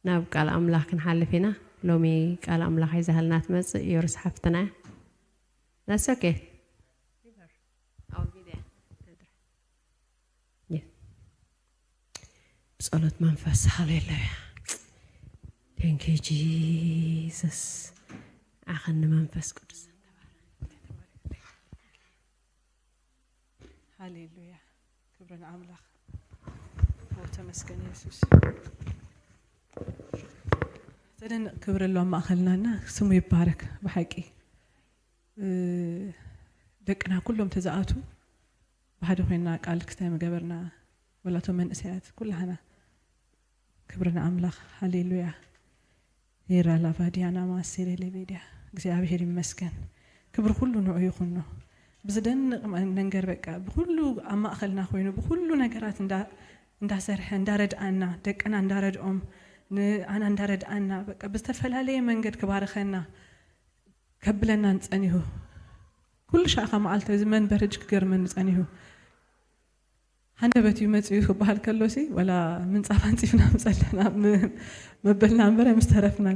ناب قال أملاك نحلفنا لومي قال أملاك يزهلنا تمس يورس حفتنا. That's okay. I'll be there. Yeah. بصلاة منفس هاليلويا. Thank you Jesus. أخذنا منفس قدس. هاليلويا. كبرنا أملاك. وتمسكن يسوع. تدن كبر الله ما أخلنا سمو يبارك بحقي. دقنا كلهم تزعاتوا بحد وحنا قال كتاب جبرنا ولا تمن ساعات كلها كبرنا أملاك هاليلويا يرى لا فاديانا ما سير اللي بيديا እግዚአብሔር ይመስገን ክብር ሁሉ ነው ይሁንነው بزدن ننجر بقى بكله أما أخلنا خوينه بكله نجارات እንዳሰርህ እንዳረድአና ደቀና እንዳረድኦም አና እንዳረድአና በቃ በስተፈላለየ መንገድ ከባረኸና ከብለና እንጸኒሁ ኩሉ ሻኻ ማዓልተ ዘመን በርጅ ገርመን እንጸኒሁ ሃንደበት ይመጽዩ ባህል ከሎሲ ወላ ምንጻፋን ጽፍና መጸለና መበልና አንበረ ምስተረፍና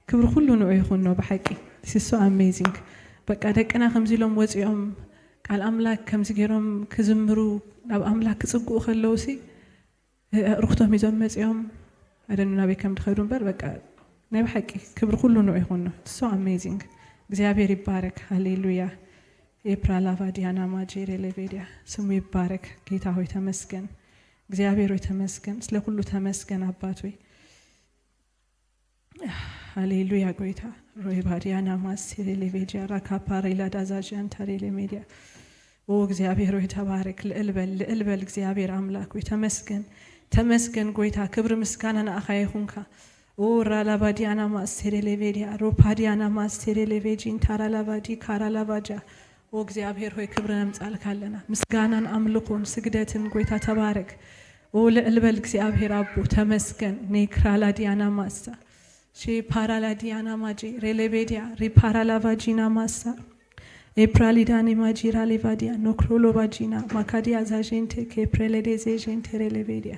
ክብር ሁሉ ነው ይሁን ነው በሐቂ this is so amazing በቃ ደቀና ከምዚሎም ወጽዮም ቃል አምላክ ከምዚገሮም ከዝምሩ ናብ አምላክ ጽጉ ከሎሲ رختهم يزوم مسيهم هذا النبي كم تخيرون بر بقى نبي حكي كبر كله نوع يخونه so amazing እግዚአብሔር ይባረክ ሃሌሉያ የፕራላቫ ዲያና ማጄሬ ለቬዲያ ስሙ ይባረክ ጌታ ሆይ ተመስገን እግዚአብሔር ሆይ ተመስገን ስለ ሁሉ ተመስገን አባት ሆይ ሃሌሉያ ጌታ ሮይ ባዲያና ማሴሬ ለቬዲያ ራካፓሬ ላዳዛጃን ታሬ ለሜዲያ ኦ እግዚአብሔር ሆይ ተባረክ ልዕልበል እግዚአብሔር አምላክ ሆይ ተመስገን ጎይታ ክብር ምስጋናና አኻይኹንካ ኦ ራላባዲያና ማስቴሬ ለቬዲያ ሮፓዲያና ማስቴሬ ለቬጂን ታራላባዲ ካራላባጃ ኦ እግዚአብሔር ሆይ ክብርን አምጻልካለና ምስጋናን አምልኮን ስግደትን ጎይታ ተባረክ ኦ ለልበል እግዚአብሔር አቦ ተመስገን ኔክራላዲያና ማሳ ሺ ፓራላዲያና ማጂ ሬሌቬዲያ ሪፓራላቫጂና ማሳ ኤፕራሊዳኒ ማጂራ ሌቫዲያ ኖክሮሎ ባጂና ማካዲያ ዛጀንቴ ከፕሬሌዴዜ ጀንቴ ሬሌቬዲያ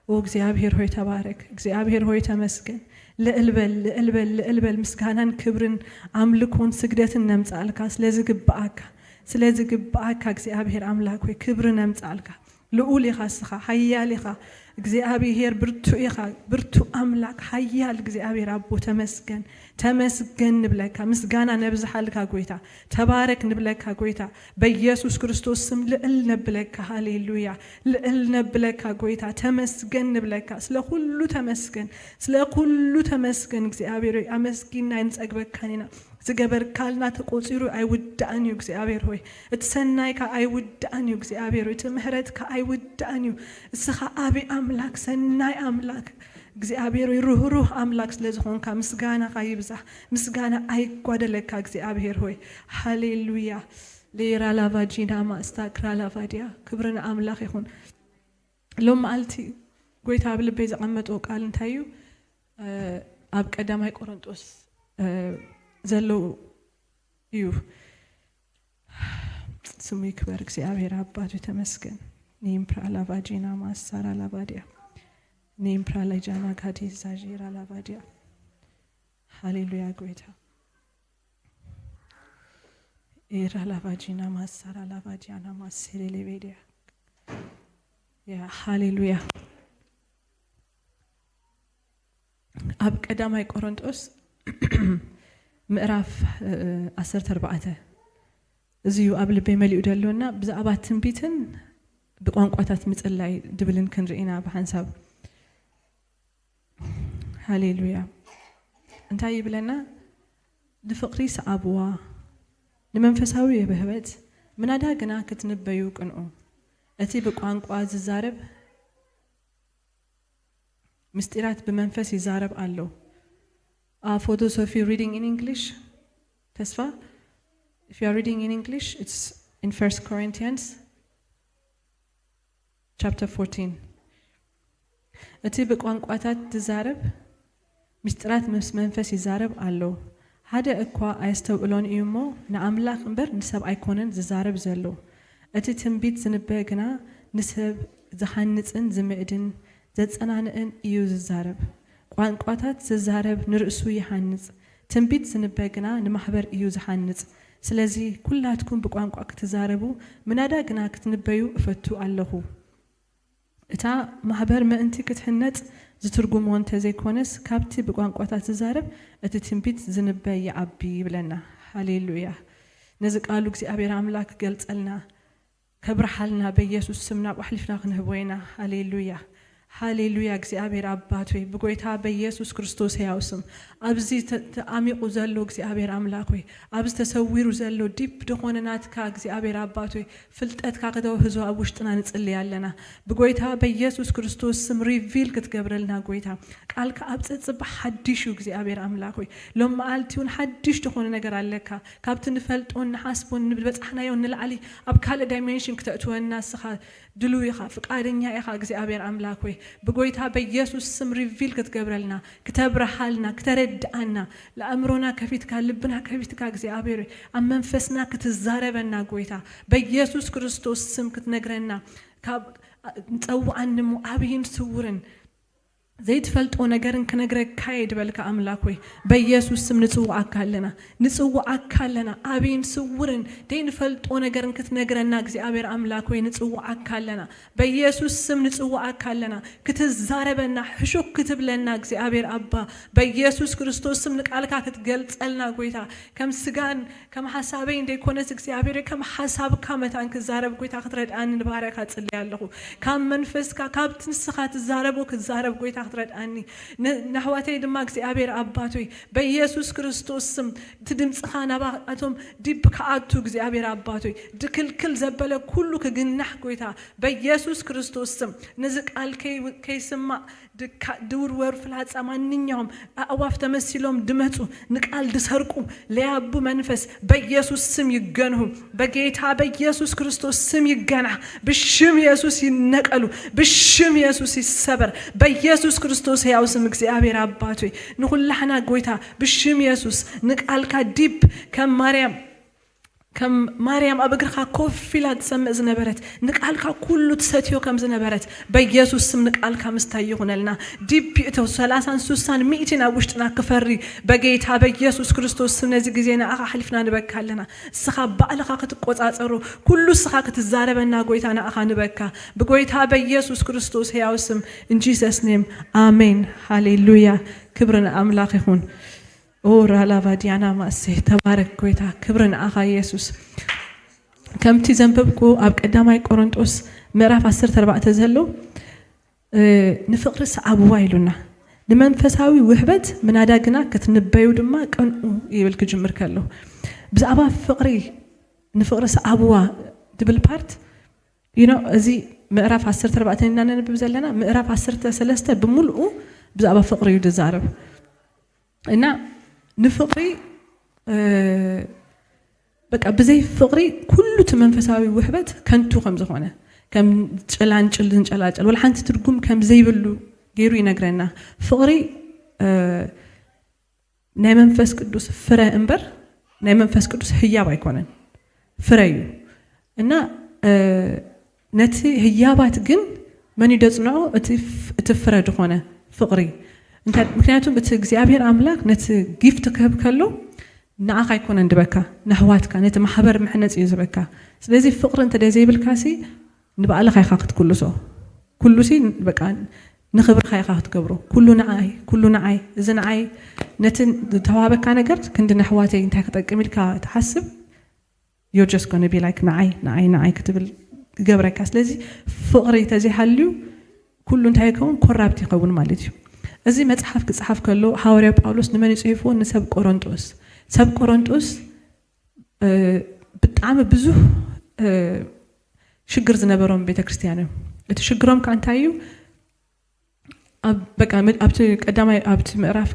ኦ እግዚአብሔር ሆይ ተባረክ እግዚአብሔር ሆይ ተመስገን ለልበል ምስጋናን ክብርን አምልኮን ስግደትን ነምጻልካ ስለዚህ ግባአካ እግዚአብሔር አምላክ ሆይ ክብርን ነምጻልካ ልዑል ይኻስኻ ኃያል ይኻ እግዚአብሔር ብርቱ አምላክ ኃያል እግዚአብሔር አቦ ተመስገን ንብለካ ምስጋና ነብዝሃልካ ጎይታ ተባረክ ንብለካ ጎይታ በኢየሱስ ክርስቶስ ስም ልዕል ነብለካ ሃሌሉያ ልዕል ነብለካ ጎይታ ተመስገን ንብለካ ስለ ሁሉ ተመስገን እግዚአብሔር አመስጊና እንጸግበካኒና ዝገበርካልና ተቆጽሩ አይውዳአኒ እግዚአብሔር ሆይ እትሰናይካ አይውዳአኒ እግዚአብሔር ሆይ ትምህረትካ አይውዳአኒ እስኻ አቢ አምላክ ሰናይ አምላክ እግዚአብሔር ሆይ ሩህሩህ አምላክ ስለዝኾንካ ምስጋና ይብዛ ምስጋና አይጓደለካ እግዚአብሔር ሆይ ሃሌሉያ ሌራ ላቫጂና ማስታክራ ላቫዲያ ክብርን አምላክ ይሁን ሎም አልቲ ጎይታ ብልቤ ዘቀመጦ ቃል እንታዩ አብ ቀዳማይ ቆሮንጦስ ዘለው እዩ ስሙ ይክበር እግዚአብሔር አባቱ ተመስገን ኒምፕራ ላቫጂና ማሳራ ላቫዲያ ኒምፕራ ላጃና ካዲ ዛጂራ ላቫዲያ ሃሌሉያ ጎይታ ኤራ ላቫጂና ማሳራ ላቫዲያና ማሴሬ ለቬዲያ ያ ሃሌሉያ አብ ቀዳማይ ቆሮንጦስ ምዕራፍ 14 እዚዩ አብ ልቤ መልኡ ደሎና ብዛዕባ ትንቢትን በቋንቋታት ምጽላይ ድብልን ክንርኢና በሐንሳብ ሃሌሉያ እንታይ ይብለና ለፍቅሪ ሰዓብዋ ለመንፈሳዊ የበህበት ምናዳ ግና ክትነበዩ ቅንኡ እቲ በቋንቋ ዝዛረብ ምስጢራት በመንፈስ ይዛረብ አለው For those of you reading in English, Tesfa, if you are reading in English, it's in 1 Corinthians chapter 14. እቲ በቋንቋታት ትዛረብ ምስጢራት መንፈስ ይዛረብ አለው ሓደ እኳ አይስተውሎን እዩሞ ንአምላክ እንበር ንሰብ አይኮነን ዝዛረብ ዘሎ እቲ ትንቢት ዝንበ ግና ንሰብ ዝሐንጽን ዝምዕድን ዘጸናንዕን እዩ ዝዛረብ ቋንቋታት ዝዛረብ ንርእሱ ይሃንጽ ትንቢት ዝንበግና ንማሕበር እዩ ዝሃንጽ ስለዚህ ኩላትኩም ብቋንቋ ክትዛረቡ ምናዳ ግና ክትንበዩ እፈቱ ኣለኹ እታ ማሕበር ምእንቲ ክትህነጽ ዝትርጉም ወንተ ዘይኮነስ ካብቲ ብቋንቋታት ዝዛረብ እቲ ትንቢት ዝንበይ ይዓቢ ይብለና ሃሌሉያ ነዚ ቃሉ እግዚአብሔር አምላክ ገልጸልና ከብርሃልና በኢየሱስ ስምና ወሕሊፍና ክንህቦይና ሃሌሉያ ሃሌሉያ እግዚአብሔር አባት ሆይ በጎይታ በኢየሱስ ክርስቶስ ሕያው ስም አብዚ ተአሚቁ ዘሎ እግዚአብሔር አምላክ ሆይ አብዚ ተሰዊሩ ዘሎ ዲፕ ደኾነናትካ እግዚአብሔር አባት ሆይ ፍልጠትካ ከተውህዞ ኣብ ውሽጥና ንጽልያለና በጎይታ በኢየሱስ ክርስቶስ ስም ሪቪል ክትገብረልና ጎይታ ቃልካ ኣብ ጽጽብ ሓዲሽ እግዚአብሔር አምላክ ሆይ ሎም መዓልቲውን ሓዲሽ ደኾነ ነገር ኣለካ ካብቲ ንፈልጦን ንሓስቦን ንበጻሕናዮ ንላዕሊ ኣብ ካልእ ዳይሜንሽን ክትእትወና ስኻ ድሉይኻ ፍቃደኛ ኢኻ እግዚአብሔር አምላክ ሆይ በጎይታ በኢየሱስ ስም ሪቪል ክትገብረልና ክትብርሃልና ክትረድአና ለአእምሮና ከፊትካ ልብና ከፊትካ እግዚአብሔር ኣብ መንፈስና ክትዛረበና ጎይታ በኢየሱስ ክርስቶስ ስም ክትነግረና ካብ ንጸውዓንሙ ኣብይን ስውርን ዘይትፈልጦ ነገርን ክነግረካ ይድበልካ አምላክ ሆይ በኢየሱስ ስም ንጽውዓካ ኣለና ኣብይን ስውርን ዘይንፈልጦ ነገርን ክትነግረና እግዚአብሔር አምላክ ሆይ ንጽውዓካ ኣለና በኢየሱስ ስም ንጽውዓካ ኣለና ክትዛረበና ሕሹክ ክትብለና እግዚአብሔር አባ በኢየሱስ ክርስቶስ ስም ንቃልካ ክትገልጸልና ጎይታ ከም ስጋን ከም ሐሳበይ እንደይኮነስ እግዚአብሔር ከም ሐሳብካ መታን ክዛረብ ጎይታ ክትረዳን ንባርያካ ጽልይ ኣለኹ ካብ መንፈስካ ካብ ትንስኻ ትዛረቦ ክትዛረብ ጎይታ ክትረዳኒ ናህዋተይ ድማ እግዚአብሔር አባቶይ በኢየሱስ ክርስቶስ ስም ትድምጽኻ ናባቶም ዲብ ከአቱ እግዚአብሔር አባቶይ ድክልክል ዘበለ ኩሉ ክግናሕ ጎይታ በኢየሱስ ክርስቶስ ስም ነዚ ቃል ከይስማ ድውርወር ፍላጻ ማንኛውም አዋፍ ተመስሎም ድመጹ ንቃል ድሰርቁ ለያቡ መንፈስ በኢየሱስ ስም ይገንሁ በጌታ በኢየሱስ ክርስቶስ ስም ይገና በሽም ኢየሱስ ይነቀሉ በሽም ኢየሱስ ይሰበር በኢየሱስ ክርስቶስ ሕያው ስም እግዚአብሔር አባቶይ ንሁላህና ጎይታ በሽም ኢየሱስ ንቃልካ ዲብ ከም ማርያም አብግርኻ ኮፊላ ተሰምዕ ዝነበረት ንቃልካ ኩሉ ተሰትዮ ከም ዝነበረት በኢየሱስ ስም ንቃልካ ምስታይ ይኹነልና ዲፕቶ 30 60 100 ኣብ ውሽጥና ክፈሪ በጌታ በኢየሱስ ክርስቶስ ስም ነዚ ግዜና ኣኻ ሓሊፍና ንበካለና ስኻ ባዕልኻ ክትቆጻጸሩ ኩሉ ስኻ ክትዛረበና ጎይታና ኣኻ ንበካ በጎይታ በኢየሱስ ክርስቶስ ሕያው ስም in Jesus name amen hallelujah ክብርን አምላክ ይሁን ኦራላቫ ዲያና ማሴ ተባረክ ጎይታ ክብርን አኻ ኢየሱስ ከምቲ ዘንበብኩ ኣብ ቀዳማይ ቆሮንጦስ ምዕራፍ 14 ዘሎ ንፍቅሪ ሰዓብዋ ኢሉና ንመንፈሳዊ ውህበት ምናዳግና ክትንበዩ ድማ ቀንኡ ይብል ክጅምር ከሎ ብዛዕባ ፍቅሪ ንፍቅሪ ሰዓብዋ ድብል ፓርት እዚ ምዕራፍ 14 እናነብብ ዘለና ምዕራፍ 13 ብምልኡ ብዛዕባ ፍቅሪ እዩ ዝዛረብ እና ንፍቅሪ በቃ በዘይ ፍቅሪ ኩሉ መንፈሳዊ ውህበት ከንቱ ከም ዝኾነ ከም ጨላንጭል እንጨላጨል ወላ ሓንቲ ትርጉም ከም ዘይብሉ ገይሩ ይነግረና ፍቅሪ ናይ መንፈስ ቅዱስ ፍረ እንበር ናይ መንፈስ ቅዱስ ህያብ አይኮነን ፍረ እዩ እና ነቲ ህያባት ግን መን ይደጽንዑ እቲ ፍረ ዝኾነ ፍቅሪ ምክንያቱም እቲ እግዚአብሔር አምላክ ነቲ ጊፍት ከብ ከሎ ንዓኻ አይኮነን ድበካ ናህዋትካ ነቲ ማሕበር ምሕነጽ እዩ ዝበካ ስለዚህ ፍቅሪ እንተ ዘይብልካሲ ንባዕልኻ ኢኻ ክትኩልሶ ኩሉሲ በቃ ንኽብርኻ ኢኻ ክትገብሮ ኩሉ ንዓይ እዚ ንዓይ ነቲ ተዋበካ ነገር ክንዲ ናህዋተይ እንታይ ክጠቅም ኢልካ ትሓስብ you're just going to be like ንዓይ ክትብል ገብረካ ስለዚህ ፍቅሪ ተዘይሃልዩ ኩሉ እንታይ ይከውን ኮራፕት ይኸውን ማለት እዩ እዚ መጽሐፍ ክጽሐፍ ከሎ ሐዋርያ ጳውሎስ ንመን ይጽሕፎ ንሰብ ቆሮንጦስ በጣም ብዙ ሽግር ዝነበሮም ቤተክርስቲያን እቲ ሽግሮም ካንታዩ በቃ ኣብቲ ቀዳማይ ኣብቲ ምዕራፍ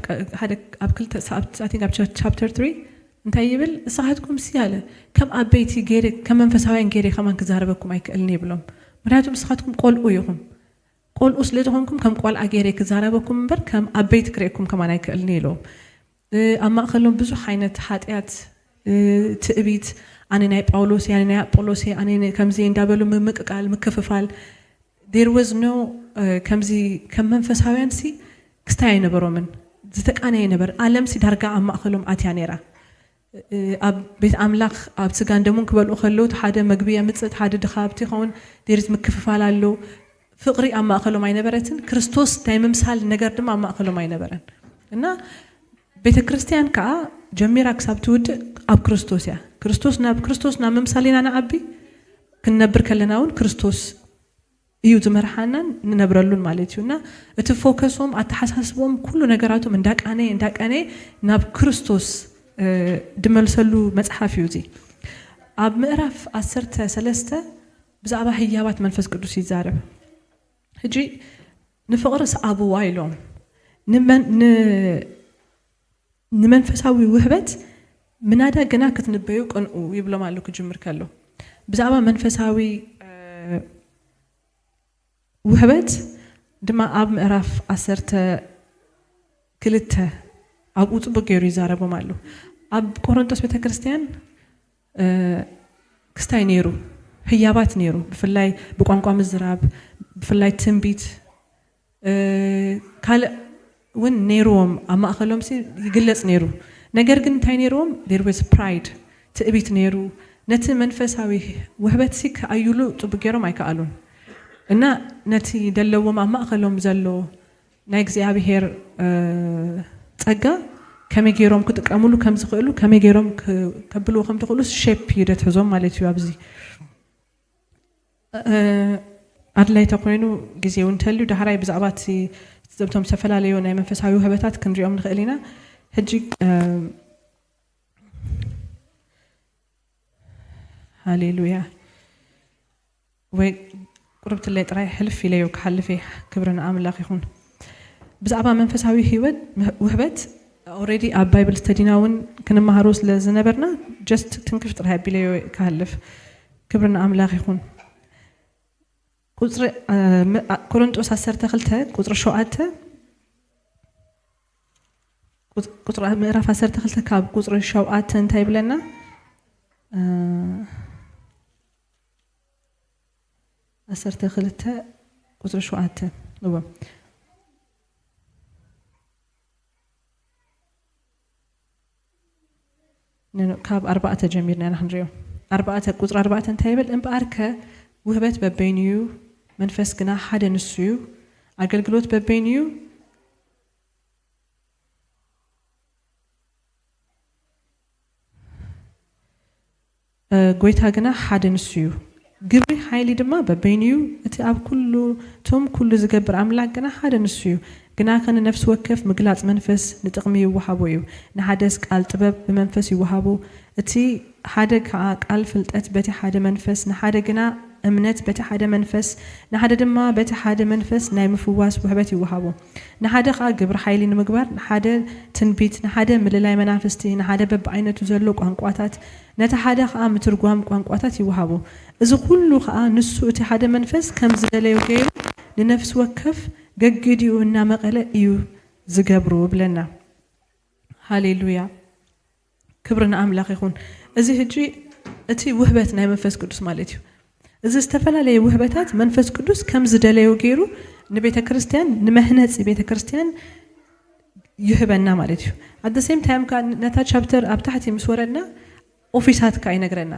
ኣብ ክልተ ሳብቲ ኣብ ቻፕተር 3 እንታይ ይብል እሳሃትኩም ሲያለ ከም አበይቲ ገይረ ከም መንፈሳውያን ገይረ ከማን ክዛረበኩም አይከልኒ ይብሎም ምክንያቱም እሳሃትኩም ቆልኡ ይኹም ቆልኡ ስለዝኾንኩም ከም ቆልዓ ገይረ ክዛረበኩም እምበር ከም አበይቲ ክሬኩም ከማን አይከልኒ ኢሎም ኣብ ማእኸሎም ብዙሕ ዓይነት ኃጢአት ትዕቢት ኣነ ናይ ጳውሎስ ያኔ ናይ አጶሎስ ኣነ ከምዚ እንዳበሉ ምምቅቃል ምክፍፋል there was no ከምዚ ከም መንፈሳውያን ሲ ክስታይ ነበሮምን ዝተቃነ ነበር ዓለም ሲዳርጋ ኣብ ማእኸሎም ኣትያ ነራ ኣብ ቤት ኣምላኽ ኣብ ስጋን ደሙን ክበልኡ ከለው ሓደ መግቢያ ምጽት ሓደ ድኻብቲ ኸውን ዴሪት ምክፍፋል ኣሎ ፍቅሪ ኣብ ማእኸሎም ኣይነበረትን ክርስቶስ ናይ ምምሳል ነገር ድማ ኣብ ማእኸሎም ኣይነበረን እና ቤተ ክርስቲያን ከዓ ጀሚራ ክሳብ ትውድእ ኣብ ክርስቶስ እያ ክርስቶስ ናብ ምምሳሊና ንዓቢ ክንነብር ከለናውን ክርስቶስ እዩ ዝመርሓናን ንነብረሉን ማለት እዩና እቲ ፎከሶም ኣተሓሳስቦም ኩሉ ነገራቶም እንዳቃነ ናብ ክርስቶስ ድመልሰሉ መጽሓፍ እዩ እዚ ኣብ ምዕራፍ 13 ብዛዕባ ህያባት መንፈስ ቅዱስ ይዛረብ ሕጂ ንፍቅሪ ሰኣብዋ ኢሎም ንመንፈሳዊ ውህበት ምናዳ ገና ክትንበዩ ቅንኡ ይብሎም ኣሎ ክጅምር ከሎ ብዛዕባ መንፈሳዊ ውህበት ድማ ኣብ ምዕራፍ 12 ኣብ ጽቡቅ ገይሩ ይዛረቦም ኣሎ ኣብ ቆሮንቶስ ቤተክርስቲያን ክስታይ ነይሩ ህያባት ነይሩ ብፍላይ ብቋንቋ ምዝራብ ብፍላይ ትንቢት ካልእ ውን ነይሩዎም ኣብ ማእኸሎም ይግለጽ ነይሩ ነገር ግን እንታይ ነይሩዎም there was pride ትዕቢት ነይሩ ነቲ መንፈሳዊ ውህበት ከኣዩሉ ጽቡቅ ገይሮም ኣይከኣሉን እና ነቲ ደለዎም ኣብ ማእኸሎም ዘሎ ናይ እግዚአብሔር ጸጋ ከመይ ገይሮም ክጥቀሙሉ ከም ዝኽእሉ ከመይ ገይሮም ከብልዎ ከም ትኽእሉ ሼፕ ሂደት ሒዞም ማለት እዩ ኣብዚ ኣድላይ ተኮይኑ ግዜው እንተልዩ ዳህራይ ብዛዕባ እቲ ዘብቶም ዝተፈላለዩ ናይ መንፈሳዊ ውህበታት ክንሪኦም ንኽእል ኢና ሕጂ ሃሌሉያ ወይ ቁርብት ላይ ጥራይ ሕልፍ ኢለዮ ክሓልፍ ክብርና ኣምላኽ ይኹን ብዛዕባ መንፈሳዊ ህይወት ውህበት ኦሬዲ ኣብ ባይብል ስተዲናውን ክንመሃሮ ስለ ዝነበርና ጀስት ትንክፍ ጥራይ ኣቢለዮ ክሓልፍ ክብርና ኣምላኽ ይኹን ቁጥሪ ቆሮንቶስ 12 ቁጥሪ 7 ቁጥሪ ምዕራፍ 12 ካብ ቁጥሪ 7 እንታይ ብለና 12 ቁጥሪ 7 ነው ካብ 4 ጀሚርና ንሕንሪዮ 4 ቁጥሪ 4 እንታይ ይብል እምበኣርከ ውህበት በበይንዩ መንፈስ ግና ሓደ ንሱ እዩ ኣገልግሎት በበይንዩ ጎይታ ግና ሓደ ንሱ እዩ ግብሪ ሓይሊ ድማ በበይንዩ እቲ ኣብ ኩሉ ቶም ኩሉ ዝገብር ኣምላክ ግና ሓደ ንሱ እዩ ግና ከነ ነፍስ ወከፍ ምግላጽ መንፈስ ንጥቕሚ ይወሃቦ እዩ ንሓደስ ቃል ጥበብ ብመንፈስ ይወሃቦ እቲ ሓደ ከዓ ቃል ፍልጠት በቲ ሓደ መንፈስ ንሓደ ግና እምነት በቲ ሓደ መንፈስ ንሓደ ድማ በቲ ሓደ መንፈስ ናይ ምፍዋስ ውህበት ይወሃቦ ንሓደ ከዓ ግብሪ ሓይሊ ንምግባር ንሓደ ትንቢት ንሓደ ምልላይ መናፍስቲ ንሓደ በብዓይነቱ ዘሎ ቋንቋታት ነቲ ሓደ ከዓ ምትርጓም ቋንቋታት ይወሃቦ እዚ ኩሉ ከዓ ንሱ እቲ ሓደ መንፈስ ከም ዝደለዮ ገይሩ ንነፍስ ወከፍ ገግዲኡ እና መቐለ እዩ ዝገብሩ ብለና ሃሌሉያ ክብርና ኣምላኽ ይኹን እዚ ሕጂ እቲ ውህበት ናይ መንፈስ ቅዱስ ማለት እዩ እዚ ዝተፈላለዩ ውህበታት መንፈስ ቅዱስ ከም ዝደለዮ ገይሩ ንቤተ ክርስቲያን ንመህነጽ ቤተ ክርስቲያን ይህበና ማለት እዩ at the same time ነታ ቻፕተር ኣብ ታሕቲ ምስ ወረድና ኦፊሳት ከ ይነግረና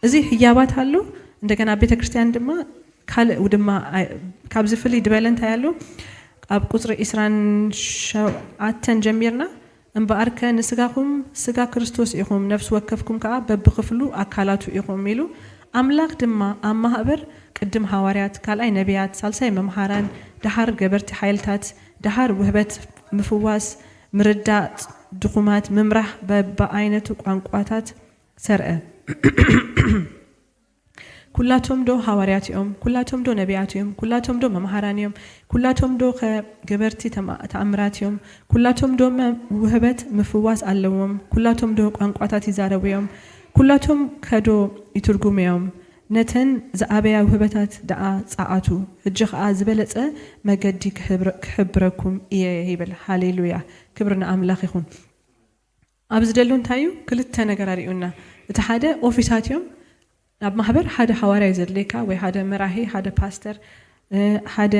እዚ ህያባት አሉ እንደገና ቤተ ክርስቲያን ድማ ካልእ ድማ ካብዚ ፍልይ ድበለንታ ያሉ ኣብ ቁጥሪ 27 ጀሚርና እምበኣርከ ንስጋኹም ስጋ ክርስቶስ ኢኹም ነፍስ ወከፍኩም ከዓ በብክፍሉ ኣካላቱ ኢኹም ኢሉ ኣምላኽ ድማ ኣብ ማህበር ቅድም ሐዋርያት ካልኣይ ነቢያት ሳልሳይ መምሃራን ዳሃር ገበርቲ ሓይልታት ዳሃር ውህበት ምፍዋስ ምርዳእ ድኹማት ምምራሕ በብዓይነቱ ቋንቋታት ሰርአ ኩላቶም ዶ ሐዋርያት እዮም ኩላቶም ዶ ነቢያት እዮም ኩላቶም ዶ መምሃራን እዮም ኩላቶም ዶ ገበርቲ ተኣምራት እዮም ኩላቶም ዶ ውህበት ምፍዋስ ኣለዎም ኩላቶም ዶ ቋንቋታት ይዛረቡ እዮም ኩላቶም ከዶ ይትርጉሙ እዮም ነተን ዝኣበያ ውህበታት ደኣ ጻኣቱ ሕጂ ከዓ ዝበለጸ መገዲ ክሕብረኩም እየ ይብል ሃሌሉያ ክብርና ኣምላኽ ይኹን ኣብዚ ደሎ እንታይ እዩ ክልተ ነገር ኣሪኡና እቲ ሓደ ኦፊሳት እዮም ናብ ማህበር ሓደ ሐዋርያ ዘድሌካ ወይ ሓደ መራሂ ሓደ ፓስተር ሓደ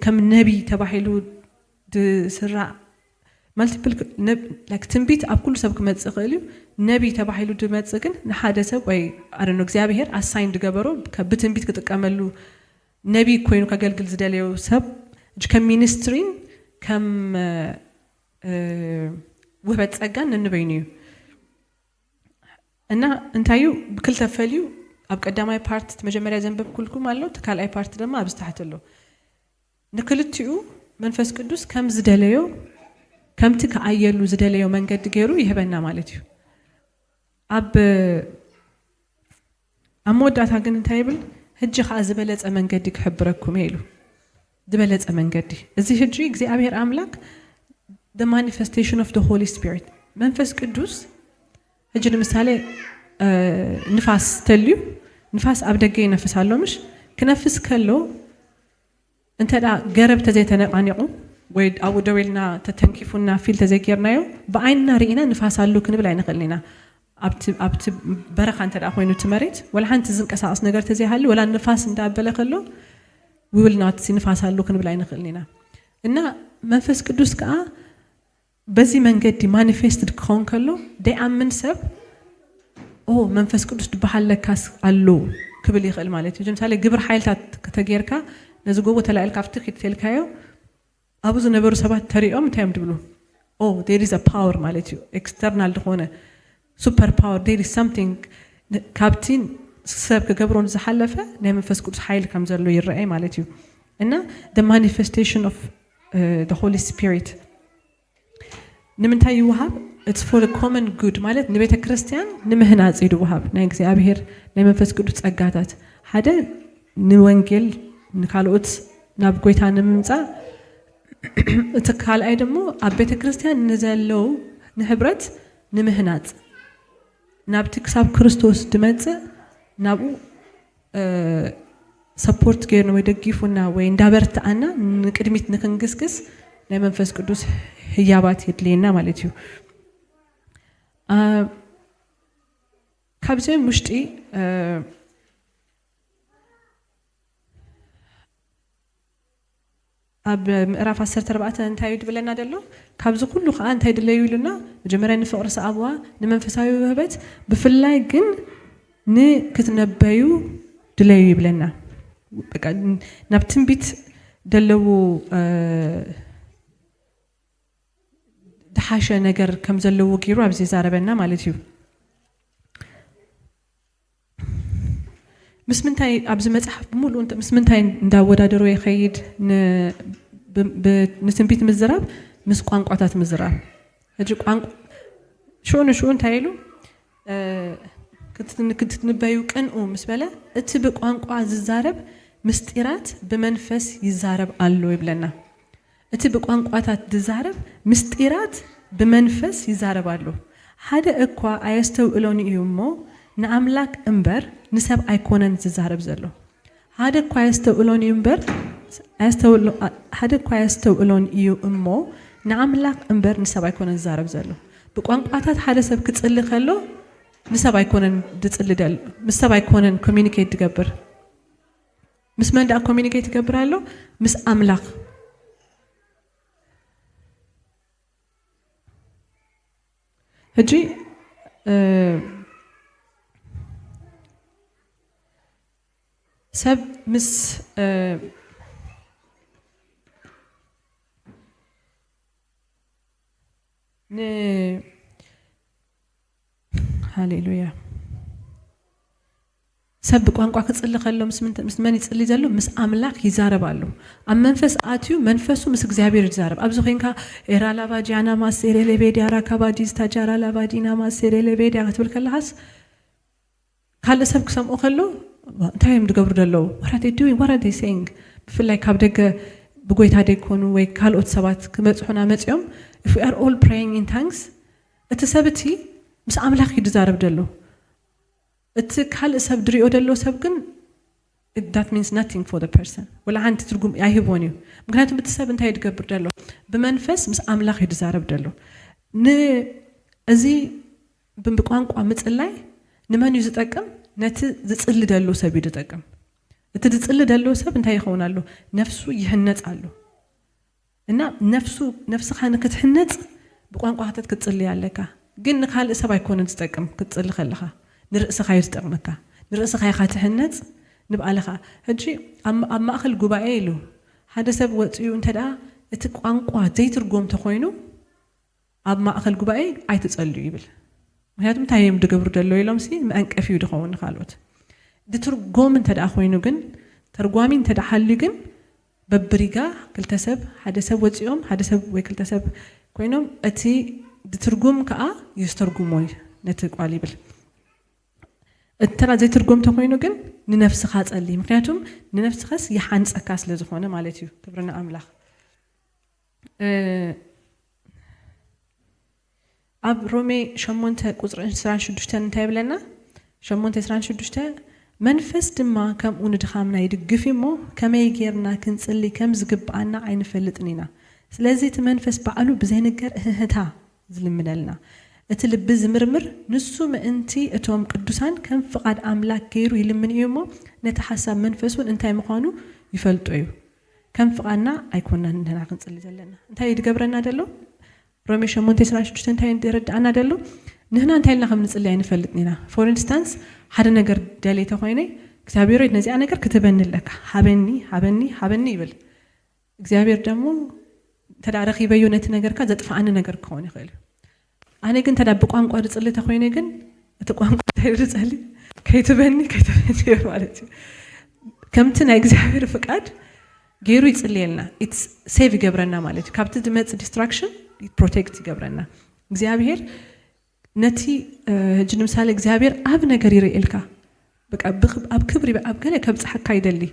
ከም ነቢ ተባሂሉ ድስራ multiple like ትንቢት ኣብ ኩሉ ሰብ ክመጽእ ይኽእል እዩ ነቢ ተባሂሉ ድመጽእ ግን ንሓደ ሰብ ወይ I don't know እግዚአብሔር አሳይን ድገበሮ ብትንቢት ክጥቀመሉ ነቢ ኮይኑ ከገልግል ዝደለዩ ሰብ ከም ሚኒስትሪን ከም ውህበት ጸጋን ንንበይኑ እና እንታዩ ብክልተ ፈልዩ ኣብ ቀዳማይ ፓርት መጀመሪያ ዘንበብኩልኩም አለው ተካልአይ ፓርት ደግሞ አብስታሕተሎ ንክልቲኡ መንፈስ ቅዱስ ከም ዝደለዮ ከምቲ ከአየሉ ዝደለዮ መንገድ ገይሩ ይህበና ማለት እዩ ኣብ አሞዳታ ግን እንታይብል ህጅ ኸ ዝበለጸ መንገድ ክሕብረኩም ይሉ ዝበለጸ መንገድ እዚ ህጅ እግዚአብሔር አምላክ the manifestation of the Holy Spirit መንፈስ ቅዱስ ህጅ ለምሳሌ ንፋስ ተልዩ ንፋስ ኣብ ደገ ይነፍሳሎ ምሽ ክነፍስ ከሎ እንተዳ ገረብ ተዘይተነቃኒቁ ወይ ኣብ ደዌልና ተተንኪፉና ፊል ተዘይገርናዮ በአይንና ርኢና ንፋስ አሉ ክንብል አይነኸልኒና ኣብቲ በረኻ እንተዳ ኮይኑ ትመሬት ወላ ሓንቲ ዝንቀሳቀስ ነገር ተዘይሃሉ ወላ ንፋስ እንዳበለ ከሎ we will not see ንፋስ አሉ ክንብል አይነኸልኒና እና መንፈስ ቅዱስ ከአ በዚህ መንገድ ማኒፌስትድ ከሆን ከሎ ደአምን ሰብ መንፈስ ቅዱስ ድባሐለካስ አሉ ክብል ይኽእል ማለት እዩ ለምሳሌ ግብር ኃይልታት ከተገርካ ነዝጎቦ ተላልካ ፍትህ ክትልካዮ አብዙ ነበሩ ሰባት ተሪኦም ታይም ድብሉ there is a power ማለት እዩ external ድኾነ super power there is something ካፕቲን ሰብ ከገብሮን ዝሐለፈ ናይ መንፈስ ቅዱስ ኃይል ከም ዘሎ ይረአይ ማለት እዩ እና the manifestation of the Holy Spirit ንምንታይ ይወሃብ it's for the common good ማለት ንቤተ ክርስቲያን ንምህናጽ ይወሃብ ናይ እግዚአብሔር ናይ መንፈስ ቅዱስ ጸጋታት ሓደ ንወንጌል ንካልኦት ናብ ጎይታ ንምምጻ እትካልአይ ደሞ ኣብ ቤተ ክርስቲያን ንዘለው ንህብረት ንምህናጽ ናብቲ ክሳብ ክርስቶስ ድመጽእ ናብኡ ሰፖርት ገይርና ወይ ደግፉና ወይ እንዳበርታአና ንቅድሚት ንክንግስግስ ናይ መንፈስ ቅዱስ ህያባት ይድልየና ማለት እዩ ካብዚ ሙሽጢ ኣብ ምዕራፍ 14 እንታይ ድብለና ደሎ ካብዚ ሁሉ ከአ እንታይ ድለዩ ይሉና መጀመሪያ ንፍቅር ሰአብዋ ንመንፈሳዊ ውህበት ብፍላይ ግን ንክትነበዩ ድለዩ ይብለና በቃ ናብ ትንቢት ደለው ድሓሸ ነገር ከም ዘለዎ ገይሩ ኣብዚ ዛረበና ማለት እዩ ምስምንታይ ኣብዚ መጽሐፍ ሙሉ ምስምንታይ እንዳወዳደሩ ይኸይድ ንትንቢት ምዝራብ ምስ ቋንቋታት ምዝራብ እጂ ቋንቋ ሹን ታይሉ ክትንበዩ ቅንኡ ምስ በለ እቲ በቋንቋ ዝዛረብ ምስጢራት በመንፈስ ይዛረብ አሎ ይብለና እቲ በቋንቋታት ዝዛረብ ምስጢራት በመንፈስ ይዛረባሉ ሓደ እኳ አያስተውሎን እዩሞ ንአምላክ እንበር ንሰብ አይኮነን ዝዛረብ ዘሎ ሓደ እኳ አያስተውሎን እንበር ሓደ እኳ አያስተውሎን እዩ እሞ ንአምላክ እንበር ንሰብ አይኮነን ዝዛረብ ዘሎ በቋንቋታት ሓደ ሰብ ክጽልይ ከሎ ንሰብ አይኮነን ድጽልደል ምስ ሰብ አይኮነን ኮሚኒኬት ትገብር ምስ መንዳ ኮሚኒኬት ትገብራሎ ምስ አምላክ ህጂ ሰብ ምስ ሃሌሉያ ሰብ ቋንቋ ክጽልይ ከሎ ምስ መን ይጽልይ ዘሎ ምስ አምላክ ይዛረባሉ ኣብ መንፈስ አትዩ መንፈሱ ምስ እግዚአብሔር ይዛረብ ኣብዚ ኮይንካ ኤራላባጂያና ማሴሬሌቤዲያ ራካባዲ ስታጃራላባዲና ማሴሬሌቤዲያ ክትብል ከለሃስ ካልእ ሰብ ክሰምዖ ከሎ እንታይ እዮም ዝገብሩ ደለው what are they doing what are they saying ብፍላይ ካብ ደገ ብጎይታ ደይኮኑ ወይ ካልኦት ሰባት ክመጽሑና መጽኦም if we are all praying in tongues እቲ ሰብቲ ምስ አምላክ ይዛረብ ደለው እቲ ካልእ ሰብ ድሪኦ ደለው ሰብ ግን that means nothing for the person ወላ አንተ ትርጉም አይህቦን እዩ ምክንያቱም እቲ ሰብ እንታይ ይድገብር ደለው በመንፈስ ምስ አምላክ ይዛረብ ደለው እዚ በቋንቋ ምጽላይ ንማን ይዝጠቅም ነቲ ዝጽልይ ደለው ሰብ ይዝጠቅም እትድጽል ደሎ ሰብ እንታይ ይኸውናሉ ነፍሱ ይህነጻሉ እና ነፍስኻ ንክትህነጽ ብቋንቋታት ክትጽልይ ኣለካ ግን ንኻልእ ሰብ ኣይኮነን ዝጠቅም ክትጽሊ ከለኻ ንርእስኻ ይዝጠቅመካ ንርእስኻ ኢኻ ትህነጽ ንብኣለኻ ሕጂ ኣብ ማእኸል ጉባኤ ኢሉ ሓደ ሰብ ወፅዩ እንተደኣ እቲ ቋንቋ ዘይትርጎም ተኾይኑ ኣብ ማእኸል ጉባኤ ኣይትጸልዩ ይብል ምክንያቱም እንታይ እዮም ድገብሩ ደሎ ኢሎም ሲ መእንቀፊ ድኸውን ካልኦት ድትርጎም እንተደኣ ኮይኑ ግን ተርጓሚ እንተደኣ ሓልዩ ግን በብሪጋ ክልተ ሰብ ሓደ ሰብ ወፅኦም ሓደ ሰብ ወይ ክልተ ሰብ ኮይኖም እቲ ድትርጉም ከዓ ይስተርጉሞ ነቲ ቃል ይብል እተራ ዘይትርጉም ተኮይኑ ግን ንነፍስኻ ጸሊ ምክንያቱም ንነፍስኻስ ይሓንጸካ ስለ ዝኾነ ማለት እዩ ክብርና ኣምላኽ ኣብ ሮሜ 8:26 እንታይ ብለና 8:26 መንፈስ ድማ ከምኡ ንድኻምና ይድግፍ እሞ ከመይ ጌርና ክንጽሊ ከም ዝግብኣና ኣይንፈልጥን ኢና ስለዚ እቲ መንፈስ በዓሉ ብዘይ ነገር እህታ ዝልምደልና እቲ ልቢ ዝምርምር ንሱ ምእንቲ እቶም ቅዱሳን ከም ፍቃድ ኣምላክ ገይሩ ይልምን እዩ እሞ ነቲ ሓሳብ መንፈሱን እንታይ ምዃኑ ይፈልጡ እዩ ከም ፍቃድና ኣይኮናን ንሕና ክንጽሊ ዘለና እንታይ ይድገብረና ደሎ ሮሜ 8:26 እንታይ ይረዳእና ደሎ ንሕና እንታይ ኢልና ከም ንጽሊ ኣይንፈልጥን ኢና ፎር ኢንስታንስ ሓደ ነገር ደሌተ ኮይነ እግዚአብሔር ነዚያ ነገር ክትበንለካ ሃበኒ ይብል እግዚአብሔር ደግሞ ተዳረኺ በዩ ነቲ ነገርካ ዘጥፋአኒ ነገር ከሆነ ይኽእል ኣነ ግን ተዳብ ቋንቋ ድጽሊ ተኮይነ ግን እቲ ቋንቋ ድጽሊ ከይትበኒ ማለት እዩ ከምቲ ናይ እግዚአብሔር ፍቃድ ገይሩ ይጽልየልና ኢትስ ሴቭ ይገብረና ማለት እዩ ካብቲ ድመጽ ዲስትራክሽን ፕሮቴክት ይገብረና እግዚአብሔር ነቲ ህጅ ንምሳሌ እግዚአብሔር ኣብ ነገር ይርኢልካ በቃ ኣብ ክብሪ ኣብ ገለ ከብጽሐካ ይደሊ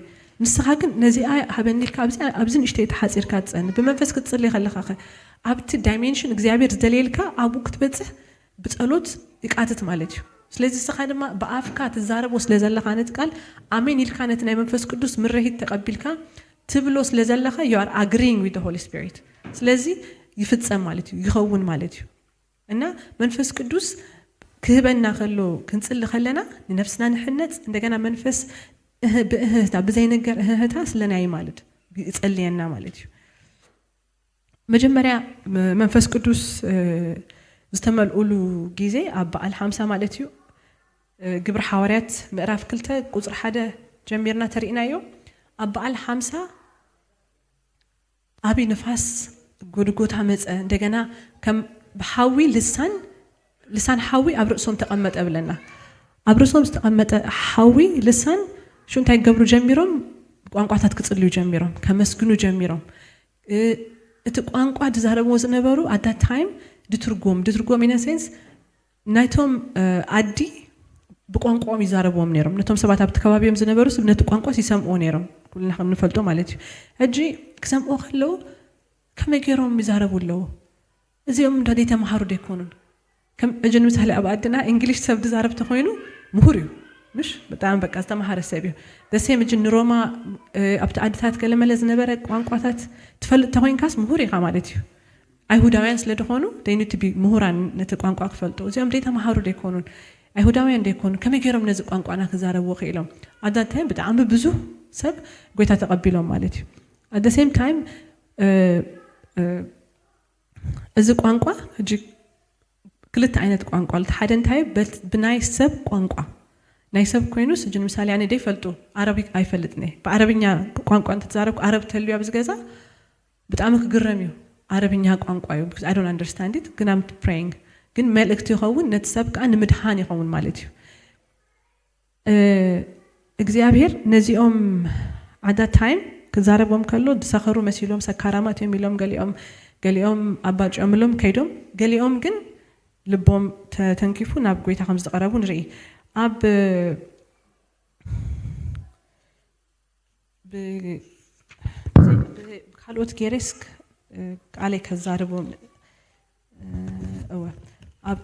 ንስኻ ግን ነዚኣ ሃበኒልካ ኣብዚ ንእሽተይ ተሓጺርካ ትጸን ብመንፈስ ክትጽልይ ከለኻ ኣብቲ ዳይሜንሽን እግዚአብሔር ዝደልየልካ ኣብኡ ክትበጽሕ ብጸሎት ይቃትት ማለት እዩ ስለዚ ንስኻ ድማ ብኣፍካ ትዛረቦ ስለ ዘለኻ ነቲ ቃል ኣሜን ኢልካ ነቲ ናይ መንፈስ ቅዱስ ምርሂት ተቐቢልካ ትብሎ ስለ ዘለኻ you are agreeing with the Holy Spirit ስለዚ ይፍጸም ማለት እዩ ይኸውን ማለት እዩ እና መንፈስ ቅዱስ ክህበና ከሎ ክንጽሊ ከለና ንነፍስና ንሕነጽ እንደገና መንፈስ ብእህታ ብዘይ ነገር እህታ ስለናይ ማለት ይጸልየና ማለት እዩ መጀመሪያ መንፈስ ቅዱስ ዝተመልኡሉ ጊዜ ኣብ በዓል 50 ማለት እዩ ግብረ ሐዋርያት ምዕራፍ 2 ቁጽር 1 ጀሚርና ተሪእናዮ ኣብ በዓል 50 ኣቢ ንፋስ ጎድጎታ መጸ እንደገና ከም በሐዊ ልሳን ሐዊ ኣብ ርእሶም ተቐመጠ ብለና ኣብ ርእሶም ተቐመጠ ሐዊ ልሳን ሹ እንታይ ገብሩ ጀሚሮም ቋንቋታት ክጽልዩ ጀሚሮም ከመስግኑ ጀሚሮም እቲ ቋንቋ ዝዛረብዎ ዝነበሩ at that time ድትርጎም in a sense ናይቶም ኣዲ ብቋንቋኦም ይዛረብዎም ነይሮም ነቶም ሰባት ኣብቲ ከባቢዮም ዝነበሩ ነቲ ቋንቋ ሲሰምዑ ነይሮም ኩልና ከም ንፈልጦ ማለት እዩ ሕጂ ክሰምዑ ከለዉ ከመይ ገይሮም ይዛረቡ ኣለዉ እዚኦም እንደደይ ተማሃሩ ደይኮኑን ከም እጅን ምሳሌ ኣብ ኣድና እንግሊሽ ሰብ ዝዛረብ ተኮይኑ ምሁር እዩ مش በጣም በቃ ዝተማሃረ ሰብ እዩ ደሴም እጅን ሮማ ኣብቲ ኣድታት ገለመለ ዝነበረ ቋንቋታት ትፈልጥ ተኮይንካስ ምሁር ኢኻ ማለት እዩ ኣይሁዳውያን ስለ ደኾኑ they need to be ምሁራን ነቲ ቋንቋ ክፈልጡ እዚኦም ደይ ተማሃሩ ደይኮኑን ኣይሁዳውያን ደይኮኑ ከመይ ገይሮም ነዚ ቋንቋና ክዛረብዎ ክኢሎም at that time በጣም ብዙ ሰብ ጎይታ ተቐቢሎም ማለት እዩ at the same time እዚ ቋንቋ እጅ ክልተ ዓይነት ቋንቋ ሓደ እንታይ ብናይ ሰብ ቋንቋ ናይ ሰብ ኮይኑስ እጅ ምሳሌ ኣነ ደይ ፈልጡ ዓረቢ ኣይፈልጥኒ ብዓረብኛ ቋንቋ እንትዛረብ ዓረብ ተልዩ ኣብ ዝገዛ በጣም ክግረም እዩ ዓረብኛ ቋንቋ እዩ because I don't understand it ግን I'm praying ግን መልእክት ይኸውን ነቲ ሰብ ከዓ ንምድሃን ይኸውን ማለት እዩ እግዚአብሔር ነዚኦም at that time ክዛረቦም ከሎ ድሰኸሩ መሲሎም ሰካራማት እዮም ኢሎም ገሊኦም ኣባጭኦም ኢሎም ከይዶም ገሊኦም ግን ልቦም ተንኪፉ ናብ ጎይታ ከም ዝቀረቡ ንርኢ ኣብ ካልኦት ጌሬስክ ቃለይ ከዛረቦም ኣብ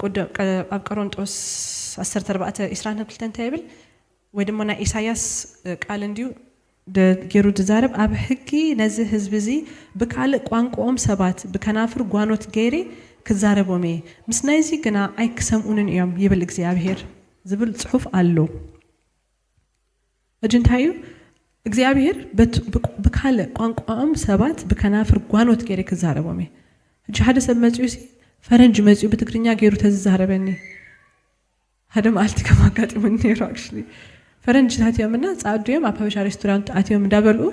ቆሮንጦስ 14:22 እንታይ ይብል ወይ ድማ ናይ ኢሳያስ ቃል እንዲሁ ገይሩ ዝዛረብ ኣብ ሕጊ ነዚ ህዝቢ እዚ ብካልእ ቋንቋኦም ሰባት ብከናፍር ጓኖት ገይሬ ክዛረቦም እየ ምስ ናይዚ ግና ኣይክሰምዑንን እዮም ይብል እግዚአብሔር ዝብል ጽሑፍ ኣሎ እጅ እንታይ እዩ እግዚአብሔር በካለ ቋንቋም ሰባት በከናፍር ጓኖት ገይረ ክዛረቦም እጅ ሓደ ሰብ መጽዩ ፈረንጅ መጽዩ በትግርኛ ገይሩ ተዛረበኒ ሓደ ማልቲ ከማጋጥም ነይሩ actually ፈረንጅ ታትየምና ጻዱየም አፓበሻ ሬስቶራንት አትየም እንዳበልኡ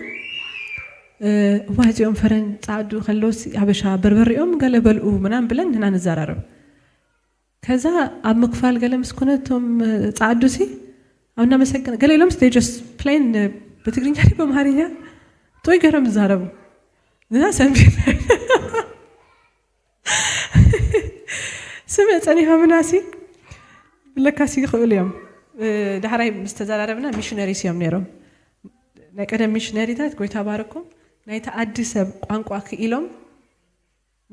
ዋዚዮም ፈረንጅ ጻዱ ከሎስ አበሻ በርበሪዮም ገለበልኡ ምናም ብለን እና ነዛራረብ ከዛ አብ መክፋል ገለ መስኮነቶም ጻዱሲ አውና መሰከነ ገለሎም they just plain በትግርኛ ላይ በማርኛ ቶይ ገረም ዛረቡ እና ሰምቢ ስመጸኒ ሀምናሲ ለካሲ ይخليهم ዳህራይ መስተዛራረብና ሚሽነሪስ እዮም ነይሮም ናይ ቀደም ሚሽነሪታት ጎይታ ባረኮም ናይታ አዲስ ቋንቋ ክኢሎም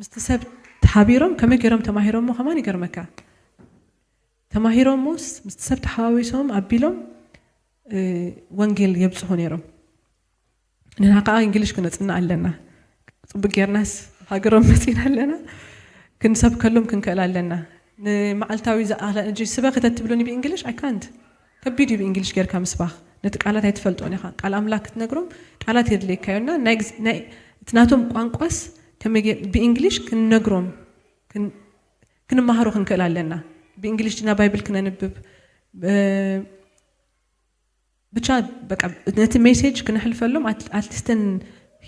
ምስተሰብ ተሓቢሮም ከመገረም ተማሂሮም ከማን ይገርመካ ተማሂሮም ምስተሰብ ተሓዋዊሶም አቢሎም ወንጌል የብጽሑ ነይሮም ንናቃ እንግሊሽ ክነጽና አለና ጽቡቅ ገርናስ ሀገሮም መጽና አለና ክንሰብ ከሎም ክንከል አለና ማዓልታዊ ዘአላ እንጂ ስበክ ተትብሎኒ በእንግሊሽ አይ ካንት ከቢዲ በእንግሊሽ ገርካ ምስባኽ ነቲ ቃላት አይተፈልጦኒ ኻ ቃል አምላክ ትነግሮም ቃላት የድለካዩና ናይ ትናቶም ቋንቋስ በእንግሊሽ ክንነግሮም ክንማሃሩ ክንከል አለና በእንግሊሽ ዲና ባይብል ክነንብብ ብቻ በቃ ነቲ ሜሴጅ ክንሕልፈሎም አትሊስትን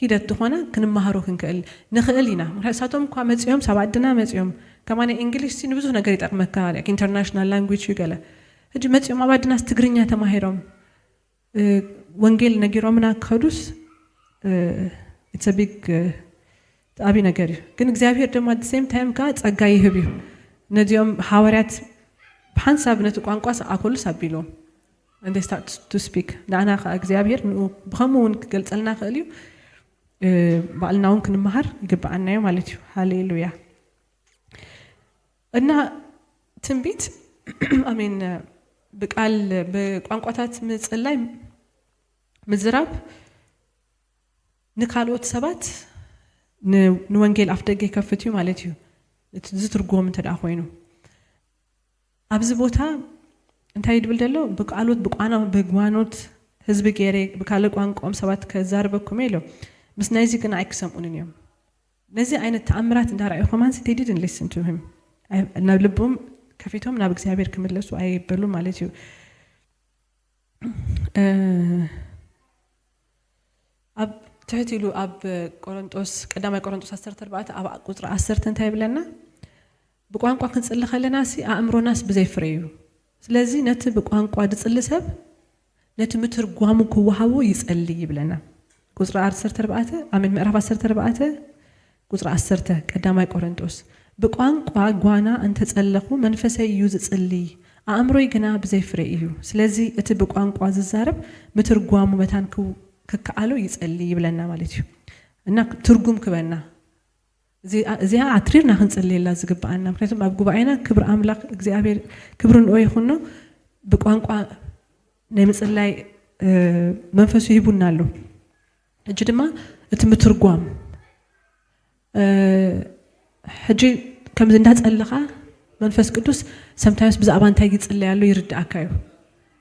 ሂደት ሆነ ክንማሃሩ ክንከል ንኽእል ኢና ምክንያቱም ኳ መጽዮም ሰባድና መጽዮም ከማነ እንግሊሽ ሲን ብዙ ነገር ይጠቅመካ like international language ይገለ እጅ መጽዮም አባድናስ ትግርኛ ተማሂሮም ወንጌል ነጊሮምና ከዱስ it's a big አቢ ነገር ግን እግዚአብሔር ደግሞ at the same time ካ ጸጋ ይህብዩ ነዲዮም ሐዋርያት በሐንሳብ ነቲ ቋንቋስ አኮልስ አቢሎ and they start to speak ዳና እግዚአብሔር በከመውን ገልጸልና ከልዩ ባልናውን ክንማሃር ይገባናዩ ማለት እዩ ሃሌሉያ እና ትንቢት አሜን በቃል በቋንቋታት ምጽላይ ምዝራብ ንካሎት ሰባት ንወንጌል አፍደገ ከፍትዩ ማለት እዩ ዝትርጎም እንተዳ ኮይኑ አብዚ ቦታ እንታይ ይድብል ደሎ በቃሎት በቋና በግዋኖት ህዝብ ገሬ በካለ ቋንቋም ሰባት ከዛርበኩም ይሎ ምስናይዚ ግን አይክሰሙን እዮም ነዚህ አይነት ተአምራት እንዳራዩ ኮማንስ they didn't listen to him እና ልቡም ከፊቶም ናብ እግዚአብሔር ከመለሱ አይበሉ ማለት እዩ አብ ተህቲሉ አብ ቆሮንቶስ ቀዳማይ ቆሮንቶስ 14 አብ ቁጥር 10 እንታይ ይብለና በቋንቋ ክንጽልኸለናሲ አእምሮናስ በዘይፍሬዩ ስለዚህ ነቲ በቋንቋ ድጽልሰብ ነቲ ምትርጓሙ ክወሃቡ ይጸልይ ይብለና ቁጥር 14 አሜን ምዕራፍ 14 ቁጥር 10 ቀዳማይ ቆሮንቶስ በቋንቋ ጓና እንተ ጸለኹ መንፈሳዊ ይጽልይ አእምሮይ ግና በዘይፍሬ እዩ ስለዚህ እቲ በቋንቋ ዝዛረብ ምትርጓሙ መታን ከካአሎ ይጸልይ ይብለና ማለት እዩ እና ትርጉም ክበና እዚያ አትሪርና ክንጸልይላ ዝግባአና ምክንያቱም አብ ጉባኤና ክብር አምላክ እግዚአብሔር ክብርን ወይ ሆኖ በቋንቋ ናይ ምጽላይ መንፈሱ ይቡናሉ እጅ ድማ እቲ ምትርጓም ሕጂ ከም እንዳጸልኻ መንፈስ ቅዱስ sometimes ብዛዕባ እንታይ ይጽልይ ያለው ይርዳአካዩ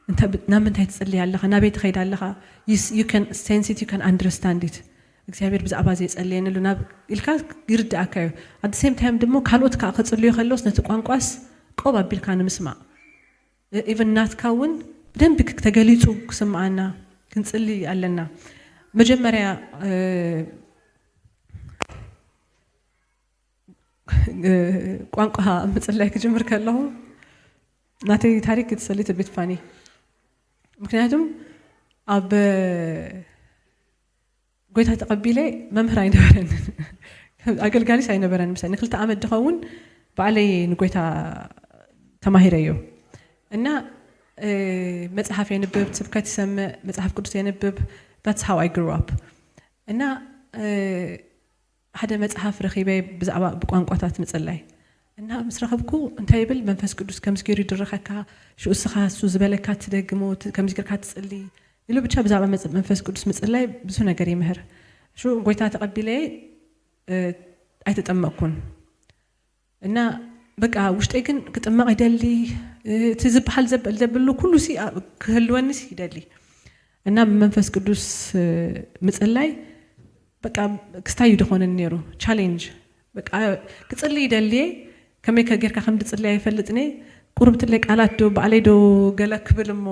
እንተ ናም እንታይ ትጽልይ ያለኻ ናቤት ኸይዳ ያለኻ you can sense it you can understand it እግዚአብሔር ብዛዕባ ዘጸልየንሉ ናብ ኢልካ ይርዳአካዩ at the same time ደግሞ ካልኦት ካ ከጽልዩ ከለውስ ነቲ ቋንቋስ ቆብ አቢልካ ንምስማዕ even ናትካውን በደንብ ተገሊጹ ክስማዓና ክንጽልይ አለና መጀመሪያ ቋንቋ ምጽላይ ከጀምር ከለሁ ናቴ ታሪክ የተሰለተ ቤት ፋኒ ምክንያቱም አብ ጎይታ ተቀቢለ መምህር አይነበረን አገልጋሊስ አይነበረን ምሳሌ ንክልተ ዓመት ድኸውን ባዓለይ ንጎይታ ተማሂረዮ እና መጽሐፍ የንብብ ስብከት ይሰምዕ መጽሐፍ ቅዱስ የንብብ that's how I grew up እና ሓደ መጽሐፍ ረኺበ ብዛዕባ በቋንቋታት ምጽላይ እና ምስረኸብኩ እንታይ ይብል መንፈስ ቅዱስ ከምስገሪ ይድረኸካ ሽኡስኻ ሱ ዝበለካ ትደግሞ ከምስገርካ ትጽልይ ኢሉ ብቻ ብዛዕባ መንፈስ ቅዱስ ምጽላይ ብዙ ነገር ይምህር ሹ ጎይታ ተቀቢለ አይተጠመቅኩን እና በቃ ውሽጠይ ግን ክጥመቅ ይደሊ ትዝብሃል ዘበል ዘብሉ ኩሉ ሲ ክህልወንስ ይደሊ እና መንፈስ ቅዱስ ምጽላይ በቃ ክስታዩ ደሆነ ነሩ ቻሌንጅ በቃ ክጽልይ ደልዬ ከመይ ከጌርካ ከም ድጽልይ አይፈልጥኔ ቁርብት ላይ ቃላት ዶ ባለይ ዶ ገለክብልሞ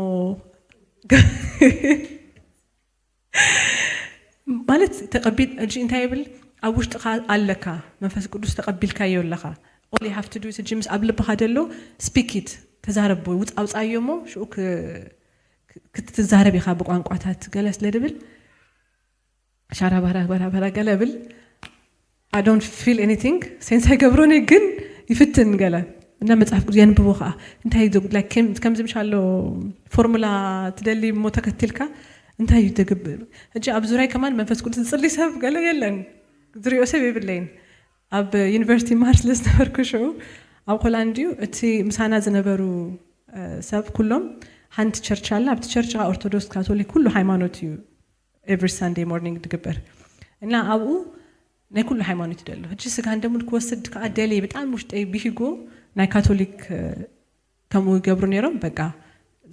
ማለት ተቀቢል እጂ እንታይ ይብል ኣብ ውሽጥኻ ኣለካ መንፈስ ቅዱስ ተቀቢልካዮ ኣለኻ all you have to do is ጂምስ ኣብ ልብኻ ደሎ speak it ተዛረብ ውጻውጻዮሞ ሽኡ ክትዛረብ ኢኻ በቋንቋታት ገለስ ለድብል ሻራ ባራ ገለብል I don't feel anything since I ገብሮኔ ግን ይፍትን ገለ እና መጽሐፍ ቅዱስ ያንብቦ ኸ እንታይ like ከም ዝምሻሎ ፎርሙላ ትደሊ ሞ ተከትልካ እንታይ ይተገብር እጂ ኣብ ዙሪያ ከማን መንፈስ ቅዱስ ጽልይ ሰብ ገለ የለን ዝሪኦ ሰብ ይብለኝ ኣብ ዩኒቨርሲቲ ማርስ ለስተፈርኩሾ ኣብ ሆላንድ እቲ ምሳና ዝነበሩ ሰብ ኩሎም ሃንት ቸርች አለ ኣብ ቸርች ኦርቶዶክስ ካቶሊክ ሁሉ ሃይማኖት እዩ every Sunday morning ድግበር እና ኣብኡ ናይ ኩሉ ሃይማኖት ይደሉ እጂ ስጋ እንደምን ክወስድ ከአደሊ በጣም ውሽጠይ ቢሂጎ ናይ ካቶሊክ ከመ ይገብሩ ነሮም በቃ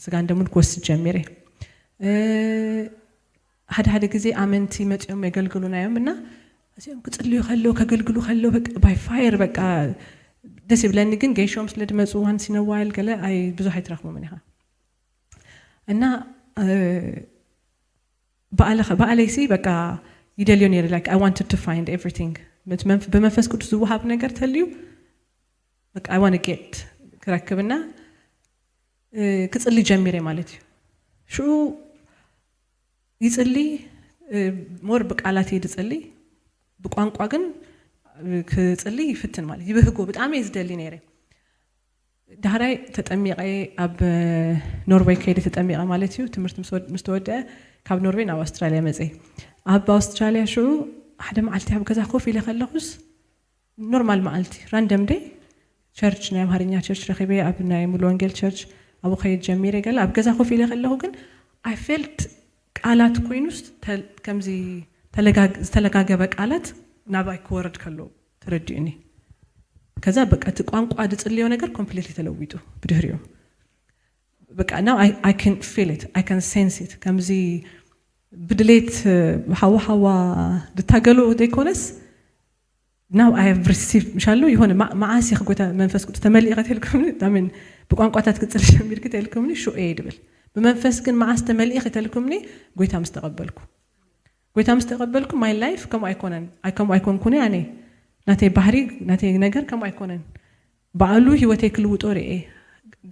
ስጋ እንደምን ክወስድ ጀመረ ሓደ ጊዜ አመንቲ መጥዮም ያገልግሉናዮም እና እዚም ክጽልዩ ከለው ከገልግሉ ከለው በቃ ባይ ፋየር በቃ ደስ ይብለኒ ግን ጌሾም ስለድመጹ ዋን ሲነዋል ገለ አይ ብዙ hayትራክሙ ምንኻ እና በአለይሲ በቃ ይደልዩ ነበር like I wanted to find everything በመንፈስ ቅዱስ ዝውሃብ ነገር ተልዩ በቃ I want to get ከረክብና ክጽልይ ጀመረ ማለት እዩ ሹ ይጽልይ ሞር በቃላት ይጽልይ በቋንቋ ግን ክጽልይ ይፍትን ማለት ይብህጎ በጣም ይዝደሊ ነበር ዳራይ ተጠሚቀ ኣብ ኖርዌይ ከይደ ተጠሚቀ ማለት እዩ ትምህርት ምስተወደ ካብ ኖርዌይ ናብ አውስትራሊያ መጽ ኣብ አውስትራሊያ ሹ ሓደ ማዓልቲ ኣብ ገዛ ኮፍ ኢለ ከለኹስ ኖርማል ማዓልቲ ራንደም ዴይ ቸርች ናይ አምሃርኛ ቸርች ረኺበ ኣብ ናይ ሙሉ ወንጌል ቸርች ኣብ ኸይድ ጀሚረ ገለ ኣብ ገዛ ኮፍ ኢለ ከለኹ ግን I felt ቃላት ኮይኑስ ከምዚ ተለጋገበ ቃላት ናባይ ኮወርድ ከሎ ተረድዩኒ ከዛ በቃ ቋንቋ ድጽልዮ ነገር ኮምፕሊትሊ ተለውጡ ብድህሪዮ በቃ now I can feel it I can sense it ከምዚ ብድሌት ሃዋ ድታገሉ ደይኮነስ now I have received ምሻሉ ይሆነ ማዓሲ ኸጎታ መንፈስ ቅዱስ ተመልእኸት ይልኩም ታምን በቋንቋታት ክጽልሽ ምልክት ይልኩምኒ ሹ ይድብል በመንፈስ ግን ማዓስ ተመልእኸት ይልኩምኒ ጎይታ ምስተቀበልኩ my life ከም አይኮንኩኒ አኔ ናቴ ባህሪ ናቴ ነገር ከም አይኮነን ባዓሉ ህይወቴ ክልውጦ ርኤ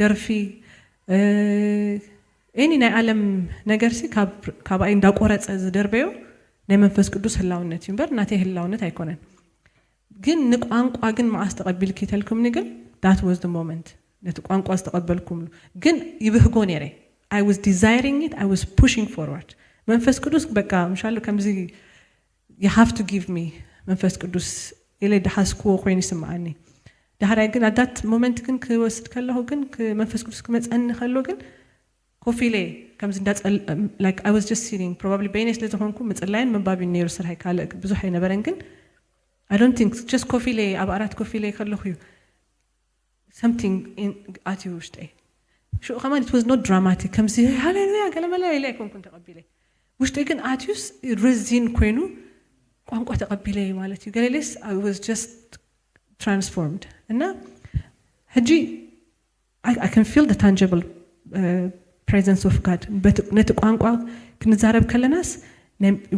ደርፊ እኒ ናይ ዓለም ነገር ሲ ካብ አይ እንዳቆረጸ ዝደርበዮ ናይ መንፈስ ቅዱስ ህላውነት ይምበር ናቴ ህላውነት አይኮነን ግን ንቋንቋ ግን ማዓስ ተቀበልክ ይተልኩምኒ ግን that was the moment ነቲ ቋንቋ ተቀበልኩም ግን ይብህጎ ነሬ I was desiring it I was pushing forward መንፈስ ቅዱስ በቃ ምሻሉ ከምዚ you have to give me መንፈስ ቅዱስ ኢለ ደሐስኩ ኮይን ይስማዓኒ ዳህራይ ግን at that moment ግን ክወስድ ከለሁ ግን መንፈስ ቅዱስ ከመጸን ከሎ ግን ኮፊሌ ከምዚ እንዳጸል like I was just sitting probably በእኔስ ለተሆንኩ መጸላይን መንባቢ ነው ስራይ ካለ ብዙ hay ነበረን ግን I don't think just ኮፊሌ ኣብ አራት ኮፊሌ ከለሁ something in at you stay شو كمان it was not dramatic ከምዚ ሃሌሉያ ገለመላ ኢለ ኮንኩን ተቀቢለ ውሽጤ ግን አትዩስ ሪዚን ኮይኑ ቋንቋ ተቀቢለ ማለት እዩ ገለሌስ I was just transformed እና ህጂ I can feel the tangible presence of God ነት ቋንቋ ክንዛረብ ከለናስ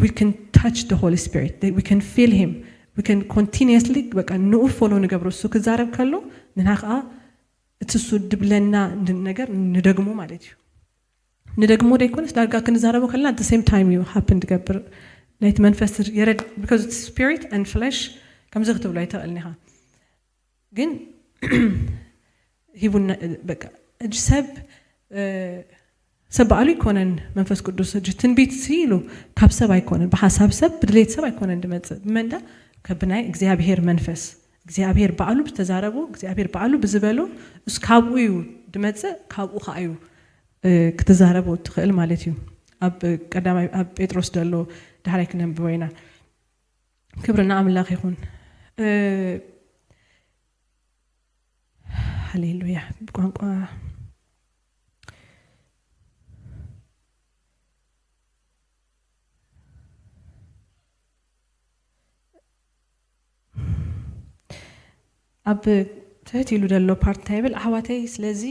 we can touch the Holy Spirit we can feel him we can continuously በቃ ነው follow ንገብሮ እሱ ክዛረብ ከሎ ንናኻ እትሱ ድብለና ነገር ንደግሞ ማለት እዩ ንደግሞ ደይኮንስ ዳርጋ ክንዛረበው ከለና at the same time you happen to ገብር ናይት መንፈስ የረድ because it's spirit and flesh ከምዚ ክትብሎ አይተልኒኻ ግን ሂቡና በቃ እጅ ሰብ አሉ ይኮነን መንፈስ ቅዱስ እጅ ትንቢት ሲሉ ካብ ሰብ አይኮነን በሐሳብ ሰብ ብድሌት ሰብ አይኮነን ድመጽ መንዳ ከብናይ እግዚአብሔር መንፈስ እግዚአብሔር ባሉ ተዛረቡ እግዚአብሔር ባሉ ብዝበሉ እስካቡዩ ድመጽ ካቡ ኻዩ ክትዛረቡ ትኽእል ማለት እዩ ኣብ ቀዳማይ ኣብ ጴጥሮስ ደሎ ዳህራይ ክነብወይና ክብርና አምላክ ይሁን ሃሌሉያ ቋንቋ ኣብ ትህቲሉ ደሎ ፓርት ታይብል ኣሕዋተይ ስለዚ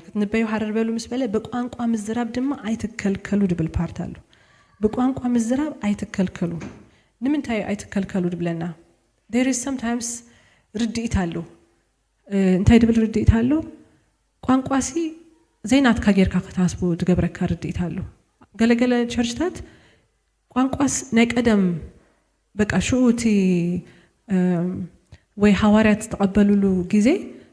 ክትንበዩ ሓረር በሉ ምስ በለ ብቋንቋ ምዝራብ ድማ ኣይትከልከሉ ድብል ፓርት ኣሎ ብቋንቋ ምዝራብ ኣይትከልከሉ ንምንታይ ኣይትከልከሉ ድብለና there is sometimes ርድኢት ኣሎ እንታይ ድብል ርድኢት ኣሎ ቋንቋሲ ዘይናትካ ጌርካ ክትሓስቡ ዝገብረካ ርድኢት ኣሎ ገለገለ ቸርችታት ቋንቋስ ናይ ቀደም በቃ ሽኡቲ ወይ ሐዋርያት ተቀበሉሉ ጊዜ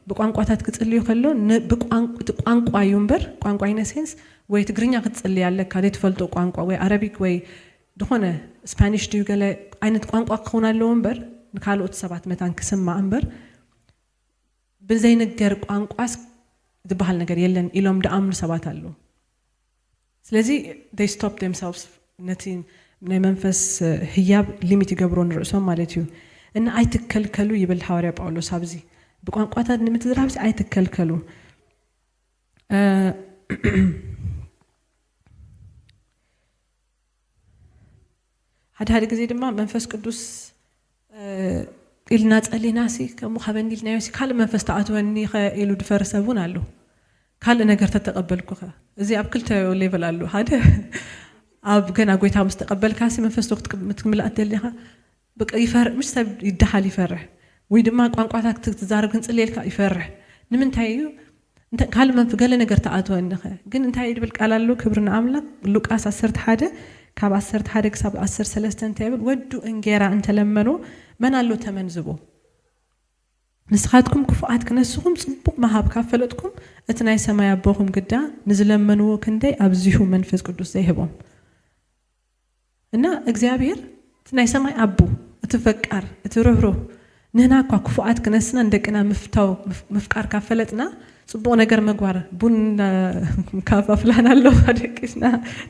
በቋንቋታት ክጽልዩ ከሎ በቋንቋ ይንበር ቋንቋ ኢነሴንስ ወይ ትግርኛ ክትጽልይ ያለካ ለትፈልጦ ቋንቋ ወይ አረቢክ ወይ ድኾነ ስፓኒሽ ዲዩ ገለ አይነት ቋንቋ ክሆን አለው እንበር ካልኦት ሰባት መታን ክስማ እንበር በዘይ ነገር ቋንቋስ ዝባሃል ነገር የለን ኢሎም ደአምኑ ሰባት አሉ ስለዚህ they stop themselves ነቲ ናይ መንፈስ ህያብ ሊሚት ይገብሩን ርእሶም ማለት እዩ እና ኣይትከልከሉ ይብል ሐዋርያ ጳውሎስ ኣብዚ በቋንቋታት ንምትዝራብስ ኣይትከልከሉ ሓደ ጊዜ ድማ መንፈስ ቅዱስ ኢልና ጸሊናሲ ከም ኸበንዲልናዮሲ ካል መንፈስ ተኣትወኒ ኢሉ ድፈርሰቡን አሉ ካል ነገር ተተቀበልኩ እዚ ኣብ ክልተ ሌቭል አሉ ሓደ ኣብ ገና ጎይታ ምስተቀበልካሲ መንፈስ ወቅት ምትምላእ ደሊኻ በቃ ይፈርህ مش ሰብ ይደሃል ይፈርህ ወይ ድማ ቋንቋታት ክትዛረብ ክንጽልየልካ ይፈርህ ንምንታይ እንተ ካል መንፈስ ገለ ነገር ተኣትወኒ ግን እንታይ ይድብል ቃል አሉ ክብርና አምላክ ሉቃስ 11 ካብ 11 ክሳብ 13 እንታይብል ወዱ እንጌራ እንተለመኑ መን አሉ ተመንዝቦ ንስኻትኩም ክፉአት ክነስኹም ጽቡቅ መሃብ ካፈለጥኩም እቲ ናይ ሰማይ አቦኹም ግዳ ንዝለመንዎ ክንደይ ኣብዚሁ መንፈስ ቅዱስ ዘይህቦም እና እግዚአብሔር እቲ ናይ ሰማይ አቦ እትፈቃር እትርህሮ ንህና እኳ ክፉአት ክነስና እንደቅና ምፍቃር ካፈለጥና ጽቡቅ ነገር መግባር ቡን ካፋፍላና አለው አደቂስና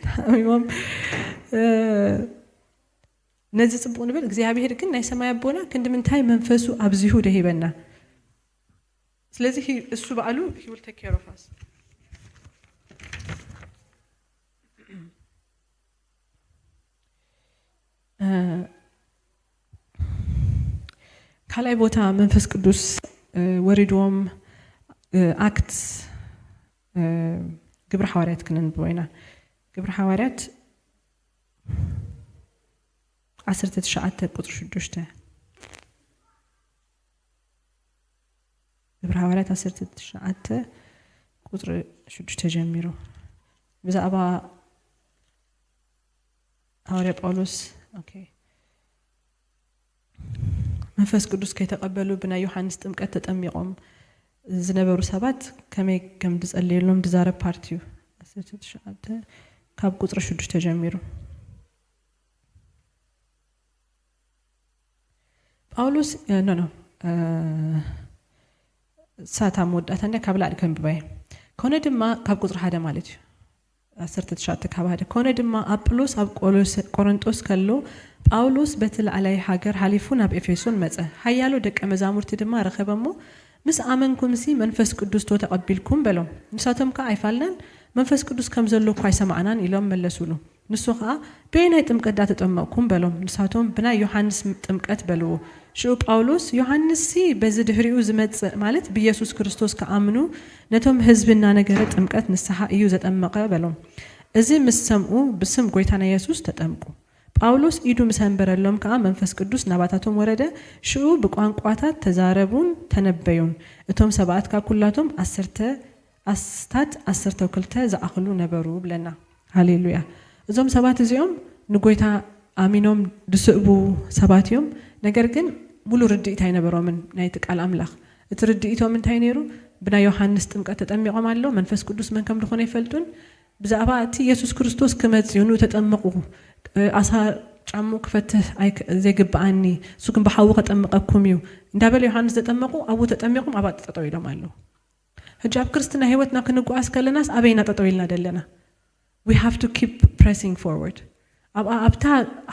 ታሚሞም ነዚ ጽቡቅ ንብል እግዚአብሔር ግን ናይ ሰማይ አቦና ክንድምንታይ መንፈሱ ኣብዚሁ ደሂበና ስለዚህ እሱ በአሉ he will take care of us ካላይ ቦታ መንፈስ ቅዱስ ወሪዶም አክት ግብረ ሐዋርያት ክንንብወይና ግብረ ሐዋርያት 19 ቁጥር 6 ግብረ ሐዋርያት 19 ቁጥር 6 ጀምሮ በዛባ ሐዋርያ ጳውሎስ ኦኬ መንፈስ ቅዱስ ከተቀበሉ ብና ዮሐንስ ጥምቀት ተጠሚቆም ዝነበሩ ሰባት ከመይ ከም ድጸልየሎም ድዛረብ ፓርቲዩ 19 ካብ ቁጥር 6 ጀምሮ ጳውሎስ ኖ ሳታ ሞዳታ እንደ ካብላድ ከንብባይ ኮነ ድማ ካብ ቁጥር 1 ማለት እዩ 19 ካብ 1 ኮነ ድማ አጵሎስ ኣብ ቆሮንጦስ ከሎ ጳውሎስ በትልዓላይ ሃገር ሓሊፉ ናብ ኤፌሶን መጸ ሓያሎ ደቀ መዛሙርቲ ድማ ረኸበሞ ምስ አመንኩምሲ መንፈስ ቅዱስ ተቀቢልኩም በሎም ንሳቶም ከ አይፋልናን መንፈስ ቅዱስ ከም ዘለኩ አይሰማዕናን ኢሎም መለሱሉ ንሱ ከ በእናይ ጥምቀት ተጠመቅኩም በሎም ንሳቶም ብና ዮሐንስ ጥምቀት በልዎ ሽኡ ጳውሎስ ዮሐንስሲ በዚ ድህሪኡ ዝመጽ ማለት በኢየሱስ ክርስቶስ ከአምኑ ነቶም ህዝብና ነገረ ጥምቀት ንስሐ እዩ ዘጠመቀ በሎም እዚ ምስ ሰምኡ በስም ጎይታና ኢየሱስ ተጠምቁ ጳውሎስ ኢዱ መሰንበረሎም ከ መንፈስ ቅዱስ ናባታቶም ወረደ ሽኡ በቋንቋታት ተዛረቡን ተነበዩን እቶም ሰባት ካኩላቶም 10 ክልተ ዘአኽሉ ነበሩ ብለና ሃሌሉያ እዞም ሰባት እዚኦም ንጎይታ አሚኖም ድስእቡ ሰባት እዮም ነገር ግን ሙሉ ርድኢት አይነበሮምን ናይቲ ቃል አምላኽ እቲ ርድኢቶም እንታይ ነይሩ ብና ዮሐንስ ጥምቀት ተጠሚቆም አሎ መንፈስ ቅዱስ መን ከም ድኾነ ይፈልጡን ብዛዕባ እቲ ኢየሱስ ክርስቶስ ክመጽዩ ተጠመቁ አሳ ጫሙ ክፈትህ ዘይግባአኒ ሱክም በሐው ከጠመቀኩም እዩ እንዳበለ ዮሐንስ ተጠመቁ አቡ ተጠመቁም አባ ተጠጠው ይሎም አሎ ህጃብ ክርስትና ህይወትና ክንጓስ ከለናስ አበይና ተጠጠው ይልና ደለና we have to keep pressing forward አብታ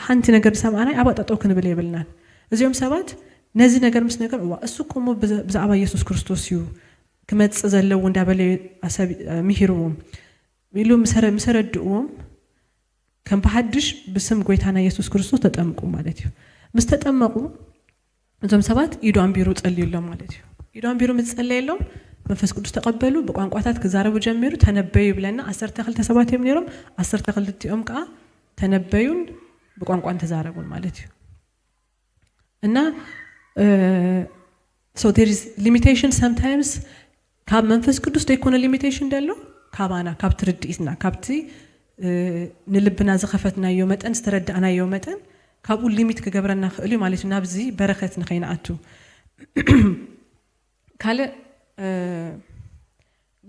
ሓንቲ ነገር ሰማዕና አባ ተጠጠው ክንብል ይብልናል እዚኦም ሰባት ነዚ ነገር ምስ ነገር እሱ ኮሞ ብዛዕባ ኢየሱስ ክርስቶስ እዩ ክመጽ ዘለው እንዳበለ አሰብ ምሂሩም ኢሉ መሰረድዎም ከም በሐድሽ በስም ጎይታና ኢየሱስ ክርስቶስ ተጠምቁ ማለት እዩ ምስተጠመቁ እዞም ሰባት ኢዱ አንቢሩ ጸልዩሎም ማለት እዩ ኢዱ አንቢሩ ምጸልየሎም መንፈስ ቅዱስ ተቀበሉ በቋንቋታት ከዛረቡ ጀመሩ ተነበዩ ብለና 12 ሰባት እዮም ነሮም 12 ኦም ቃ ተነበዩን በቋንቋን ተዛረቡን ማለት እዩ እና so there is limitation sometimes ካብ መንፈስ ቅዱስ ደይኮነ limitation ደሎ ካባና ካብ ትርድኢትና ካብቲ ንልብና ዘኸፈትናዮ መጠን ዝተረዳእናዮ መጠን ካብኡ ሊሚት ከገብረና ክእሉ ማለት እዩ ናብዚ በረከት ንኸይናኣቱ ካለ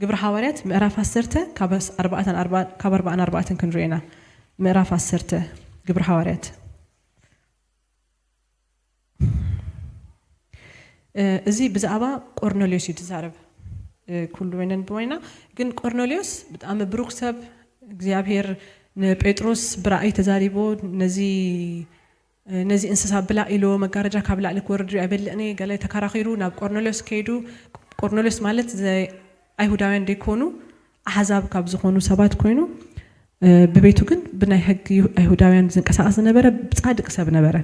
ግብረ ሐዋርያት ምዕራፍ 10 ካብ 44 ክንሪኤና ምዕራፍ 10 ግብረ ሐዋርያት እዚ ብዛዕባ ቆርኔሌዎስ ይዛረብ ኩሉ ወይነን በወይና ግን ቆርኔሌዎስ በጣም ብሩክ ሰብ እግዚአብሔር ንጴጥሮስ ብራእይ ተዛሪቦ ነዚ እንስሳ ብላ ኢሎ መጋረጃ ካብ ላዕሊ ክወርድ አይበልዕኒ ገለ ተከራኺሩ ናብ ቆርኔሌዎስ ከይዱ ቆርኔሌዎስ ማለት አይሁዳውያን ደይኮኑ አሕዛብ ካብ ዝኾኑ ሰባት ኮይኑ በቤቱ ግን ብናይ ሕጊ አይሁዳውያን ዝንቀሳቀስ ነበረ ጻድቅ ሰብ ነበረ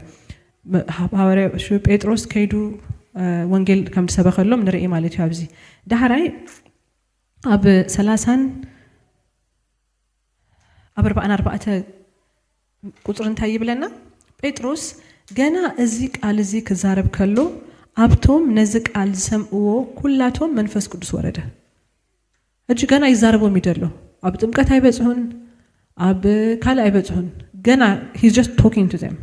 ሐዋርያው ጴጥሮስ ከይዱ ወንጌል ከም ተሰበከሎም ንርኢ ማለት እዩ ኣብዚ ዳሕራይ ኣብ 30 ኣብ 44 ቁጥር እንታይ ይብለና ጴጥሮስ ገና እዚ ቃል እዚ ክዛረብ ከሎ ኣብቶም ነዚ ቃል ዝሰምዕዎ ኩላቶም መንፈስ ቅዱስ ወረደ እጅ ገና ይዛረቦም ይደሎ ኣብ ጥምቀት አይበጽሁን ኣብ ካል አይበጽሁን ገና he's just talking to them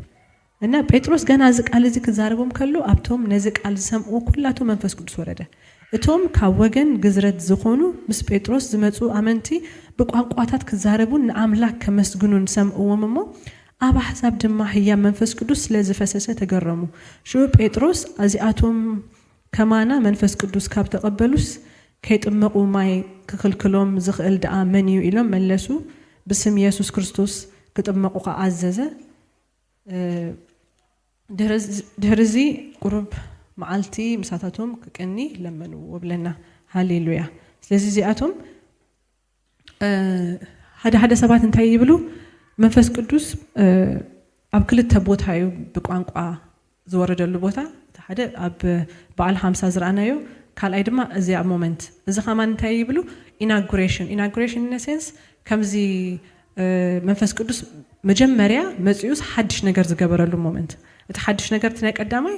እና ጴጥሮስ ገና እዚ ቃል እዚ ክዛረቦም ከሎ ኣብቶም ነዚ ቃል ዝሰምዕዎ ኩላቶም መንፈስ ቅዱስ ወረደ እቶም ካብ ወገን ግዝረት ዝኾኑ ምስ ጴጥሮስ ዝመጹ አመንቲ በቋንቋታት ክዛረቡን ንአምላክ ከመስግኑን ሰምዕዎም እሞ ኣብ አሕዛብ ድማ ህያ መንፈስ ቅዱስ ስለዝፈሰሰ ተገረሙ ሹ ጴጥሮስ አዚአቶም ከማና መንፈስ ቅዱስ ካብ ተቀበሉስ ከይጥመቁ ማይ ክክልክሎም ዝኽእል ደኣ መን እዩ ኢሎም መለሱ ብስም ኢየሱስ ክርስቶስ ክጥመቁ ከአዘዘ ድህርዚ ቁሩብ መዓልቲ ምሳታቶም ክቀኒ ለመኑ ወብለና ሃሌሉያ ስለዚህ እዚአቶም ሓደ ሰባት እንታይ ይብሉ መንፈስ ቅዱስ ኣብ ክልተ ቦታ እዩ በቋንቋ ዝወረደሉ ቦታ ሓደ ኣብ በዓል 50 ዝራናዮ ካልኣይ ድማ እዚኣ ሞመንት እዚ ከማን እንታይ ይብሉ ኢናጉሬሽን in a sense ከምዚ መንፈስ ቅዱስ መጀመሪያ መጽዩስ ሓድሽ ነገር ዝገበረሉ ሞመንት እቲ ሓድሽ ነገር ትናይ ቀዳማይ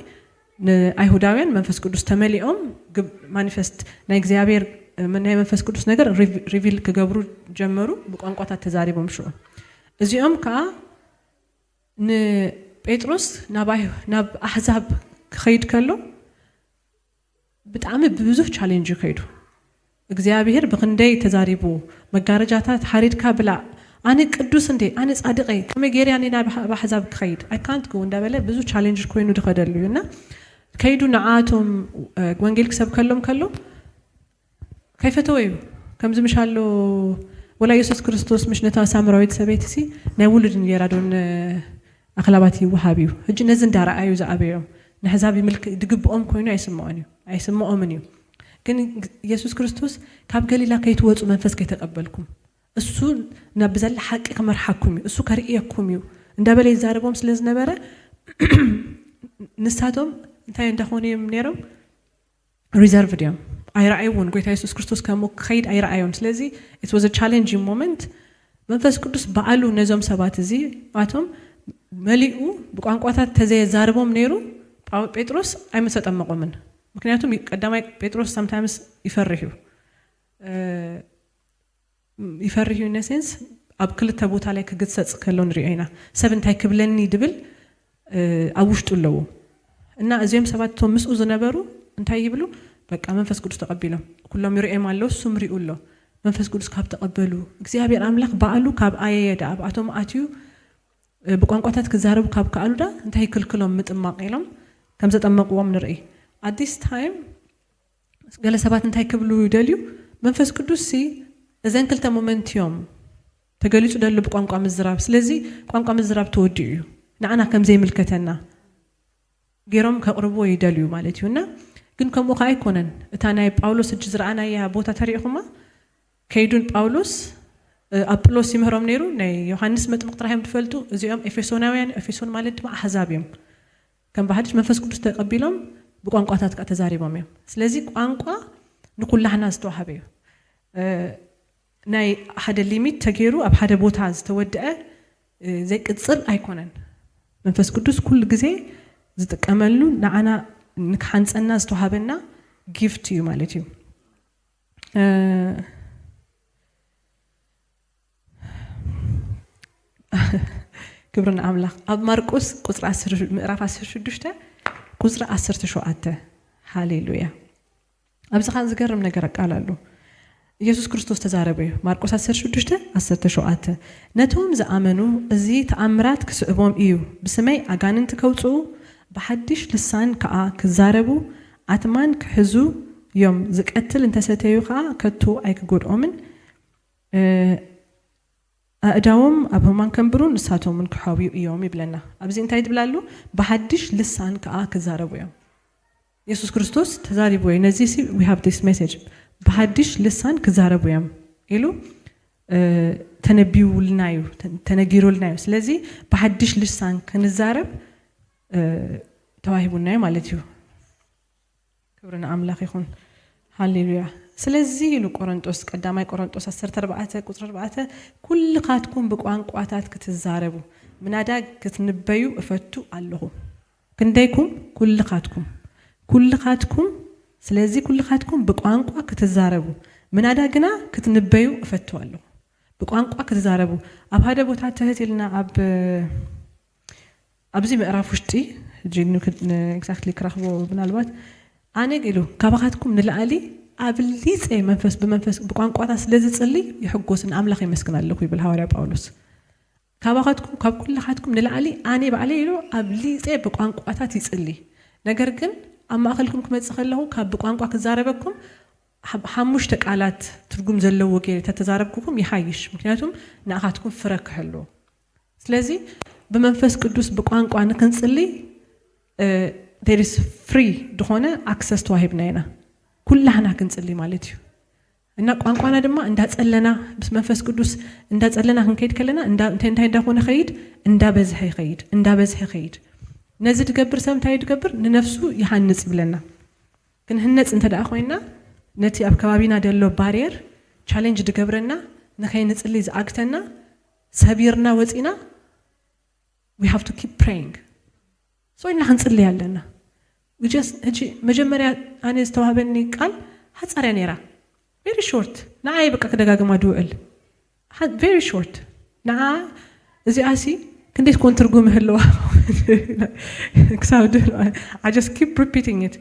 ንአይሁዳውያን መንፈስ ቅዱስ ተመሊኦም ማኒፌስት ናይ እግዚአብሔር ናይ መንፈስ ቅዱስ ነገር ሪቪል ክገብሩ ጀመሩ በቋንቋታት ተዛሪቦም ሽዑ እዚኦም ከ ንጴጥሮስ ናብ አሕዛብ ክኸይድ ከሎ በጣም ብዙ ቻሌንጅ ከይዱ እግዚአብሔር በክንደይ ተዛሪቦ መጋረጃታት ሓሪድካ ብላ አነ ቅዱስ እንዴ አነ ጻድቀ ከመጌሪያኒ ናብ አሕዛብ ክኸይድ አይ ካንት ጎ እንዳበለ ብዙ ቻሌንጅ ኮይኑ ድኸደሉና ከይዱ ንዓቶም ወንጌል ክሰብከሎም ከሎ ከይፈተወዩ ከምዚ ምሻሎ ወላ ኢየሱስ ክርስቶስ ምሽነታ ሳምራዊት ሰበይትሲ ናይ ውሉድ ንየራዶን አኽላባት ይወሃቢዩ እጅ ነዚ እንዳራአዩ ዘአበዮም ንሕዛብ ይምልክ ድግብኦም ኮይኑ አይስምዖምን እዩ ግን ኢየሱስ ክርስቶስ ካብ ገሊላ ከይትወጹ መንፈስ ከይተቀበልኩም እሱ ናብዘለ ሐቂ ከመርሐኩም እሱ ከርእየኩም እዩ እንዳበለ ይዛረቦም ስለዝነበረ ንሳቶም እንታይ እንደኾነም ነይሮም ሪዘርቭድ እዮም አይራአዩን ጌታ ኢየሱስ ክርስቶስ ከሞ ከይድ አይራአዩን ስለዚህ it was a challenging moment መንፈስ ቅዱስ በአሉ ነዞም ሰባት እዚ አቶም መሊኡ በቋንቋታት ተዘያዛረቦም ነይሩ ጴጥሮስ አይመሰጠመቆምን ምክንያቱም ቀዳማይ ጴጥሮስ sometimes ይፈርሂው in a sense ኣብ ክልተ ቦታ ላይ ክግጽጽ ከሎን ሪአይና ሰብ እንታይ ክብለኒ ድብል አውሽጡ ለው እና እዚያም ሰባቶም ምስኡ ዝነበሩ እንታይ ይብሉ በቃ መንፈስ ቅዱስ ተቀበሎም ኩሎም ይርኤም አለው ሱም ሪኡሎ መንፈስ ቅዱስ ካብ ተቀበሉ እግዚአብሔር አምላክ በአሉ ካብ አየዳ አባቶም አትዩ በቋንቋታት ክዛረቡ ካብ ካሉዳ እንታይ ክልክሎም ምጥማቀሎም ከም ዘጠመቁዎም ንርኢ at this time ገለ ሰባት እንታይ ክብሉ ይደልዩ መንፈስ ቅዱስ ሲ እዘን ክልተ ሞመንቲዮም ተገሊጹ ደሉ በቋንቋ ምዝራብ ስለዚህ ቋንቋ ምዝራብ ተወድዩ ንአና ከም ዘይምልከተና ገሮም ከቅርቦ ይደልዩ ማለት ይውና ግን ከምኡ ካይኮነን እታ ናይ ጳውሎስ እጅ ዝራአናያ ቦታ ተሪኢኹማ ከይዱን ጳውሎስ አጵሎስ ይምህሮም ነይሩ ናይ ዮሐንስ መጥምቅ ጥራይም ትፈልጡ እዚኦም ኤፌሶናውያን ኤፌሶን ማለት ድማ አሕዛብ እዮም ከም ባህድሽ መንፈስ ቅዱስ ተቀቢሎም ብቋንቋታት ተዛሪቦም እዮም ስለዚህ ቋንቋ ንኩላህና ዝተዋሃበ እዩ ናይ ሓደ ሊሚት ተገይሩ ኣብ ሓደ ቦታ ዝተወደአ ዘይቅጽል ኣይኮነን መንፈስ ቅዱስ ኩሉ ግዜ ዝጥቀመሉ ንዓና ንክሓንፀና ዝተዋሃበና ጊፍት እዩ ማለት እዩ ክብርና አምላክ ኣብ ማርቆስ ቁጥር 10 ምዕራፍ 16 ቁጥር 17 ሃሌሉያ ኣብዚ ኻን ዝገርም ነገር ቃላሉ ኢየሱስ ክርስቶስ ተዛረበ ማርቆስ 16:17 ነቶም ዝኣመኑ እዚ ተኣምራት ክስዕቦም እዩ ብስመይ ኣጋንንት ከውጽኡ በሐድሽ ልሳን ከኣ ክዛረቡ ኣትማን ክሕዙ ዮም ዝቀትል እንተሰተዩ ከኣ ከቶ ኣይክጎድኦምን ኣእዳዎም ኣብ ህማን ከንብሩን ንሳቶምን ክሓዊዩ እዮም ይብለና ኣብዚ እንታይ ይብላሉ በሐድሽ ልሳን ከኣ ክዛረቡ እዮም ኢየሱስ ክርስቶስ ተዛሪቡ ነዚ we have this message በሐድሽ ልሳን ክዛረቡ እዮም ኢሉ ተነቢውልናዩ ተነጊሩልናዩ ስለዚህ በሐድሽ ልሳን ክንዛረብ ተዋሂቡናዩ ማለት እዩ ክብርና አምላክ ይሁን ሃሌሉያ ስለዚህ ኢሉ ቆሮንቶስ ቀዳማይ ቆሮንቶስ 14 ቁጥር 4 ኩልኻትኩም በቋንቋታት ክትዛረቡ ምናዳ ክትንበዩ እፈቱ ኣለሁ ክንደይኩም ኩልኻትኩም ስለዚህ ኩልኻትኩም በቋንቋ ክትዛረቡ ምናዳ ግና ክትንበዩ እፈቱ ኣለሁ በቋንቋ ክትዛረቡ ኣብ ሓደ ቦታ ተህትልና ኣብዚ ምዕራፍ ውሽጢ ጂኑ ኤግዛክትሊ ክራኽቦ ምናልባት ኣነግሉ ካባኻትኩም ንላዓሊ ኣብሊጽ መንፈስ በመንፈስ በቋንቋታት ስለዝጽልይ ይሕጎስን አምላክ ይመስገን ኣለኩ ይብል ሐዋርያ ጳውሎስ ካባኻትኩም ካብ ኩልኻትኩም ንላዓሊ ኣነ ባዕለ ኢሉ ኣብሊጽ በቋንቋታት ይጽልይ ነገር ግን ኣብ ማእኸልኩም ክመጽእ ከለሁ ካብ በቋንቋ ክዛረበኩም ሓሙሽተ ቃላት ትርጉም ዘለዎ ገይረ ተዛረብኩም ይሓይሽ ምክንያቱም ንኣኻትኩም ፍረክሕሉ ስለዚህ በመንፈስ ቅዱስ በቋንቋ ንክንጽልይ there is free ድኾነ access ተዋሂብናይና ኩላህና ክንጽልይ ማለት እዩ እና ቋንቋና ድማ እንዳጸለና በመንፈስ ቅዱስ እንዳጸለና ክንከይድ ከለና እንታይ እንዳኾነ ኸይድ እንዳበዝሐ ይኸይድ ነዚ ድገብር ሰምታይ ድገብር ንነፍሱ ይሃንጽ ይብለና ክንህነጽ እንተዳ ኮይና ነቲ ኣብ ከባቢና ደሎ ባሪየር ቻሌንጅ ድገብረና ንኸይንጽልይ ዝኣግተና ሰቢርና ወፂና we have to keep praying so ኢና ክንጽልይ ኣለና we just መጀመሪያ ኣነ ዝተዋህበኒ ቃል ሓጻርያ ነይራ very short ንዓይ በቃ ከደጋግማ ድውዕል very short ንዓ እዚኣሲ ክንዴት ኮን ትርጉም ህልዋ I just keep repeating it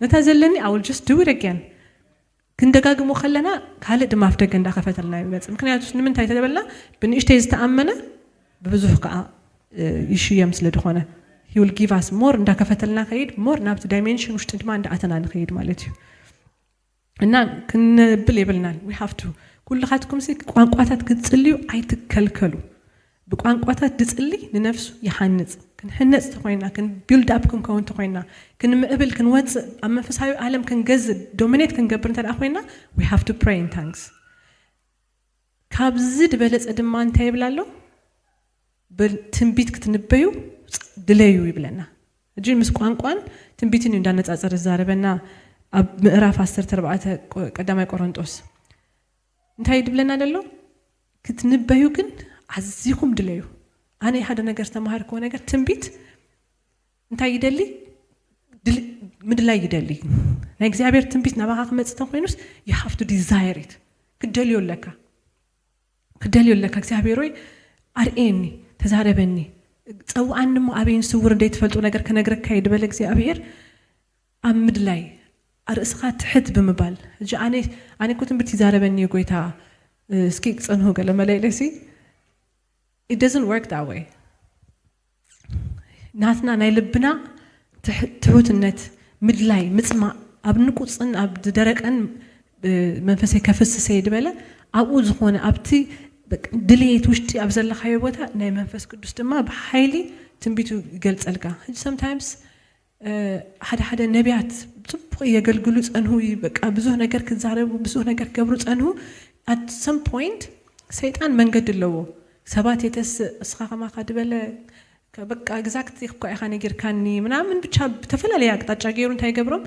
ነታ ዘለኒ I will just do it again ክንደጋግሞ ከለና ካልእ ድማ ኣፍደገ እንዳኸፈተልና ይመጽእ ምክንያቱስ ንምንታይ ተደበልና ብንእሽተይ ዝተኣመነ ብብዙሕ ከዓ ይሽየም ስለድኾነ he will give us more እንዳከፈተልና ኸይድ more ናብቲ dimension ውሽጥ ድማ እንዳኣተና ንኸይድ ማለት እዩ እና ክንብል ይብልናል we have to ኩልኻትኩም ቋንቋታት ክትጽልዩ ኣይትከልከሉ በቋንቋታት ድጽልይ ንነፍሱ ይሃንጽ ክንህነጽ ተኾይና ክንቢልድ ኣፕ ክንከውን ተኾይና ክንምዕብል ክንወጽእ ኣብ መንፈሳዊ ዓለም ክንገዝእ ዶሚኔት ክንገብር እንተዳ ኮይና we have to pray in tongues ካብዚ ድበለጸ ድማ እንታይ ይብላሎ በትንቢት ክትንበዩ ድለዩ ይብለና እጂ ምስ ቋንቋን ትንቢትን እንዳነጻጸር ዛረበና ኣብ ምዕራፍ 14 ቀዳማይ ቆሮንቶስ እንታይ ይድብለና ደሎ ክትንበዩ ግን አዚኩም ድለዩ ኣነ ሓደ ነገር ተማሃርኩ ነገር ትንቢት እንታይ ይደሊ ምድላይ ይደሊ ናይ እግዚአብሔር ትንቢት ናባኻ ክመጽእ ተኾይኑስ you have to desire it ክደልዩ ለካ እግዚአብሔር ሆይ አርኤኒ ተዛረበኒ ጸውዓን ሞ አቤን ስውር እንዴት ፈልጡ ነገር ከነግረካ ይድበለ እግዚአብሔር ኣብ ምድላይ አርእስኻ ትሕት ብምባል እጂ ኣነ እኮ ትንቢት ይዛረበኒ ጎይታ እስኪ ጽንሁ ገለ መለይለሲ it doesn't work that way ናትና ናይ ልብና ትሁትነት ምድላይ ምጽማ ኣብ ንቁጽን ኣብ ደረቀን መንፈሳዊ ከፍስሰ ይድበለ ኣብኡ ዝኾነ ኣብቲ ድሌት ውሽጢ ኣብ ዘለኻዮ ቦታ ናይ መንፈስ ቅዱስ ድማ በኃይሊ ትንቢቱ ይገልጸልካ sometimes ሓደ ነቢያት ጽቡቕ የገልግሉ ጸንሁ በቃ ብዙ ነገር ክዛረቡ ብዙ ነገር ገብሩ ጸንሁ at some point ሰይጣን መንገድ ኣለዎ ሰባት የተስ እስኻ ከማ ካድበለ በቃ ኤግዛክት እኮ አይኻነ ጌርካኒ ምናምን ብቻ ተፈላለየ አቅጣጫ ገይሩ እንታይ ገብሮም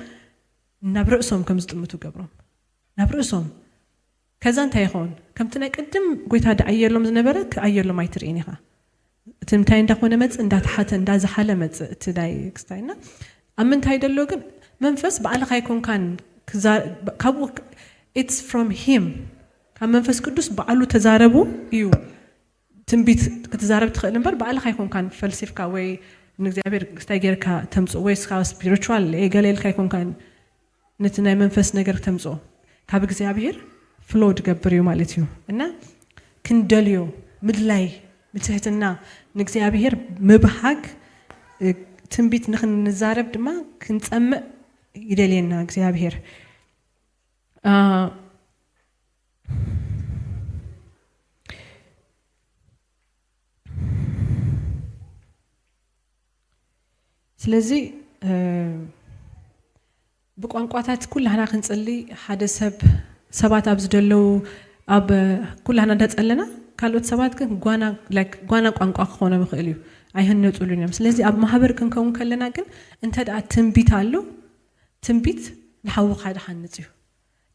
ናብ ርእሶም ከም ዝጥምቱ ገብሮም ናብ ርእሶም ከዛ እንታይ ይኾን ከምቲ ናይ ቅድም ጎይታ ዳኣየሎም ዝነበረ ከኣየሎም ኣይትርኢን ኢኻ እቲ እንታይ እንዳኾነ መጽ እንዳተሓተ እንዳዝሓለ መጽ እቲ ናይ ክስታይና ኣብ ምንታይ ደሎ ግን መንፈስ በዓልኻ ይኮንካን ካብኡ it's from him ካብ መንፈስ ቅዱስ በዓሉ ተዛረቡ እዩ ትንቢት ክትዛረብ ትኽእል እምበር በዓልኻ ይኮንካን ፈልሲፍካ ወይ ንእግዚአብሔር ክስታይ ጌርካ ተምጽኦ ወይ ስኻ ስፒሪቹዋል ገለልካ ይኮንካን ነቲ ናይ መንፈስ ነገር ተምጽኦ ካብ እግዚአብሔር ፍሎድ ገብር እዩ ማለት እዩ እና ክንደልዮ ምድላይ ምትህትና ንእግዚአብሔር ምብሃግ ትንቢት ንኽንዛረብ ድማ ክንጸምዕ ይደልየና እግዚአብሔር ስለዚህ በቋንቋታት ኩላህና ክንጽሊ ሓደ ሰባት ኣብ ዝደለው ኣብ ኩላህና እንዳጸለና ካልኦት ሰባት ግን ጓና ቋንቋ ክኾነ ምኽእል እዩ ኣይህነጹሉን እዮም ስለዚህ ኣብ ማህበር ክንከውን ከለና ግን እንተዳ ትንቢት ኣሎ ትንቢት ንሓውኻ ድሓንጽ እዩ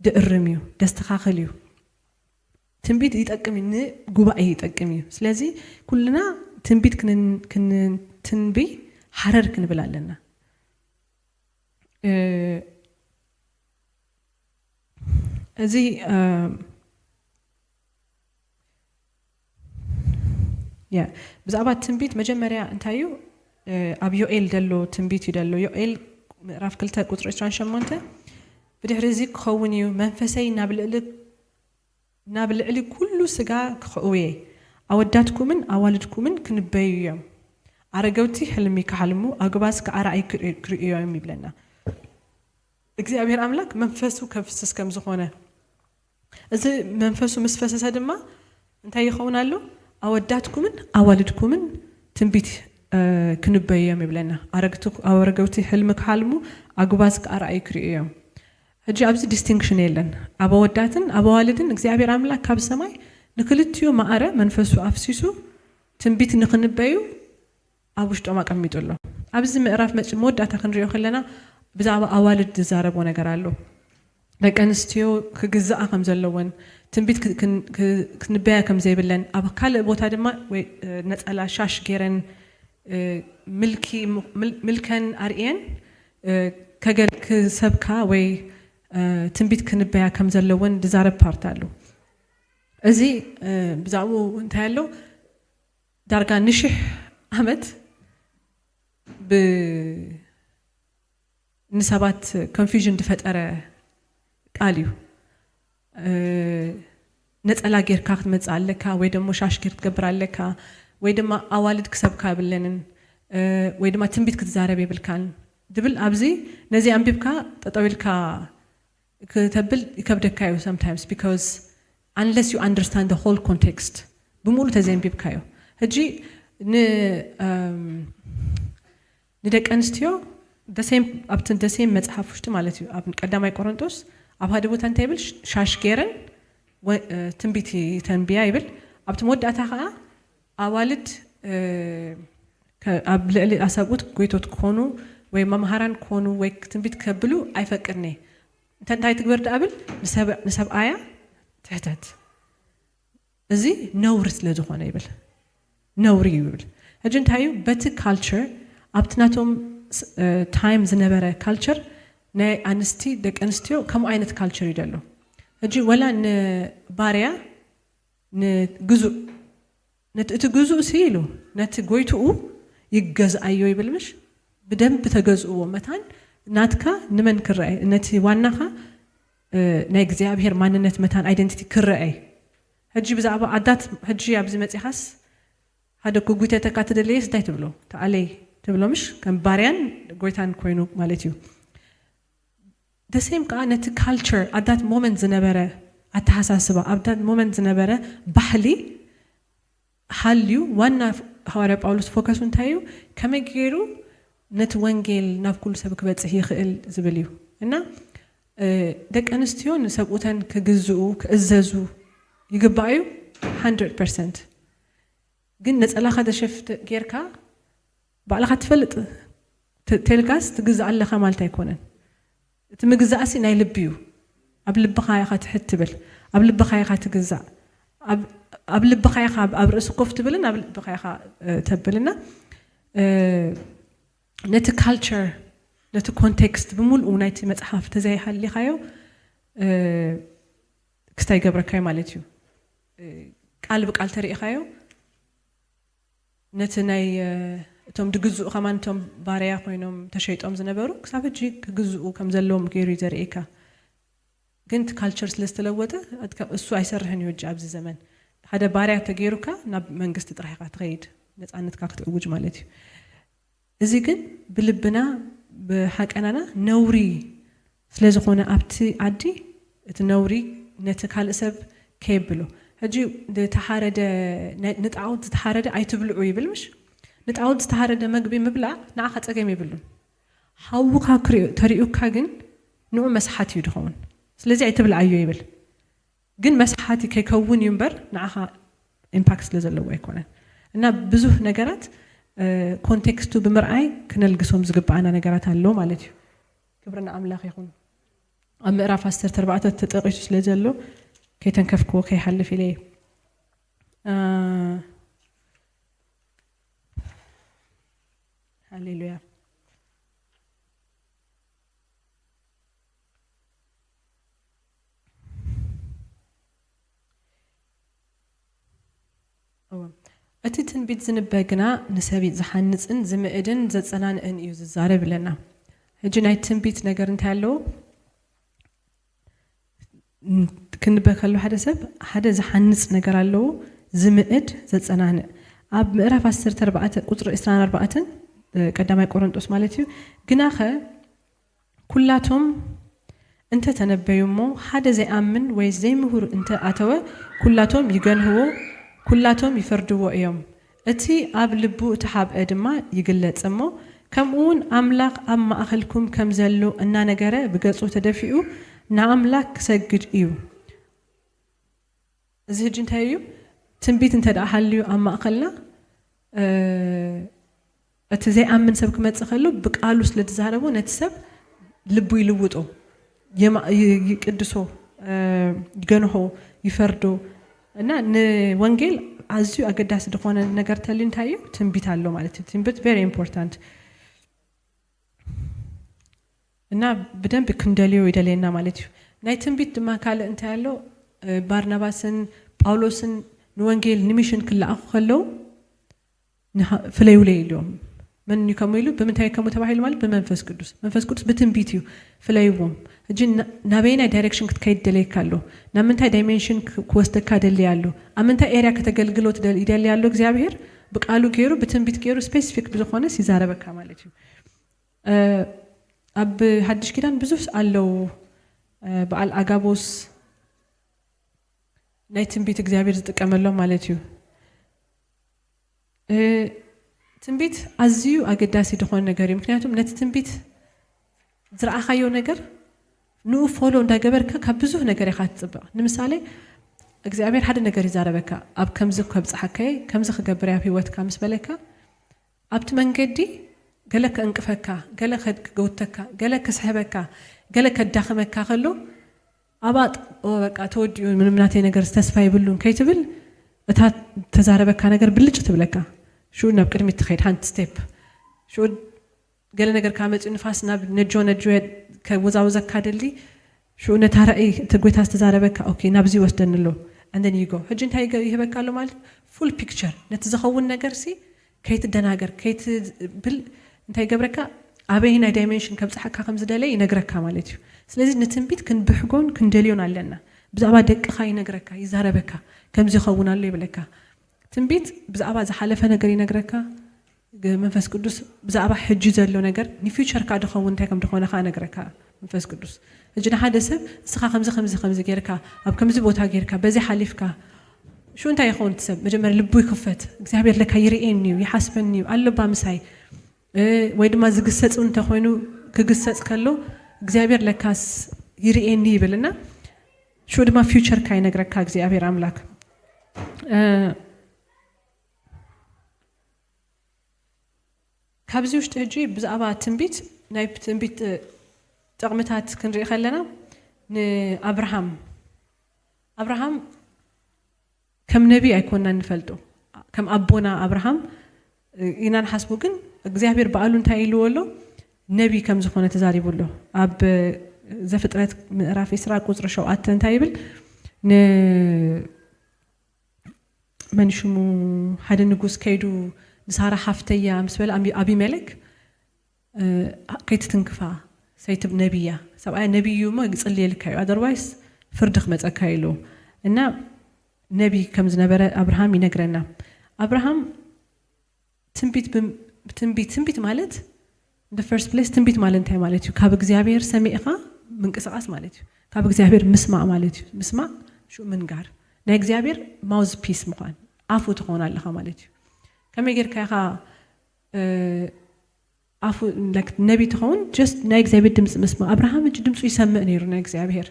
ድእርም እዩ ደስተኻኽል እዩ ትንቢት ይጠቅም ንጉባኤ ይጠቅም እዩ ስለዚህ ኩልና ትንቢት ክንትንቢ ሓረር ክንብል ኣለና እዚ ብዛዕባ ትንቢት መጀመርያ እንታይ እዩ ኣብ ዮኤል ደሎ ትንቢት እዩ ደሎ ዮኤል ምዕራፍ 2 ቁጥሪ 28 ብድሕሪ እዚ ክኸውን እዩ መንፈሰይ ናብ ልዕሊ ኩሉ ስጋ ክኽእውየ ኣወዳትኩምን ኣዋልድኩምን ክንበዩ እዮም ኣረገውቲ ሕልሚ ክሓልሙ ኣግባስ ከኣርኣይ ክርእዩ እዮም ይብለና እግዚአብሔር አምላክ መንፈሱ ከፍስስ ከም ዝኾነ እዚ መንፈሱ ምስ ፈሰሰ ድማ እንታይ ይኸውን ኣሎ ኣወዳትኩምን ኣዋልድኩምን ትንቢት ክንበዩ እዮም ይብለና ኣረገውቲ ሕልሚ ክሓልሙ ኣግባስ ከኣርኣይ ክርእዩ እዮም ሕጂ ኣብዚ ዲስቲንክሽን የለን ኣብ ኣወዳትን ኣብ ኣዋልድን እግዚአብሔር አምላክ ካብ ሰማይ ንክልትዮ ማዕረ መንፈሱ ኣፍሲሱ ትንቢት ንኽንበዩ ኣብ ውሽጦም ኣቀሚጡሎ ኣብዚ ምዕራፍ መወዳእታ ክንሪኦ ከለና ብዛዕባ ኣዋልድ ዝዛረቦ ነገር ኣሎ ደቂ ኣንስትዮ ክግዛኣ ከም ዘለወን ትንቢት ክንበያ ከም ዘይብለን ኣብ ካልእ ቦታ ድማ ወይ ነፀላ ሻሽ ገይረን ምልከን ኣርኤን ክሰብካ ወይ ትንቢት ክንበያ ከም ዘለወን ዝዛረብ ፓርት ኣሎ እዚ ብዛዕባኡ እንታይ ኣሎ ዳርጋ ንሽሕ ዓመት ንሰባት ኮንፊውዥን ድፈጠረ ቃል እዩ ነፀላ ጌርካ ክትመጽእ ኣለካ ወይ ደሞ ሻሽ ጌር ትገብር ኣለካ ወይ ድማ ኣዋልድ ክሰብካ ብለንን ወይ ድማ ትንቢት ክትዛረብ ይብልካን ድብል ኣብዚ ነዚ ኣንቢብካ ጠጠውልካ ከተብል ይከብደካ እዩ sometimes because unless you understand the whole context ብሙሉ ተዘንቢብካዮ ሕጂ ንደቂ ኣንስትዮ the same መጽሐፍ ውሽጢ ማለት እዩ ኣብ ቀዳማይ ቆሮንቶስ ኣብ ሓደ ቦታ እንታይ ይብል ሻሽ ገይረን ትንቢት ተንብያ ይብል ኣብቲ መወዳእታ ከዓ ኣዋልድ ኣብ ልዕሊ ኣሰብኡት ጎይቶት ክኾኑ ወይ መምሃራን ክኾኑ ወይ ትንቢት ከብሉ ኣይፈቅድኒ እንታይ ትግበር ዳብል ንሰብኣያ ትሕተት እዚ ነውሪ ስለ ዝኾነ ይብል ነውሪ ይብል ሕጂ እንታይ እዩ በቲ ካልቸር ኣብቲ ናቶም ታይም ዝነበረ ካልቸር ናይ ኣንስቲ ደቂ ኣንስትዮ ከምኡ ዓይነት ካልቸር ይደሎ ሕጂ ወላ ንባርያ ንግዙእ እቲ ግዙእ ሲኢሉ ነቲ ጎይትኡ ይገዝኣዮ ይብል ምሽ ብደንብ ተገዝእዎ መታን ናትካ ንመን ክረአይ ነቲ ዋናኻ ናይ እግዚአብሔር ማንነት መታን አይደንቲቲ ክረአይ ሕጂ ብዛዕባ ኣዳት ሕጂ ኣብዚ መጽሓስ ሓደ ኩጉተተካ ትደለየስ እንታይ ትብሎ ተኣለይ ትብሎ ምሽ ከም ባርያን ጎይታን ኮይኑ ማለት እዩ the same ከዓ ነቲ ካልቸር ኣዳት ሞመንት ዝነበረ ኣተሓሳስባ ኣዳት ሞመንት ዝነበረ ባህሊ ሓልዩ ዋና ሐዋርያ ጳውሎስ ፎከሱ እንታይ እዩ ከመይ ገይሩ ነቲ ወንጌል ናብ ኩሉ ሰብ ክበጽሕ ይኽእል ዝብል እዩ እና ደቂ ኣንስትዮ ንሰብኡተን ክግዝኡ ክእዘዙ ይግባእ እዩ 100% ግን ነፀላኻ ተሸፍት ጌርካ بعلها تفلت تلقاس تجزء على خمالته يكونن تمجزء أسي نايل بيو قبل بخايا خات تبل قبل بخايا خات تجزء قبل بخايا خاب أبرس قفت بلنا قبل بخايا خا تبلنا نت culture نت context بمول ونايتي متحف تزاي حالي خايو كستاي قبر كاي مالتيو قلبك على طريق خايو نتناي توم دجزء كمان توم باريا خوينهم تشيت زنبرو كسافة جيك جزء كم زلهم كيري زريكا كنت cultures لستلوته السوء يسرهن يوجع بز زمان هذا باريا تجيروكا نب منقص تطرحها تغيد نتعنت كاكت أوج مالتي إذا كن بلبنا بحق أنا نوري سلازخونا أبتي عدي النوري نتكال سب كيبلو هجي تحارد نتعود تحارد أي تبلعوي بالمش نتعود تحارد مقبي مبلع ناخذ أجمع يبلون حاوك طريقك جن نوع مسحات يدخون سلزي أي تبلع يبل جن مسحاتي كيكون ينبر ناخذ إمباكس لزلوا يكونه أنا بزوه نجارات كونتكستو بمرأي كنا القسم زقب أنا نجارات هاللو مالتي كبرنا أملاخ يكون أما إعرف أستر تربعة تتقيش لزلوا كي تنكفكو كي حل في ليه هاليلويا أتي تنبيت زنباقنا نسابيت زحانسن زمئدن زتسنان إن يوز الزارب لنا هجينا تنبيت نقرن تالو كنبكلو حدا سب حدا زحانس نقرالو زمئد زتسنان أب مقرف أستر تربعة قطر إسران أربعة قدام يقرنطوس مالتيو جناخه كلاتهم أنت تنبيو مو حدا زي آمن ويز زي مهور أنت أتوا كلاتهم يجنهو كلاتهم يفردوا يوم أتي أب لبو تحاب أدما يقلت أمو كمون أملاق أما أخلكم كم زلوا أننا نجرا بقصو تدفئوا نعملك سجد إيو زهجن تايو تنبيت أنت دأحليو أما أقلنا أتزاي أمن سبك ما تخلو بقالوس لتزهربو نتسب لبو يلوطو يقدسو يجنحو يفردو أنا وانجيل عزيو أقداس دخوانا نقر تالين تايو تنبيت هالو مالتي تنبيت very important أنا بدن بكندليو يدلينا مالتيو ناي تنبيت ما قال أنت هالو بارناباسن باولوسن نوانجيل نميشن كل أخو خلو فلايولي اليوم من يكملوا بمنتهى كم تبعيل مال بمنفس قدوس منفس قدوس بتنبيتيو فلايوم هجين نبينا دايركشن كتكيد دليك قالو نمنتهى دايمنشن كوست كادلي قالو أمنتهى إيريا كتجلجلوت دل إيدالي قالو إخزابير بقالو كيرو بتنبيت كيرو سبيسيفيك بزخونة سيزارة بكامالتيو أب هادش كده بزوس قالو بقال أجابوس نايتن بيت إخزابير تكملوا مالتيو تنبيت عزيو أقداسي دخون نجاري مكنياتهم نت تنبيت زرع خيو نجار نو فولو ندا جبرك كبزوه نجاري خات تبع نمثالي إخزابير حدا نجاري زاربك أب كم زخ كبز حكاي كم زخ جبريا في وقت كم سبلك أب تمنجدي قالك أنكفك قالك خد جوتك قالك سحبك قالك الدخمك خلو أباد وبقى تودي من مناتي نجار استسفاي بلون كيتبل أتها تزاربك نجار بلش تبلك شو نبكر متخيل هانت ستيب شو قال نجار كامل نفاس ناب نجو كوزاوزا كادلي شو نتهرأي تقوي تستزاربك أوكي نبزي وستن له and then you go هجين هاي يهبك قالوا مال full picture نتزخون نجار سي كيت الدناجر كيت بال انت يقبرك أبي هنا dimension كم حكا خمس دلي نجرك كمالتيو سلازم نتنبيت كن بحقون كن دليون علينا بزعبا دق خاي نجرك يزاربك كم زخون اللي بلك تنبيت بزعبا زحلفة نجري نجرك منفس قدوس بزعبا حجي زلو نجر ني فيوتشر كاد خون تاكم دخونه خا نجرك منفس قدوس اجنا حدث سخا خمسة غيرك اب كم زبوتا غيرك بزي حليفك شو انت يخون تسب مجمر لبو يكفت እግዚአብሔር ለካ ይርኤኒ ይሐስበኒ አለባ ምሳይ ወይ ድማ ዝግሰጽ እንተ ኮይኑ ክግሰጽ ከሎ እግዚአብሔር ለካስ ይርኤኒ ይብልና شو ድማ فيوتشر ካይ ነግረካ እግዚአብሔር አምላክ ካብዚ ውሽጢ ሕጂ ብዛዕባ ትንቢት ናይ ትንቢት ጥቕምታት ክንርኢ ከለና ንኣብርሃም ከም ነቢ ኣይኮንና ንፈልጦ ከም ኣቦና ኣብርሃም ኢና ንሓስቡ ግን እግዚአብሔር በዓሉ እንታይ ኢልዎ ኣሎ ነቢ ከም ዝኾነ ተዛሪቡሎ ኣብ ዘፍጥረት ምዕራፍ 20 ቁጥሪ 7 እንታይ ይብል መን ሽሙ ሓደ ንጉስ ከይዱ ንሳራ ሓፍተያ ምስ በለ አቢሜሌክ ከይትትንክፋ ሰይትብ ነቢያ ሰብኣይ ነቢዩ ሞ ይጽልየልካዩ otherwise ፍርድ ክመፀካ ኢሉ እና ነቢ ከም ዝነበረ አብርሃም ይነግረና አብርሃም ትንቢት ማለት the first place ትንቢት ማለት እንታይ ማለት እዩ ካብ እግዚአብሔር ሰሚዕኻ ምንቅስቃስ ማለት እዩ ካብ እግዚአብሔር ምስማዕ ማለት እዩ ምስማዕ ሹ ምንጋር ናይ እግዚአብሔር ማውዝ ፒስ ምዃን አፉ ትኾናለኻ ማለት እዩ ከመይ ጌርካ ኢኻ አፉ ነቢ ትኸውን just ናይ እግዚአብሔር ድምፅ ምስማዕ አብርሃም እጅ ድምፁ ይሰምዕ ነይሩ ናይ እግዚአብሔር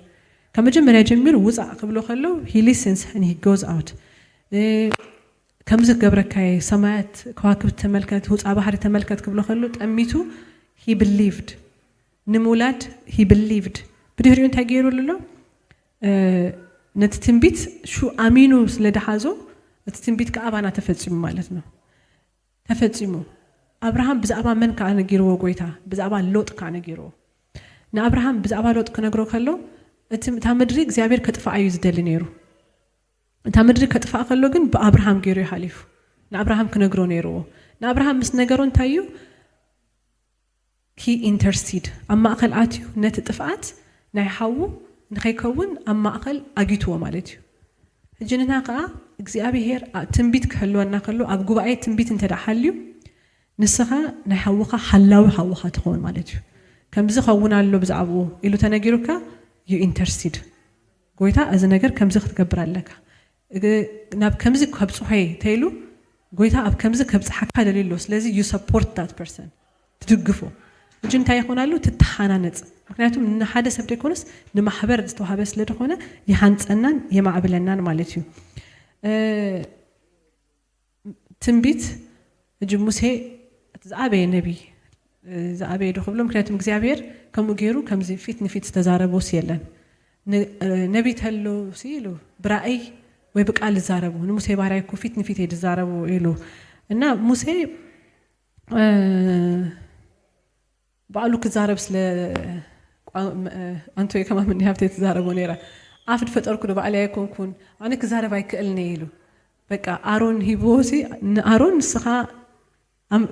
ከመጀመሪያ ጀሚሩ ውፃእ ክብሎ ከሎ he listens and he goes out ከምዚ ገብረካይ ሰማያት ከዋክብት ተመልከት ውፃእ ባህሪ ተመልከት ክብሎ ከሎ ጠሚቱ he believed ንሙላድ he believed ብድሕሪኡ እንታይ ገይሩ ኣሎ ነቲ ትንቢት ሹ አሚኑ ስለደሓዞ እቲ ትንቢት ከኣባና ተፈፂሙ ማለት ነው ተፈፂሙ አብርሃም ብዛዕባ መን ከዓ ነጊርዎ ጎይታ ብዛዕባ ሎጥ ከዓ ነጊርዎ ንአብርሃም ብዛዕባ ሎጥ ክነግሮ ከሎ እታ ምድሪ እግዚአብሔር ከጥፋ እዩ ዝደሊ ነይሩ እታ ምድሪ ከጥፋ ከሎ ግን በአብርሃም ገይሩ ይሓሊፉ ንአብርሃም ክነግሮ ነይሩዎ ንአብርሃም ምስ ነገሮ እንታይ እዩ he intercede ኣብ ማእኸል ኣትዩ ነቲ ጥፍኣት ናይ ሓዉ ንኸይከውን ኣብ ማእኸል ኣጊትዎ ማለት እዩ ሕጂ ንሕና ከዓ እግዚአብሔር ትንቢት ክህልወና ከሎ ኣብ ጉባኤ ትንቢት እንተዳሓልዩ ንስኻ ናይ ሓውኻ ሓላዊ ሓውኻ ትኸውን ማለት እዩ ከምዚ ኸውን ኣሎ ብዛዕባኡ ኢሉ ተነጊሩካ you intercede ጎይታ እዚ ነገር ከምዚ ክትገብር ኣለካ ናብ ከምዚ ከብፅሖይ ተይሉ ጎይታ ኣብ ከምዚ ከብፅሓካ ደሊሎ ስለዚ you support that person ትድግፎ እጅ እንታይ ይኾናሉ ትተሓናነፅ ምክንያቱም ንሓደ ሰብ ደይኮነስ ንማሕበር ዝተዋሃበ ስለደኾነ ይሃንፀናን የማዕብለናን ማለት እዩ ትንቢት እጅ ሙሴ ዝዓበየ ነቢ ዝዓበየ ዶ ክብሎ ምክንያቱም እግዚአብሔር ከምኡ ገይሩ ከምዚ ፊት ንፊት ዝተዛረበውስ የለን ነቢ ተሎ ሲሉ ብራእይ ወይ በቃል ዝዛረቡ ንሙሴ ባሪያ እኮ ፊት ንፊት ይዛረቡ ኢሉ እና ሙሴ ባዕሉ ክዛረብ ስለ አንተ ከማ ምን ያፍተ ተዛረቡ ነራ አፍድ ፈጠርኩ ባዕላ ይኮንኩን አነ ክዛረብ አይክልኒ ኢሉ በቃ አሮን ሂቦሲ አሮን ስኻ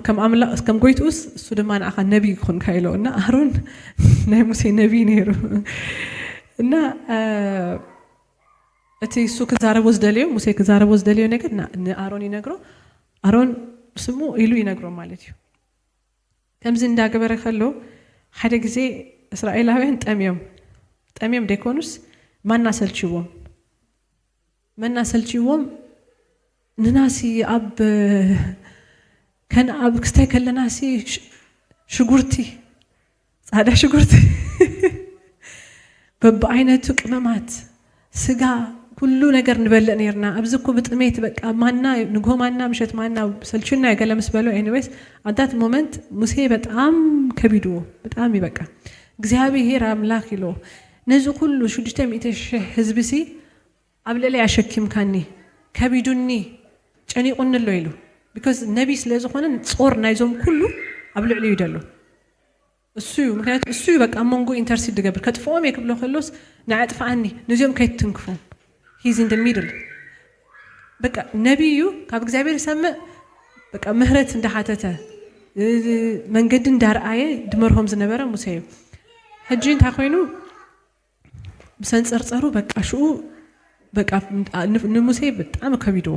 ከም አምላክ ከም ጎይቱስ እሱ ድማ ንኣኻ ነቢ ይኹን ካይሎ እና አሮን ናይ ሙሴ ነቢ ነይሩ እና እቲ እሱ ክዛረብ ዝደልዮ ሙሴ ክዛረብ ዝደልዮ ነገር ንአሮን ይነግሮ አሮን ስሙ ኢሉ ይነግሮ ማለት እዩ ከምዚ እንዳገበረ ከሎ ሓደ ግዜ እስራኤላውያን ጠምዮም ደይኮኑስ ማና ሰልችዎም ንናሲ ኣብ ከን ኣብ ክስታይ ከለናሲ ሽጉርቲ ጻዕዳ ሽጉርቲ በብዓይነቱ ቅመማት ስጋ ኩሉ ነገር ንበልዕ ነርና ኣብዝኮ ብጥሜት በቃ ማና ንጎማና ምሸት ማና ሰልችና የገለምስ በሎ ኤኒዌይስ at that moment ሙሴ በጣም ከቢድዎ በጣም ይበቃ እግዚአብሔር አምላክ ኢሎ ነዚ ኩሉ 600,000 ህዝብሲ ኣብ ለለ ያሸኪምካኒ ከቢዱኒ ጨኒቁንሎ ኢሉ because ነቢ ስለዝኾነ ጾር ናይዞም ኩሉ ኣብ ልዕሊኡ ይደሉ እሱ ምክንያቱም እሱ በቃ መንጎ ኢንተርሲድ ገብር ከጥፎም የክብሎ ከሎስ ናዕጥፋኒ ነዚኦም ከይትንክፎም he's in the middle በቃ ነቢዩ ካብ እግዚአብሔር ሰምዕ በቃ ምህረት እንደሓተተ መንገድ እንዳርአየ ድመርሆም ዝነበረ ሙሴ ሕጂ እንታይ ኮይኑ ብሰንጸርጸሩ በቃ ሽኡ በቃ ንሙሴ በጣም ከቢድዎ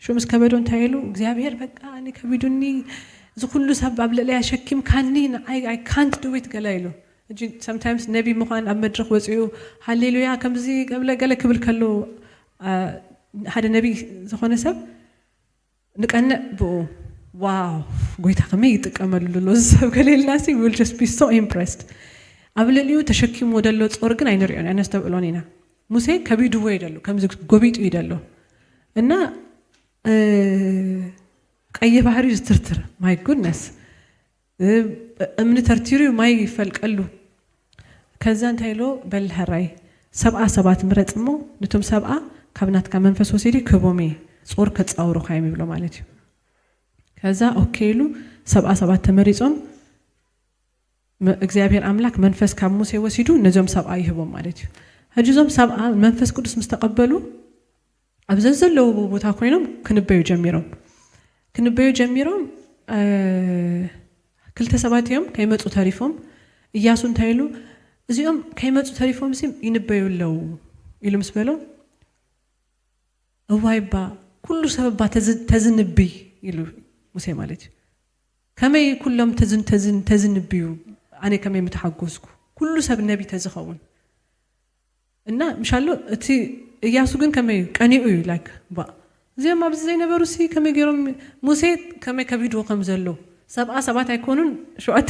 شو مس كبدون تايلو እግዚአብሔር በቃ እኔ ከቢዱኒ ዝኩሉ ሰብ አብለለ ያሸኪም ካኒ I can't do it ገላይሎ እጂ sometimes ነቢ ምዃን ኣብ መድረኽ ወጽዩ ሃሌሉያ ከምዚ ገለ ክብል ከሎ ሓደ ነቢ ዝኾነ ሰብ ንቀነ ዋው ጎይታ ከመይ ይጥቀመሉ ሰብ ገለላሲ will just be so impressed አብለልዩ ተሸኪሙ ወደሎ ጾር ግን አይነርዩን አነስተብሎኒና ሙሴ ከቢዱ ወይደሉ ከምዚ ጎቢጡ ይደሉ እና ቀይ ባህሪ ዝትርትር ማይ ጉድነስ እምኒ ተርቲሩ ማይ ይፈልቀሉ ከዛ እንታይሎ በልህራይ 77 ምረጽሞ ንቶም 70 ካብናትካ መንፈስ ወሲዲ ክቦሜ ጾር ከጻውሩ ኻይም ይብሎ ማለት እዩ ከዛ ኦኬሉ 77 ተመሪጾም እግዚአብሔር አምላክ መንፈስ ካብ ሙሴ ወሲዱ ነዞም 70 ይህቦም ማለት እዩ ህጅዞም 70 መንፈስ ቅዱስ ምስተቀበሉ አብዘዘለው ቦታ ኮይኖም ክንበዩ ጀሚሮም ክልተ ሰባት እዮም ከይመጹ ተሪፎም ኢያሱ እንታይሉ እዚኦም ከይመጹ ተሪፎም ሲም ይንበዩለው ኢሉ ምስበሎ እዋይባ ኩሉ ሰበባ ተዝንቢ ኢሉ ሙሴ ማለት ከመይ ኩሎም ተዝንብዩ አኔ ከመይ ምትሐጎስኩ ኩሉ ሰብ ነቢ ተዝኸውን እና ምሻሎ እቲ ኢያሱ ግን ከመይ ቀኒኡ ላይክ ባ እዚኦም ኣብዚ ዘይነበሩ ሲ ከመይ ገይሮም ሙሴ ከመይ ከቢድዎ ከም ዘሎ 77 አይኮኑን ሸዋት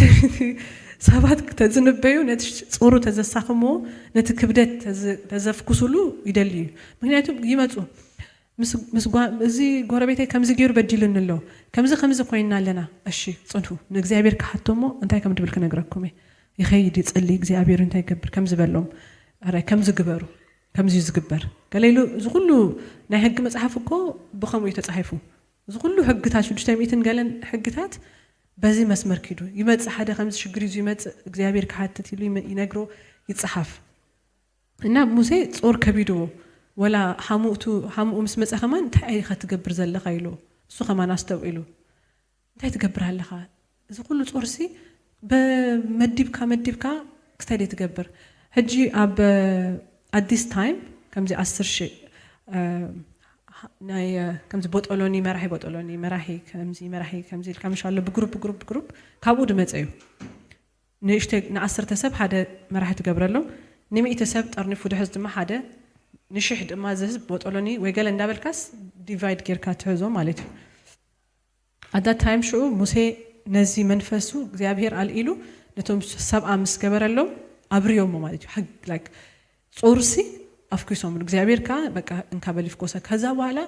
ሰባት ተዝንበዩ ነቲ ጾሩ ተዘሳኽሞ ነቲ ክብደት ተዘፍኩሱሉ ይደሊ ምክንያቱም ይመጹ ምስጓ እዚ ጎረቤቴ ከምዚ ገይሩ በድልንሎ ከምዚ ኮይና ኣለና እሺ ጽንቱ ንእግዚአብሔር ካሕቶሞ እንታይ ከም ድብል ከነግረኩም ይኸይድ ይጽሊ እግዚአብሔር እንታይ ይገብር ከምዚ በሎም አረ ከምዚ ግበሩ ከምዚ ዝግበር ገለይሉ ዝኩሉ ናይ ሕግ መጽሐፍ እኮ ብኸሙ ተጻሒፉ ዝኩሉ ሕግታት 600 ገለን ሕግታት በዚ መስመር ኪዱ ይመጽ ሓደ ከምዚ ሽግር ይዙ ይመጽ እግዚአብሔር ካሕተት ይሉ ይነግሮ ይጽሐፍ እና ሙሴ ጾር ከቢዶ ወላ ሓሙኡ ምስ መጽ ኸማን እንታይ ኸትገብር ዘለኻ ኢሉ እሱ ኸማን አስተውኢሉ እንታይ ትገብር ኣለኻ እዚ ኩሉ ጾርሲ በመዲብካ ክስታይ ትገብር ሕጂ ኣብ አዲስ ታይም ከምዚ 10 ናይ ከምዚ ቦጦሎኒ መራሒ ከምዚ ከምሻሎ በግሩፕ ካብኡ ድመጽዩ ንእሽተ ን10 ሰብ ሓደ መራሒ ትገብረሎም ን100 ሰብ ጠርኒፉ ድሕዝ ድማ ሓደ ንሽሕ ድማ ዝህብ ቦጦሎኒ ወይ ገለ እንዳበልካስ ዲቫይድ ጌርካ ትሕዞ ማለት እዩ አዳ ታይም ሽኡ ሙሴ ነዚ መንፈሱ እግዚአብሔር አልኢሉ ነቶም 70 ምስ ገበረሎም አብሪዮም ማለት እዩ ላይክ ጾርሲ አፍኩሶም እግዚአብሔር ካ በቃ እንካበልፍ ኮሰ ከዛ በኋላ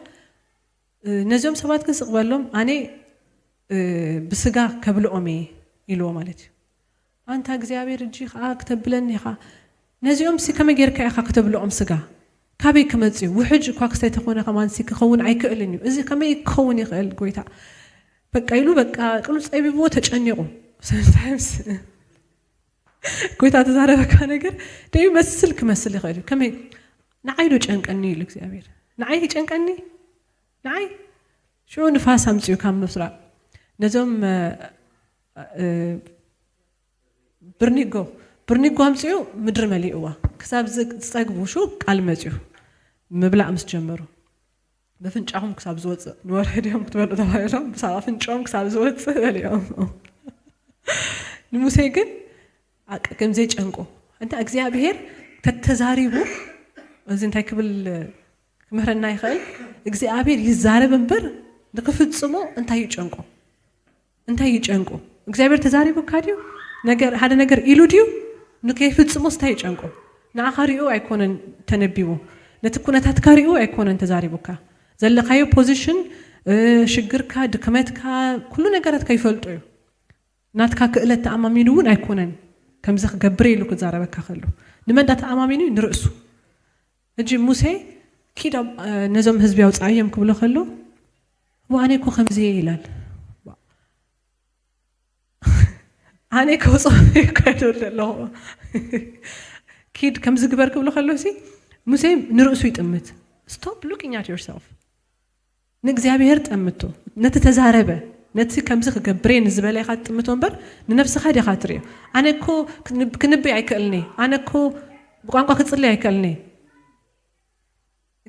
ነዚኦም ሰባት ግን ስቅበሎም አኔ ብስጋ ከብልኦሜ ኢሎ ማለት እዩ አንታ እግዚአብሔር እጂ ከተብለን ይኻ ነዚኦም ሲ ከመጌርካ ይኻ ከተብልኦም ስጋ ካበይ ከመጽዩ ውሕጅ እኳ ክስታይ ተኾነ ከማንሲ ክኸውን አይክእልን እዩ እዚ ከመይ ክኸውን ይኽእል ጎይታ በቃ ኢሉ በቃ ቅሉጽ አይብቦ ተጨኒቁ sometimes ጎይታ ተዛረበካ ነገር ደይ መስል ክመስል ይኽእል ከመይ ንዓይዶ ጨንቀኒ ኢሉ እግዚአብሔር ንዓይ ጨንቀኒ ንዓይ شو نفاس همزيو كام نصرا نزوم برنيغو همزيو مدر مليئوا كساب زقبو شو قال مزيو مبلع امس جمرو بفنጫሁም كساب زوص نورهدهم تبلو تبايلهم بساب فنጫሁም كساب زوص اليوم نموسى ግን አቀም ዘይ ጨንቆ እንታ እግዚአብሔር ተተዛሪቡ እዚህ እንታይ ክብል ክመረና ይኸል እግዚአብሔር ይዛረብ እንበር ለከፍጽሞ እንታይ ይጨንቆ እግዚአብሔር ተዛሪቡ ካዲው ነገር ሓደ ነገር ኢሉዲው ንከይፍጽሞ ስታይ ጨንቆ ናአኻሪኡ አይኮነን ተነቢቡ ነትኩነታት ካሪኡ አይኮነን ተዛሪቡካ ዘለኻዮ ፖዚሽን ሽግርካ ድክመትካ ኩሉ ነገራት ከይፈልጡ ናትካ ክእለት ተአማሚኑን አይኮነን ከምዚ ገብሬሉ ክዛረበካ ከሉ ንመንዳ ተአማሚኑ ንርእሱ እጂ ሙሴ ኪዳ ነዞም ህዝብ ያውጻየም ክብሎ ከሎ ዋኔ ኮ ከምዚ ይላል አኔ ኮጾም ይከደለሎ ኪድ ከምዚ ግበር ክብሎ ከሎ ሲ ሙሴ ንርእሱ ይጥምት stop looking at yourself ንእግዚአብሔር ጠምቶ ነተ ተዛረበ ነቲ ከምዚ ክገብሬን ዝበላይ ኻጥምቶ እንበር ንነፍስኻ ዲኻ ትሪዮ አነኮ ክንብይ አይከልኒ አነኮ ቋንቋ ክጽልይ አይከልኒ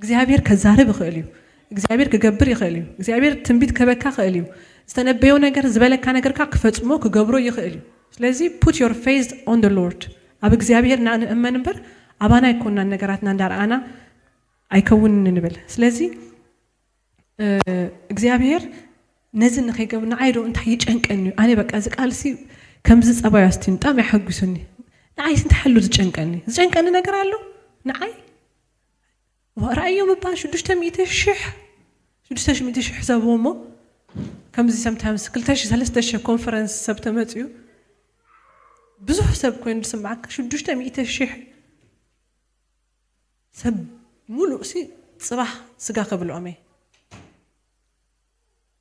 እግዚአብሔር ከዛረብ ይኽእል እዩ እግዚአብሔር ክገብር ይኽእል እዩ እግዚአብሔር ትንቢት ከበካ ይኽእል እዩ ዝተነበየው ነገር ዝበለካ ነገርካ ክፈጽሞ ክገብሮ ይኽእል እዩ ስለዚ put your faith on the lord አብ እግዚአብሔር ናእመን እንበር አባና ይኮንና ነገራትና እንዳርአና አይከውን እንብል ስለዚ እግዚአብሔር ነዝን ከይገብና አይዶ እንታይ ይጨንቀኒ አኔ በቃ ዝቃልሲ ከምዚ ጸባይ አስቲን ጣም ያሐጉስኒ ናይ እንት ሐሉ ዝጨንቀኒ ነገር አለው ናይ ወራእዮ መባሽ 600,000 ሰቦሞ ከምዚ sometimes 2,300 ኮንፈረንስ ሰብ ተመጽዩ ብዙሕ ሰብ ኮይኑ ዝስማዓካ 600,000 ሰብ ሙሉእ ሲ ጽባሕ ስጋ ከብልዖም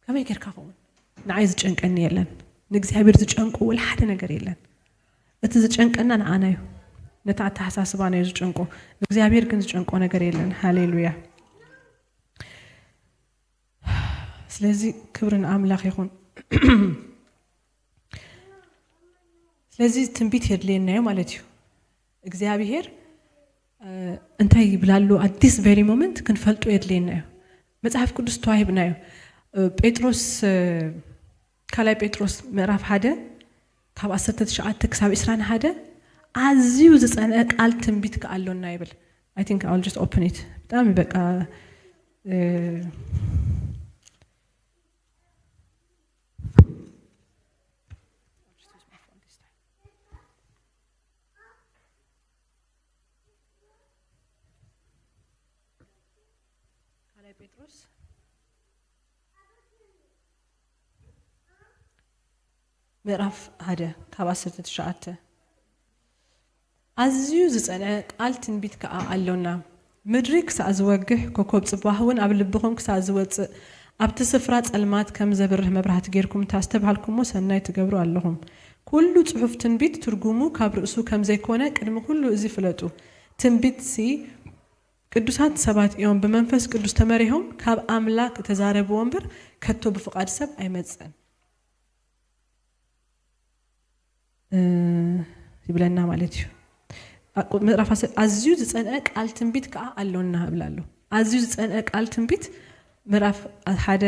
ከመይ ጌርካ ኸውን ንዓይ ዝጨንቀኒ የለን ንእግዚአብሔር ዝጨንቁ ወላ ሓደ ነገር የለን እቲ ዝጨንቀና ንዓና እዩ ነታ ኣተሓሳስባና እዩ ዝጨንቁ እግዚአብሔር ግን ዝጨንቆ ነገር የለን ሃሌሉያ ስለዚህ ክብርን አምላክ ይሁን ስለዚህ ትንቢት የድለናዩ ማለት እዩ እግዚአብሔር እንታይ ይብላሉ at this very moment ክንፈልጦ የድለናዩ መጽሐፍ ቅዱስ ተዋሂብናዩ ጴጥሮስ ካላይ ጴጥሮስ ምዕራፍ 1 ካብ 19 ክሳብ 21 አዝዩ ዝጸነ ቃል ትንቢት ከአለውና ይብል I think I'll just open it በጣም በቃ ካላይ ጴጥሮስ ምዕራፍ 1 ካብ 19 አዝዩ ዝጸነ ቃል ትንቢት ከአለውና ምድሪ ክሳብ ዝወግህ ኮከብ ጽባህውን ኣብ ልብኹም ክሳብ ዝወጽእ ኣብቲ ስፍራ ጸልማት ከም ዘብርህ መብራህቲ ጌርኩም ታስተብሃልኩሞ ሰናይ ትገብሩ ኣለኹም ኩሉ ጽሑፍ ትንቢት ትርጉሙ ካብ ርእሱ ከም ዘይኮነ ቅድሚ ኩሉ እዚ ፍለጡ ትንቢት ሲ ቅዱሳት ሰባት እዮም በመንፈስ ቅዱስ ተመሪሖም ካብ አምላክ ተዛረብዎ እምበር ከቶ በፍቃድ ሰብ አይመጽን ይብለና ማለት እዩ ምዕራፍ አዝዩ ዝጸነ ቃል ትንቢት ከአለውና ብላለሁ አዝዩ ዝጸነ ቃል ትንቢት ምዕራፍ 1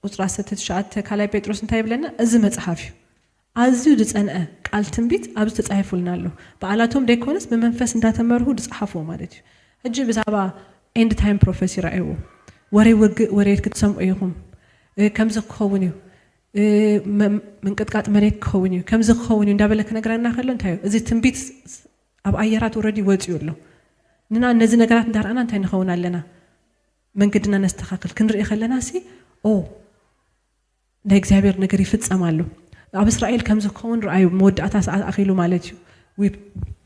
ቁጥር 19 ካላይ ጴጥሮስ እንታይ ይብለና እዚ መጽሐፍ እዩ አዝዩ ዝጸነ ቃል ትንቢት ኣብዚ ተጻሒፉልናሎ በዓላቶም ደይኮነስ በመንፈስ እንዳተመርሁ ዝጻሓፉ ማለት እዩ እጅ ብዛባ ኤንድ ታይም ፕሮፌሲ ራእዩ ወሬ ክትሰምዑ ይኹም ከምዚ ክኸውን እዩ መንቀጥቃጥ መሬት ክኸውን እዩ ከምዚ ክኸውን እዩ እንዳበለክ ነገርና ከሎ እንታይ እዩ እዚ ትንቢት ኣብ ኣየራት ኦሬዲ ወጽዩ ኣሎ ንና እነዚህ ነገራት እንዳርአና እንታይ ንኸውን ኣለና መንገድና ነስተኻክል ክንርኢ ከለና ሲ ናይ እግዚአብሔር ነገር ይፍጸማሉ ኣብ እስራኤል ከምዚ ክኸውን ራእዩ መወዳእታ ሰዓት ኣኺሉ ማለት እዩ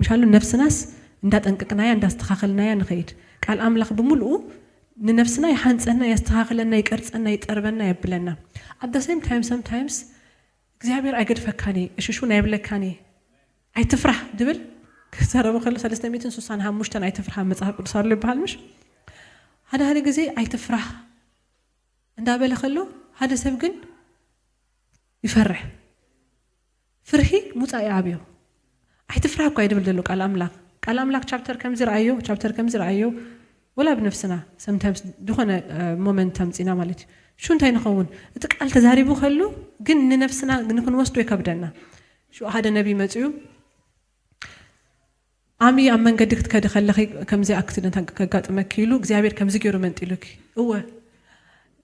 ምሻሉ ነፍስናስ እንዳጠንቀቅናያ እንዳስተኻክልናያ ንኸይድ ቃል አምላክ በሙሉኡ ንነፍስና ይሓንጸና ያስተኻክለና ይቀርጸና ይጠርበና ይብለና at the same time sometimes እግዚአብሔር አይገድፈካኒ እሽሹ ናይብለካኒ አይትፍራህ ድብል ከሰረበ ከለ 365 አይትፍራህ መጽሐፍ ቅዱስ አለ ይባል ምሽ هذا ጊዜ አይትፍራህ እንዳበለ ከሎ هذا ሰብ ግን ይፈርህ ፍርሂ ሙጻይ አብዮ አይትፍራህ እኮ አይደብል ደሎ ቃል አምላክ ቻፕተር ከም ዝራአዮ ወላ በነፍስና sometimes ድኾነ ሞመንት ተምጽና ማለት ሹ እንታይ ንኸውን እቲ ቃል ተዛሪቡ ከሎ ግን ንነፍስና ንክንወስዶ ይከብደና ሹ ሓደ ነቢ መጽዩ አሚ ኣብ መንገድ ክትከደ ከለኺ ከምዚ አክሲደንት ከጋጥመክ ኢሉ እግዚአብሔር ከምዚ ገይሩ መንጥሉክ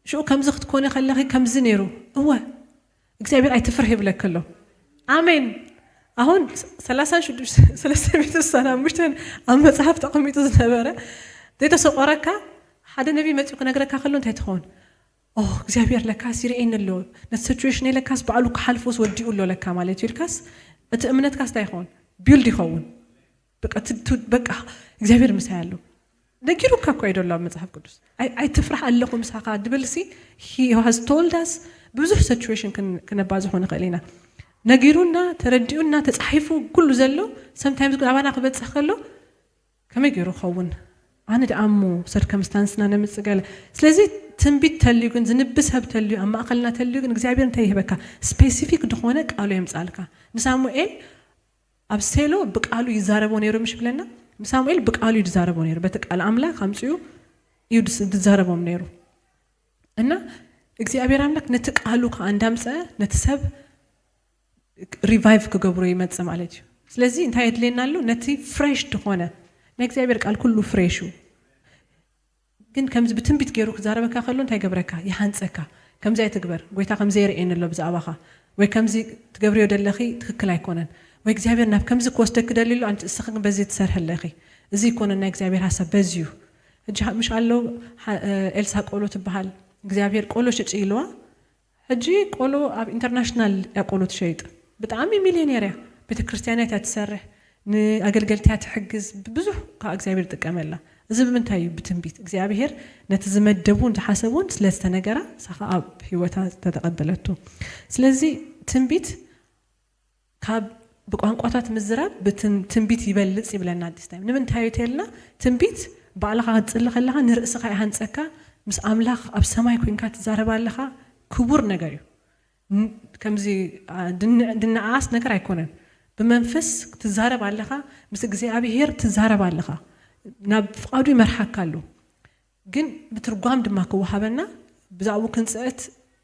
ሹ ከምዚ ክትኮነ ከለኺ ከምዚ ነይሩ እግዚአብሔር አይትፍርህ ይብለከሎ አሜን አሁን 36 ኣብ መጽሐፍ ተቀሚጡ ዝነበረ ደተሰቆረካ ሓደ ነቢ መጽኡ ከነገረካ ከሎ እንታይ ትኾን እግዚአብሔር ለካስ ይርኤን ኣሎ ነት ሲቹዌሽን ለካስ ባዕሉ ከሐልፎስ ወዲኡ ኣሎ ለካ ማለት ይልካስ እቲ እምነትካስ ታይኾን ቢልድ ይኸውን በቃ እግዚአብሔር ምሳያሉ ነጊሩካ እኮ አይደለም መጽሐፍ ቅዱስ አይትፍራህ ኣለኩም ሳኻ ድብልሲ he has told us ብዙ ሲቹዌሽን ከነባዝ ሆነ ኸሌና ነጊሩና ተረዲኡና ተጻሒፉ ኩሉ ዘሎ sometimes ግን አባና ከበጽሕ ከሎ ከመይ ገይሩ ኸውን አነ ደአሙ ሰርከምስታንስና ነምጽገለ ስለዚህ ትንቢት ተልዩ ግን ዝንብስ ሀብ ተልዩ አማኸልና ተልዩ ግን እግዚአብሔር እንታይ ይበካ ስፔሲፊክ ድሆነ ቃሉ ይምጻልካ ንሳሙኤል ኣብ ሴሎ በቃሉ ይዛረቦ ነይሩ ምሽ ብለና ሳሙኤል በቃሉ ይዛረቦ ነይሩ በተቃል አምላክ አምጽዩ ይዛረቦ ነይሩ እና እግዚአብሔር አምላክ ነተቃሉ ከአንዳምጸ ነተሰብ ሪቫይቭ ከገብሮ ይመጽ ማለት እዩ ስለዚህ እንታይ ይድለናሉ ነቲ ፍሬሽ ድሆነ እግዚአብሔር ቃል ኩሉ ፍሬሹ ግን ከምዝ በትንቢት ገይሩ ከዛረበካ ከሎ እንታይ ገብረካ ይሓንጸካ ከምዚ አይትግበር ጎይታ ከምዚ ይርኤን ኣሎ ብዛዕባኻ ወይ ከምዚ ትገብሪዮ ደለኺ ትክክል አይኮነን ወይ እግዚአብሔር ናብ ከምዚ ኮስተክ ደሊሉ አንቺ እስኽን በዚ ተሰርሐለኺ እዚ ይኮነና እግዚአብሔር ሐሳብ በዚዩ እጅ ምሽ አለው ኤልሳ ቆሎ ትበሃል እግዚአብሔር ቆሎ ሽጪ ይልዋ ሕጂ ቆሎ ኣብ ኢንተርናሽናል ያቆሎ ትሸይጥ ብጣዕሚ ሚሊዮኔር እያ ቤተክርስትያናት ትሰርሕ ንኣገልገልቲያት ትሕግዝ ብዙሕ ካብ እግዚአብሔር ጥቀመላ እዚ ብምንታይ ብትንቢት እግዚአብሔር ነቲ ዝመደቡን ዝሓሰቡን ስለዝተነገራ ሳኻ ኣብ ህይወታ ተተቀበለቱ ስለዚ ትንቢት ካብ ብቋንቋታት ምዝራብ ትንቢት ይበልጽ ይብለና አዲስ ታይም ንምንታይ ይተልና ትንቢት ባዕልኻ ክትጽልይ ከለኻ ንርእስኻ ይሃንጸካ ምስ ኣምላኽ ኣብ ሰማይ ኮይንካ ትዛረባ ኣለኻ ክቡር ነገር እዩ ከምዚ ድንዓስ ነገር ኣይኮነን بمنفس تزارب علىها بس እግዚአብሔር تزارب علىها ናብ ፍቃዱ ይመርሐካ ኣሎ ግን ብትርጓም ድማ ከወሃበና ብዛዕባ ክንጽት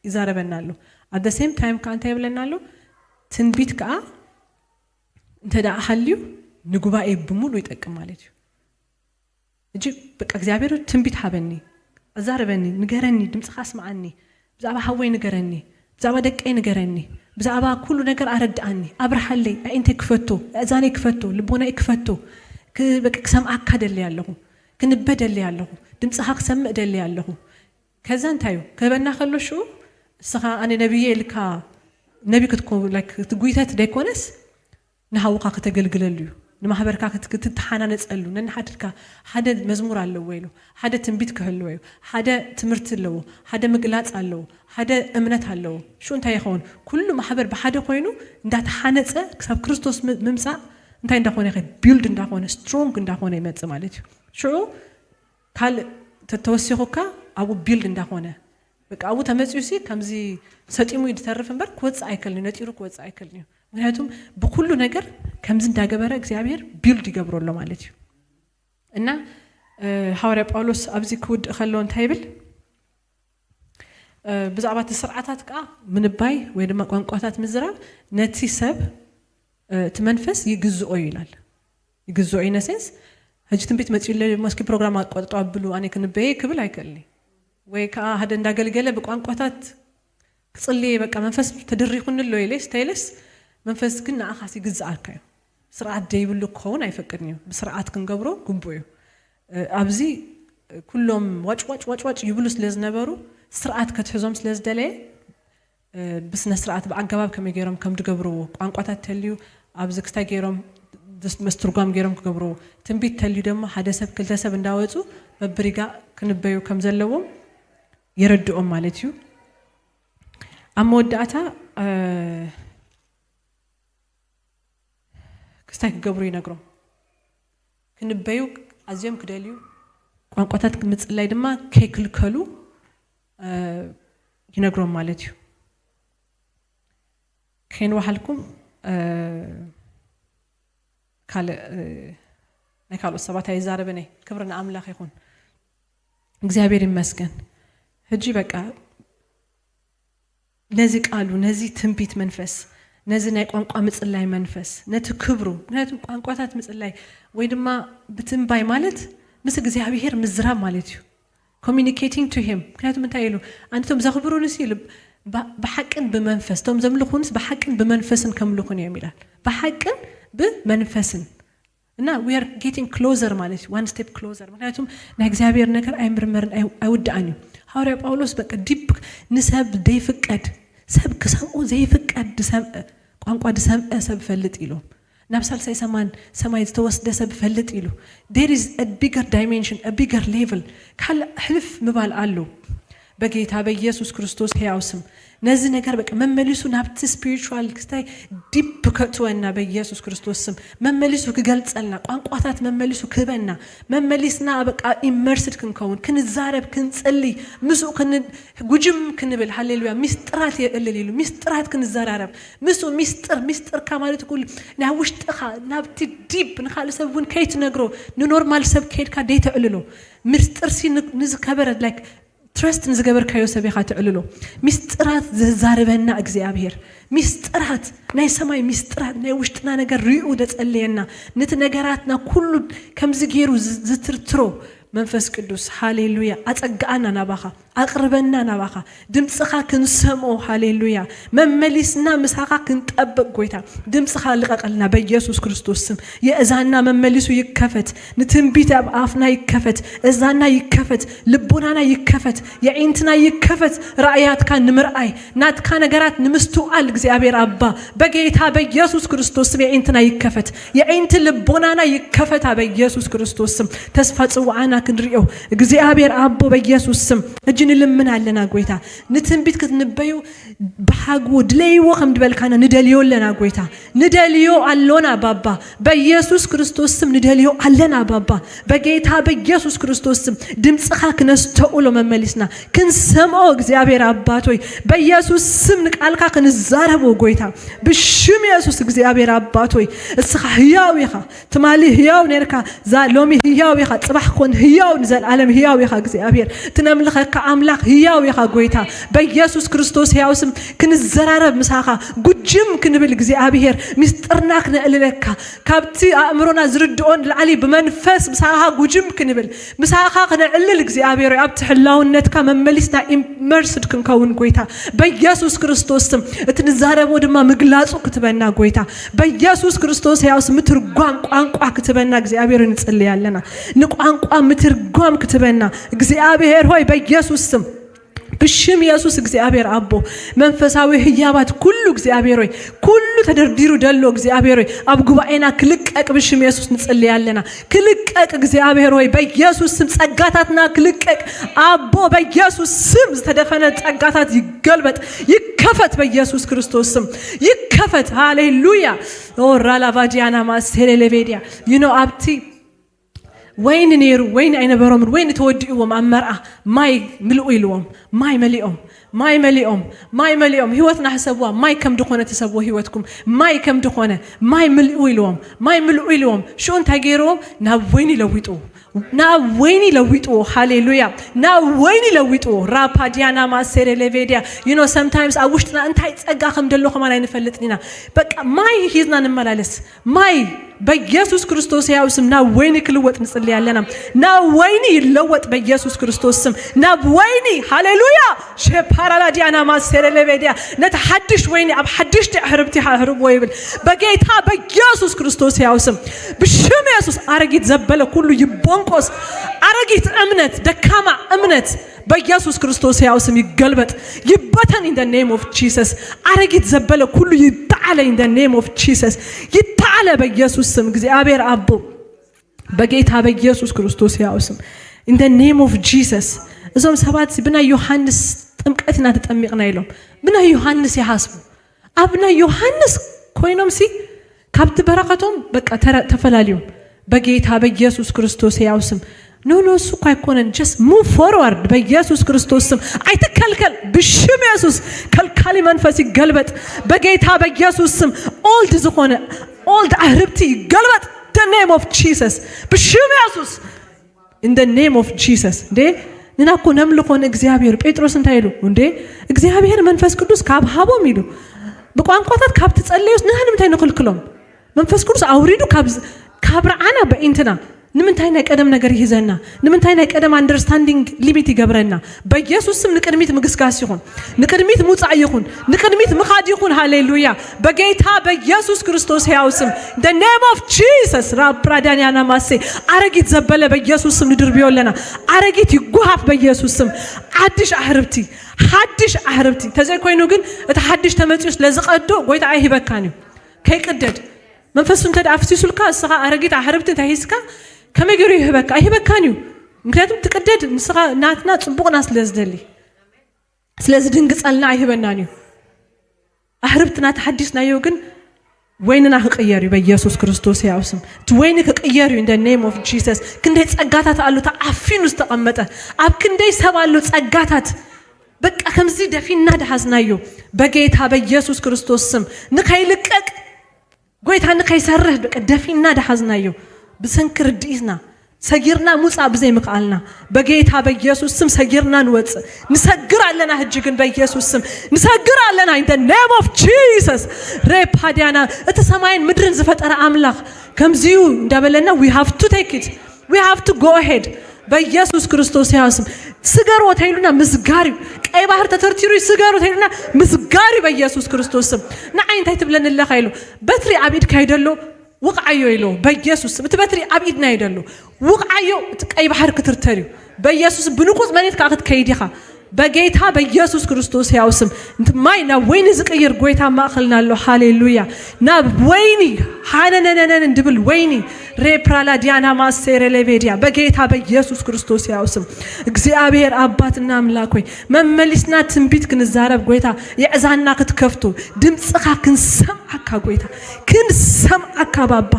ይዛረበና ኣሎ at the same time ካንተ ይብለና ኣሎ ትንቢት ከኣ እንተዳ ሐልዩ ንጉባኤ ብሙሉ ይጠቅም ማለት እዩ እጂ በቃ እግዚአብሔር ትንቢት ሐበኒ አዛረበኒ ንገረኒ ድምጽኻ ስማዓኒ ብዛዕባ ሐወይ ንገረኒ ብዛዕባ ደቀይ ንገረኒ بزعبا كل نجار أرداني أبرح لي أنت كفتو أزاني كفتو لبونا كفتو كسم أكاد اللي عليه كنبدل اللي عليه دم صحك سم اللي عليه كذا تايو كبرنا خلو شو صح أنا نبي لك نبي كتكون لك تقويتها تديكونس نهوقك تجلجلليو لما حبركك تتحنن تسألو نن حدا مزمور على ويلو حدا تنبيت كهلو حدا تمرت له حدا مقلات على حدا أمنت على شو أنت يا خون كل ما حبر بحدا كوينو أنت تحنت كسب كريستوس ممسع أنت عندك هون يا build عندك هون strong عندك هون يمت زمالتي شو قال تتوسعك أو build عندك هون بق أو تمسيسي كمزي ستيمو يتعرفن بر كوتس أيكلني نتيرو كوتس أيكلني ምክንያቱም በሁሉ ነገር ከምዝ እንዳገበረ እግዚአብሔር ቢልድ ይገብሮሎ ማለት እዩ እና ሐዋርያ ጳውሎስ ኣብዚ ክውድ ከሎን ታይብል ብዛዕባ ተስርዓታት ቃ ምንባይ ወይ ድማ ቋንቋታት ምዝራብ ነቲ ሰብ ትመንፈስ ይግዝኦ ይላል ይግዝኦ ኢነሰንስ ሕጂ ትንቢት መጽኢለ መስኪ ፕሮግራም አቋጥጣው ብሉ አኔ ክንበይ ክብል አይከልኒ ወይ ካ ሀደ እንዳገልገለ በቋንቋታት ክጽልይ በቃ መንፈስ ተድሪኹንሎ ይለስ ታይለስ መንፈስ ግን አኻሲ ግዝአካ ስርዓት ደይብሉ ከሆነ አይፈቅድኒው በስርዓት ክንገብሮ ጉንቦዩ አብዚ ኩሎም ዋጭ ይብሉ ስለዝነበሩ ስርዓት ከተሕዞም ስለዝደለየ ብስነ ስርዓት በአገባብ ከመገሮም ከምድገብሩ ቋንቋታት ተልዩ አብዚ ክስታይ ገሮም መስትርጓም ገሮም ክገብሩ ትንቢት ተልዩ ደሞ ሓደ ሰብ ክልተ ሰብ እንዳወጹ በብሪጋ ክንበዩ ከም ዘለዎም ይረድኦም ማለት እዩ አመወዳታ ክስታይ ክገብሩ ይነግሮም ክንበዩ አዝዮም ክደልዩ ቋንቋታት ምጽላይ ድማ ከይክልከሉ ይነግሮም ማለት እዩ ከይን ወሐልኩም ካለ ነካሉ ሰባት አይዛረበኔ ክብርና አምላክ ይሁን እግዚአብሔር ይመስገን ሕጂ በቃ ነዚህ ቃሉ ነዚህ ትንቢት መንፈስ ነዚህ ናይ ቋንቋ ምጽላይ መንፈስ ነቲ ክብሩ ምክንያቱም ቋንቋታት ምጽላይ ወይ ድማ ብትንባይ ማለት ምስ እግዚአብሔር ምዝራብ ማለት እዩ communicating to him ምክንያቱም እንታይ ይሉ አንተም ዘኽብሩንስ ይሉ በሐቅን በመንፈስ ተም ዘምልኹንስ በሐቅን በመንፈስን ከምልኹን ይላል በሐቅን በመንፈስን እና we are getting closer ማለት one step closer ምክንያቱም ናይ እግዚአብሔር ነገር አይምርመርን አይወዳአኒ ሐዋርያ ጳውሎስ በቃ ዲፕ ንሰብ ደይፍቀድ ሰብ ከሰሙ ዘይፍቀድ ሰብ ቋንቋ ደሰም ሰብ ፈልጥ ይሉ ናብሳል ሳይሰማን ሰማይ ተወስደ ሰብ ፈልጥ ይሉ there is a bigger dimension a bigger level ካል ህልፍ ምባል አሉ በጌታ በኢየሱስ ክርስቶስ ሕያው ስም ነዚህ ነገር በቃ መመልሱ ናብት ስፒሪቹዋል ክስታይ ዲፕ ከትወና በኢየሱስ ክርስቶስ ስም መመልሱ ክገልጸልና ቋንቋታት መመልሱ ክበና መመልስና በቃ ኢመርስድ ክንከውን ክንዛረብ ክንጽልይ ምሱ ጉጅም ክንብል ሃሌሉያ ሚስጥራት የእልልሉ ሚስጥራት ክንዛራረብ ምሱ ሚስጥር ከማለት ሁሉ ናውሽጥኻ ናብት ዲፕ ንኻልሰቡን ከይት ነግሮ ንኖርማል ሰብ ከይድካ ዴታ እልሎ ሚስጥር ሲ ንዝከበረ ላይክ ትረስት ንዝገበር ካዮ ሰበኻ ትዕልሎ ሚስጥራት ዘዛረበና እግዚአብሔር ሚስጥራት ናይ ሰማይ ሚስጥራት ናይ ውሽጥና ነገር ሪኡ ደጸልየና ነቲ ነገራትና ኩሉ ከምዚ ገይሩ ዝትርትሮ መንፈስ ቅዱስ ሃሌሉያ አጸጋና ናባኻ አቅርበና ናባኻ ድምጽኻ ክንሰምኦ ሃሌሉያ መመሊስና ምሳኻ ክንጠብቅ ጎይታ ድምጽኻ ልቀቀልና በኢየሱስ ክርስቶስ ስም የእዛና መመሊሱ ይከፈት ንትንቢት አፍና ይከፈት እዛና ይከፈት ልቦናና ይከፈት የኢንትና ይከፈት ራእያትካ ንምርአይ ናትካ ነገራት ንምስተዋል እግዚአብሔር አባ በጌታ በኢየሱስ ክርስቶስ ስም የኢንትና ይከፈት የኢንት ልቦናና ይከፈት በኢየሱስ ክርስቶስ ስም ተስፋ ጽዋዓና ክንሪኦ እግዚአብሔር አቦ በኢየሱስ ስም እጅን ልምን አለና ጎይታ ንትንቢት ክትንበዩ በሐጉ ድለይዎ ከም ድበልካና ንደልዮ ለና ጎይታ ንደልዮ አሎና ባባ በኢየሱስ ክርስቶስ ስም ንደልዮ አለና ባባ በጌታ በኢየሱስ ክርስቶስ ስም ድምጽኻ ክነስተውሎ መመሊስና ክንሰምኦ እግዚአብሔር አባቶይ በኢየሱስ ስም ንቃልካ ክንዛረቦ ጎይታ ብሽም ኢየሱስ እግዚአብሔር አባቶይ እስኻ ህያው ኢኻ ትማሊ ህያው ነርካ ዛ ሎሚ ህያው ኢኻ ጽባሕ ኮን ህያው ንዘላለም ህያው ኢኻ እግዚአብሔር ትነምልኸካ አምላክ ህያው ኢኻ ጎይታ በኢየሱስ ክርስቶስ ህያው ስም ክንዘራረብ ምሳኻ ጉጅም ክንብል እግዚአብሔር ሚስጥርና ክነእልለካ ካብቲ አእምሮና ዝርድኦን ለዓሊ በመንፈስ ምሳኻ ጉጅም ክንብል ምሳኻ ክነእልል እግዚአብሔር ኣብቲ ሕላውነትካ መመሊስና ኢመርስድ ክንከውን ጎይታ በኢየሱስ ክርስቶስ ስም እትንዛረቦ ድማ ምግላጹ ክትበና ጎይታ በኢየሱስ ክርስቶስ ህያው ስም ትርጓም ቋንቋ ክትበና እግዚአብሔር እንጽልያለና ንቋንቋ ምትርጓም ክትበና እግዚአብሔር ሆይ በኢየሱስ ስም ብሽም ኢየሱስ እግዚአብሔር አቦ መንፈሳዊ ህያባት ኩሉ እግዚአብሔር ሆይ ኩሉ ተደርዲሩ ደሎ እግዚአብሔር ሆይ አብ ጉባኤና ክልቀቅ ብሽም ኢየሱስ እንጽልያለና ክልቀቅ እግዚአብሔር ሆይ በኢየሱስ ስም ጸጋታትና ክልቀቅ አቦ በኢየሱስ ስም ተደፈነ ጸጋታት ይገልበጥ ይከፈት በኢየሱስ ክርስቶስ ስም ይከፈት ሃሌሉያ ኦ ራላቫዲያና ማሴሌሌቬዲያ አብቲ وين نيرو وين أين برامر وين توديهم أمرأة ماي ملؤيلهم ماي مليئهم هوتنا حسبوها ماي كم دخونة تسبوه هوتكم ماي كم دخونة ماي ملؤيلهم شو أنت هجيرهم نا ويني لويتو هاليلويا نا ويني لويتو رابا ديانا ما سير ليفيديا sometimes I wish أنت هيتسقى خم دلوخ ما نفلتنينا but ماي هيزنا نملالس ماي بيسوع كريستوس يا اسم نا ويني كلوت نصلي علينا نا ويني لوت بيسوع كريستوس اسم نا ويني هاليلويا شبارلا ديانا ما سير ليفيديا نتحدش ويني أب حدش تحربتي حرب ويبل بقيتها بيسوع كريستوس يا اسم بشم يسوع أرجيت زبالة كله يبون قص أرجيت أمنت دكامة أمنت بيسوع كريستوس يا اسم يقلبت يبتن in the name of Jesus أرجيت زبالة كله يتعالى in the name of Jesus يتعالى بيسوع اسم እግዚአብሔር አቦ በጌታ በኢየሱስ ክርስቶስ ያው ስም in the name of Jesus እዞም ሰባት ብና ዮሐንስ ጥምቀትና ተጠምቅና ይሎም ብና ዮሐንስ ያሐስቡ አብና ዮሐንስ ኮይኖምሲ ካብት በረከቶም በቃ ተፈላልዩ በጌታ በኢየሱስ ክርስቶስ ያው ስም ኖ እሱ አይኮነን just move forward በኢየሱስ ክርስቶስ ስም አይተከልከል ብሽም ኢየሱስ ከልካሊ መንፈስ ይገልበጥ በጌታ በኢየሱስ ስም old ዝሆነ old አህርብቲ ይገልበጥ the name of Jesus ብሽም ኢየሱስ in the name of Jesus ንናኮ ነምልኮን እግዚአብሔር ጴጥሮስ እንታይሉ እግዚአብሔር መንፈስ ቅዱስ ካብሃቦም ይሉ በቋንቋታት ካብት ጸለዩስ ንሃንም ታይነክልክሎም መንፈስ ቅዱስ አውሪዱ ካብራአና በእንትና ንምንታይና ቀደም ነገር ይዘና ንምንታይና ቀደም አንደርስታንዲንግ ሊሚት ይገብረና በኢየሱስ ስም ንቅድሚት ምግስጋስ ይሁን ንቅድሚት ሙጻ ይሁን ንቅድሚት ምኻድ ይሁን ሃሌሉያ በጌታ በኢየሱስ ክርስቶስ ያው ስም the name of Jesus ራፕራዳኒያና ማሴ አረጊት ዘበለ በኢየሱስ ስም ንድር ቢዮለና አረጊት ይጓፍ በኢየሱስ ስም ሐድሽ አህርብቲ ተዘይ ኮይኑ ግን እቲ ሐድሽ ተመጽስ ለዝቀዶ ጎይታ አይሂበካኒ ከይቅደድ መንፈሱን ተዳፍሲሱልካ እስኻ አረጊት አህርብቲ ተሂስካ ከመገሩ ይህበካኒው ምክንያቱም ተቀደድ ንስኻ ናትና ጽቡቅና ስለዚህ ድንግጸልና አይህበናኒው አህርብትና ተሐዲስናዮ ግን ወይንና ህቀየሩ በኢየሱስ ክርስቶስ ያው ስም ወይን ህቀየሩ in the name of Jesus ክንደ ጸጋታት አሉ ተአፊኑስ ተቀመጠ አብ ክንደ ሰባሉ ጸጋታት በቃ ከምዚ ደፊና ደሐዝናዮ በጌታ በኢየሱስ ክርስቶስ ስም ንከይልቀቅ ጎይታ ንከይሰርህ በቃ ደፊና ደሐዝናዮ بسنكر ديزنا سجيرنا موسى بزي مقالنا بقيتها بيسوع سم سجيرنا نوت نسجر علينا هجيكن بيسوع سم نسجر علينا in the name of Jesus ريب هاديانا اتسامين مدرن زفت أنا أملاخ كم زيو دابلنا we have to take it we have to go ahead በኢየሱስ ክርስቶስ ያስም ስገሩ ተይሉና ምስጋሪ ቀይ ባህር ተተርቲሩ ስገሩ ተይሉና ምስጋሪ በኢየሱስ ክርስቶስ ስም ንዓይንታ ይትብለንለ ኸይሉ በትሪ አብኢድ ካይደሎ ወቅዓዮ ይሎ በኢየሱስ ስም በትሪ አብኢድና ይደሎ ወቅዓዮ ቀይ ባህር ክትርተሪው በኢየሱስ ብንቁጽ መሬት ካክት ከይዲኻ በጌታ በኢየሱስ ክርስቶስ ያውስም ማይና ወይን ዝቀየር ጎይታ ማخلናሎ ሃሌሉያ ና ወይኒ ሃነነነን እንድብል ወይኒ ሬፕራላ ዲያና ማሰረ ለቤዲያ በጌታ በኢየሱስ ክርስቶስ ያውስም እግዚአብሔር አባትና አምላክ ሆይ መመሊስና ትንቢት ክንዛረብ ጎይታ የእዛና ክትከፍቱ ድምጽኻ ክንሰምዓካ ጎይታ ክንሰምዓካ ባባ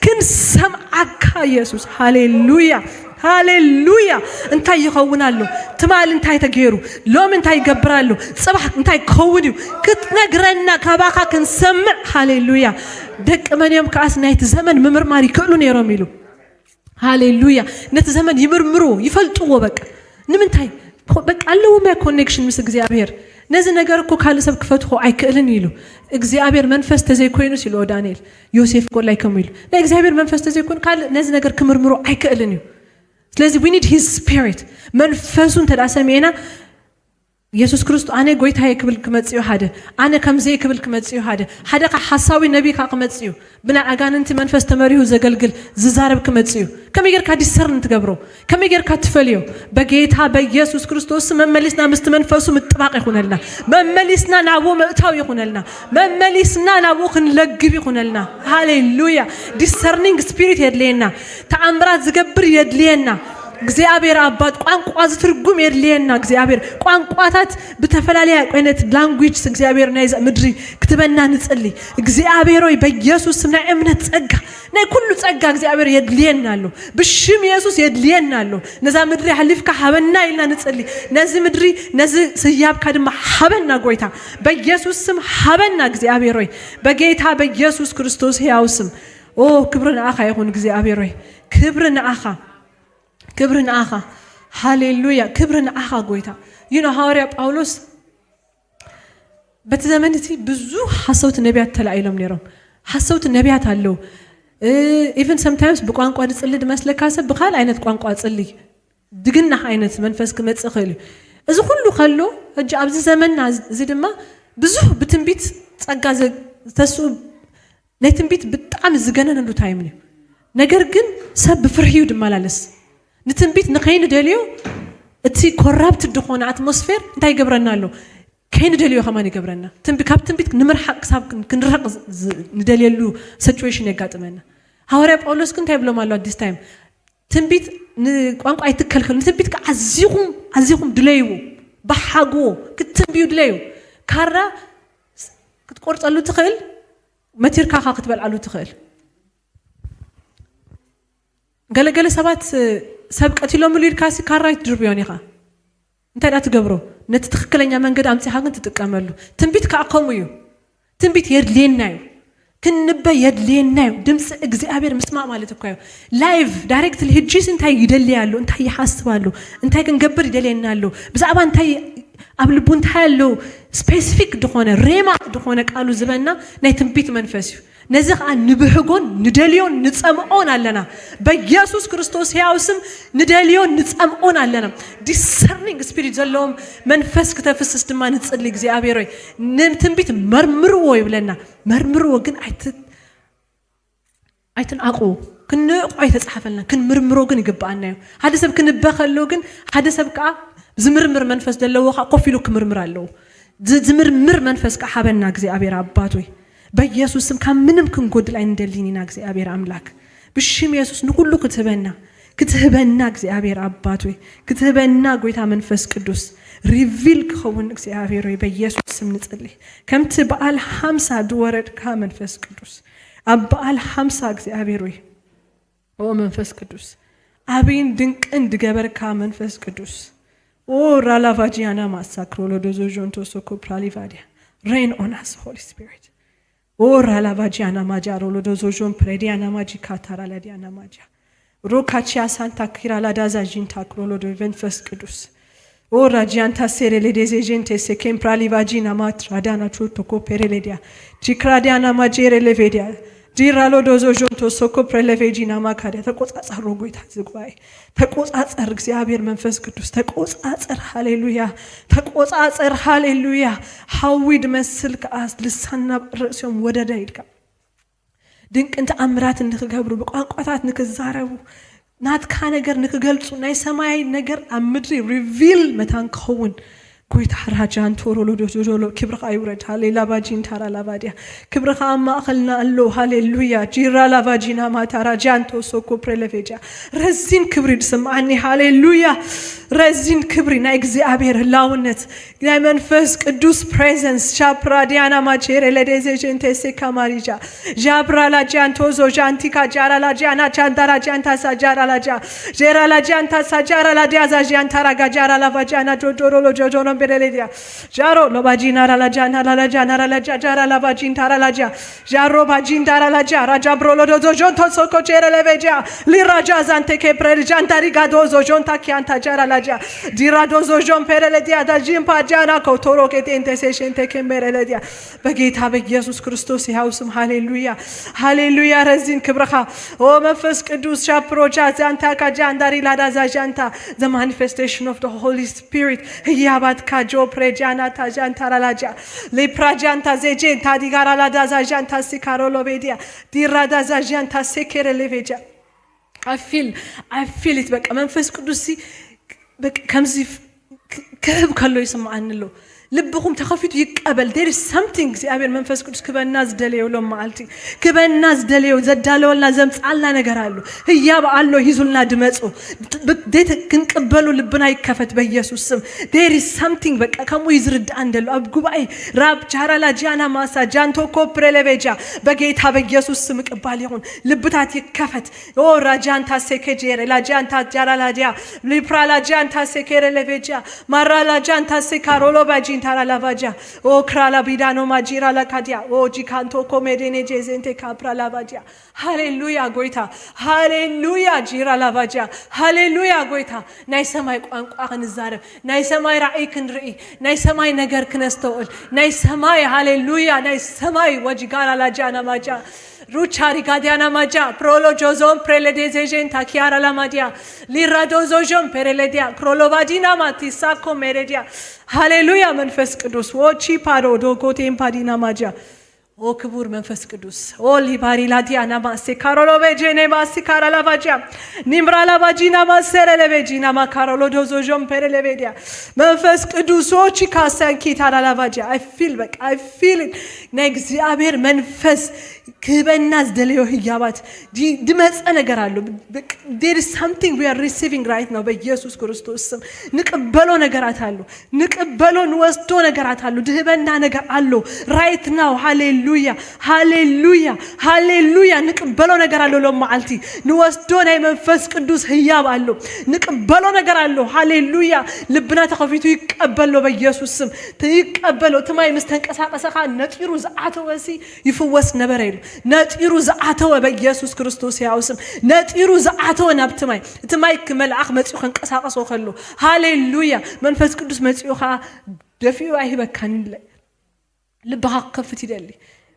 ክንሰምዓካ ኢየሱስ ሃሌሉያ ሃሌሉያ እንታይ ይኸውናሉ ትማል እንታይ ተገይሩ ሎም እንታይ ይገብራሉ ጽባህ እንታይ ከውዲው ክትነግረና ከባኻ ክንሰምዕ ሃሌሉያ ደቅ መንም ካስናይት ዘመን ምምርማሪ ክእሉ ነይሮም ይሉ ሃሌሉያ ነተ ዘመን ይምርምሩ ይፈልጡዎ በቃ ንምንታይ በቃ አለው ማ ኮኔክሽን ምስ እግዚአብሔር ነዚህ ነገር እኮ ካለ ሰብ ክፈትሁ አይክእልን ይሉ እግዚአብሔር መንፈስ ተዘይኮይኑ ሲሉ ዳንኤል ዮሴፍ ቆላይ ከሚሉ ለእግዚአብሔር መንፈስ ተዘይኮን ካለ ነዚህ ነገር ክምርምሩ አይክእልን ይሉ ስለዚህ we need his spirit መንፈሱን ተዳሰሜና ኢየሱስ ክርስቶስ አኔ ጎይታዬ ክብል ክመጽዩ ሀደ አኔ ከምዘ ክብል ክመጽዩ ሀደ ሐሳዊ ነብይ ካቅመጽዩ ብና አጋንንት መንፈስ ተመሪሁ ዘገልግል ዝዛረብ ክመጽዩ ከመገርካ ዲሰርን ትገብሮ ከመገርካ ትፈልዮ በጌታ በኢየሱስ ክርስቶስ መመሊስና ምስት መንፈሱ ምጥባቅ ይኹነልና መመሊስና ናቦ መእታው ይኹነልና መመሊስና ናቦ ክንለግብ ይኹነልና ሃሌሉያ ዲሰርኒንግ ስፒሪት የድለየና ተአምራት ዝገብር የድለየና እግዚአብሔር አባት ቋንቋ ዝትርጉም የድለየና እግዚአብሔር ቋንቋታት በተፈላላያ አይነት ላንጉዌጅስ እግዚአብሔር ናይ ምድሪ ክትበና ንጽልይ እግዚአብሔር ሆይ በኢየሱስ ስም ናይ እምነት ጸጋ ናይ ኩሉ ጸጋ እግዚአብሔር የድለየናሉ ብሽም ኢየሱስ የድለየናሉ ነዛ ምድሪ ሐሊፍካ ሐበና ይልና ንጽልይ ነዚ ምድሪ ነዚ ስያብካ ድማ ሐበና ጎይታ በኢየሱስ ስም ሐበና እግዚአብሔር ሆይ በጌታ በኢየሱስ ክርስቶስ ሕያው ስም ኦ ክብርን አኻ ይሁን እግዚአብሔር ሆይ ክብርን አኻ ክብርን አኻ ሃሌሉያ ክብርን አኻ ጎይታ ይኖ ሐዋርያ ጳውሎስ በተዘመንቲ ብዙ ሐሰውት ነቢያት ተላይሎም ነሮም ሐሰውት ነቢያት አለው even sometimes በቋንቋ ጽልድ መስለካሰብ በካል አይነት ቋንቋ ጽልይ ድግና አይነት መንፈስ ከመጽኸል እዚ ሁሉ ከሎ እጅ አብዚ ዘመንና እዚ ድማ ብዙ በትንቢት ጸጋ ተሱ ለትንቢት በጣም ዝገነነሉ ታይም ነው ነገር ግን ሰብ ፍርሂው ድማላለስ ንትንቢት ንኸይን ደልዮ እቲ ኮራፕት ድኾነ አትሞስፌር እንታይ ይገብረናሎ ከይን ደልዮ ከማን ይገብረና ካብ ትንቢት ንምርሐቅ ሳብ ክንርሐቅ ንደልየሉ ሲቹዌሽን ያጋጥመና ሐዋርያ ጳውሎስ ግን እንታይ ብሎም አሎ አዲስ ታይም ትንቢት ቋንቋ አይተከልከሉ ትንቢት ከአዚኹም ድለይው በሐጎ ክትንቢዩ ድለዩ ካራ ክትቆርጸሉ ትኽእል መቲርካ ክትበልዓሉ ትኽእል ገለገለ ሰባት ሰብቀትሎም ሊድካሲ ካራይት ድርብዮን ይኻ እንታይ ዳትገብሮ ነቲ ትክክለኛ መንገድ አምጽሓ ግን ትጥቀመሉ ትንቢት ካቆሙዩ ትንቢት የድሌናዩ ክንበ የድሌናዩ ድምጽ እግዚአብሔር መስማዕ ማለት እኮ ላይቭ ዳይሬክት ለህጂስ እንታይ ይደልያሉ እንታይ ይሐስባሉ እንታይ ክንገብር ይደልየናሉ ብዛዕባ እንታይ አብልቡ እንታይ ያለው ስፔሲፊክ ድኾነ ሬማ ድኾነ ቃሉ ዝበና ናይ ትንቢት መንፈስ ነዚህ ንብህጎን ንደልዮን ንጸምዖን አለና በኢየሱስ ክርስቶስ ሕያው ስም ንደልዮን ንጸምዖን አለና ዲሰርኒንግ ስፒሪት ዘሎም መንፈስ ከተፈስስ ድማ ንጽልይ እግዚአብሔር ሆይ ትንቢት መርምርዎ ይብለና መርምርዎ ግን አይተንአቁ ክንቆ አይተጻፈልና ክንምርምሮ ግን ይገባና ሓደ ሰብ ክንበኸሎ ግን ሓደ ሰብ ካ ዝምርምር መንፈስ ደለውኻ ቆፊሉ ክምርምር አለው ዝምርምር መንፈስ ካ ሐበና እግዚአብሔር አባት ሆይ በኢየሱስ ስም ከምንም ክንጎድል አይንደልኝና እግዚአብሔር አምላክ ብሽም ኢየሱስ ንሁሉ ክትህበና እግዚአብሔር አባት ሆይ ክትህበና ጎይታ መንፈስ ቅዱስ ሪቪል ከውን እግዚአብሔር ሆይ በኢየሱስ ስም ንጽልይ ከምት በዓል 50 ድወረድካ መንፈስ ቅዱስ አበዓል 50 እግዚአብሔር ሆይ ኦ መንፈስ ቅዱስ አብይን ድንቅን ድገበርካ መንፈስ ቅዱስ ኦ ራላቫጂያና ማሳክሮሎ ዶዞጆንቶ ሶኮ ፕራሊቫዲያ reign on us holy spirit ora la vagiana magiaro lo dozojon prediana magica taraladiana magia rokachia santa kirala daza jinta krolo do venfes ቅዱስ ora gianta serele desegente se kemprali vagina matra dana tutto copereledia cikradiana magere levedia ጂራሎ ዶዞጆን ተሶኮ ፕሬሌቬጂና ማካሪያ ተቆጻጸር ጎይታ ዝግባይ ተቆጻጸር እግዚአብሔር መንፈስ ቅዱስ ተቆጻጸር ሃሌሉያ ተቆጻጸር ሃሌሉያ ሐዊድ መስል ከአስ ልሳና ርዕሶም ወደዳ ይድካ ድንቅ ተአምራት ንክገብሩ በቋንቋታት ንክዛረቡ ናትካ ነገር ንክገልጹ ናይ ሰማይ ነገር አምድሪ ሪቪል መታን ከውን ጎይታ ራጃን ቶሮሎ ዶጆሎ ክብርኻ ይውረድ ሃሌላ ባጂን ታራ ላባዲያ ክብርኻ ማእኸልና አሎ ሃሌሉያ ጂራ ላባጂና ማታራጃን ተሶኮ ፕሬሌቬጃ ረዚን ክብሪ ድስማዓኒ ሃሌሉያ ረዚን ክብሪ ናይ እግዚአብሔር ህላውነት ናይ መንፈስ ቅዱስ ፕሬዘንስ ሻፕራዲያና ማቼሬ ለዴዜጀንቴ ሰካማሪጃ ጃብራ ላጃን ቶዞ ጃንቲካ ጃራ ላጃና ቻንታራ ጃንታ ሳጃራ ላጃ ጀራ ላጃንታ ሳጃራ ላዲያዛ ጃንታራ ጋጃራ ላባጃና ጆጆሎ ጆጆሎ Bereledia Jaro Lobajina Ralajana Ralajana Ralaja Jara Labajin Taralaja Jaro Bajin Taralaja Raja Brolo Dojon Soko Chere Leveja Liraja Zanteke Prejantari Gadozo Jonta Kianta Jara Laja Diradozo Jon Pereledia da Jim Pajana Kotoro Ketente Session Teke Mereledia Bagita Beg Jesus Christos Hausum Hallelujah Hallelujah Rezin Kibraha O Mefes Kedus Shaproja Zantaka Jandari Lada Zajanta the manifestation of the Holy Spirit Yabat Kajo prejana tajantara laja le prajanta zejenta digara la dazajanta sikarolo vedia dirada zajanta sekere leveja I feel it በቃ መንፈስ ቅዱስ በቃ ከምዚ ከብ ካሎ ይሰማዓንሎ ልብኩም ተኸፊቱ ይቀበል there is something እግዚአብሔር መንፈስ ቅዱስ ክበና ዝደለየው ለማልቲ ክበና ዝደለየው ዘዳለውና ዘምጻላ ነገር አሉ ህያብ አሎ ይዙልና ድመጹ ዴት ክንቀበሉ ልብና ይከፈት በኢየሱስ ስም there is something በቃ ከሙ ይዝርድ አንደሉ አብ ጉባኤ ራብ ቻራላ ጃና ማሳ ጃንቶ ኮፕሬሌቬጃ በጌታ በኢየሱስ ስም ቅባል ይሁን ልብታት ይከፈት ኦ ራጃንታ ሰከጀረ ላጃንታ ጃራላዲያ ሊፕራላ ጃንታ ሰከረሌቬጃ ማራላ ጃንታ ሰካሮሎ ባጂ Tara lavaja o krala bidano majira la kadia o jikanto komedene jezente kapra lavaja hallelujah goita hallelujah jira lavaja hallelujah goita ናይ ሰማይ ቋንቋ ክንዛረብ ናይ ሰማይ ራእይ ክንርኢ ናይ ሰማይ ነገር ክነስተውል ናይ ሰማይ hallelujah ናይ ሰማይ ወጅጋራ ላጃና ማጃ Ruchari Gadiana Maja, Prolo Jozon, Preledezegen, Takiara Lamadia, Liradozon, Pereledia, Crolovadina Matisako Meredia. Hallelujah, Manfes Kudus, Wochi Paro, Dogote Impadina Maja. O Kabur Manfes Kudus, O Libari Ladiana Masi, Karolove Geneva, Sikara Lavaja, Nimbra Lavagina Masere Levegina, Macarolo Dozon, Perelevedia. Manfes Kudus, Ochi Kasan Kitara Lavaja. I feel it. Next, Abir Manfes. ክበናዝ ደለዮ ህያባት ድመጽ ነገር አሉ there is something we are receiving right now በኢየሱስ ክርስቶስ ስም ንቀበሎ ነገራት አሉ ንቀበሎ ንወስዶ ነገራት አሉ ድህበና ነገር አሉ right now hallelujah hallelujah hallelujah ንቀበሎ ነገር አሉ ለማዓልቲ ንወስዶ ናይ መንፈስ ቅዱስ ህያብ አሉ ንቀበሎ ነገር አሉ hallelujah ልብና ተኸፊቱ ይቀበሎ በኢየሱስ ስም ይቀበሎ ተማይ መስተንቀሳቀሰኻ ነጥሩ ዘአተወሲ ይፈወስ ነበር አይሉ ነጥሩ ዘአተወ በኢየሱስ ክርስቶስ ያውስም ነጥሩ ዘአተወ ናብትማይ ትማይ ከመልአክ መጽኡ ከንቀሳቀሶ ከሎ ሃሌሉያ መንፈስ ቅዱስ መጽኡኻ ደፊው አይበካን ልብኻ ከፍት ይደሊ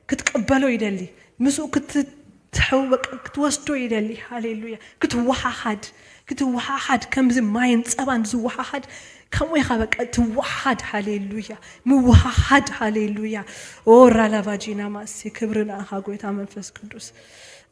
ክትቀበሎ ይደሊ ምስኡ ክትተወቅ ክትወስዶ ይደሊ ሃሌሉያ ክትዋሃድ ከምዚ ማይን ጸባን ዝዋሃድ كم يخبك توحد هاليلويا موحد هاليلويا أورا لافاجينا ما سكبرنا أخاقوي تامن فسكندوس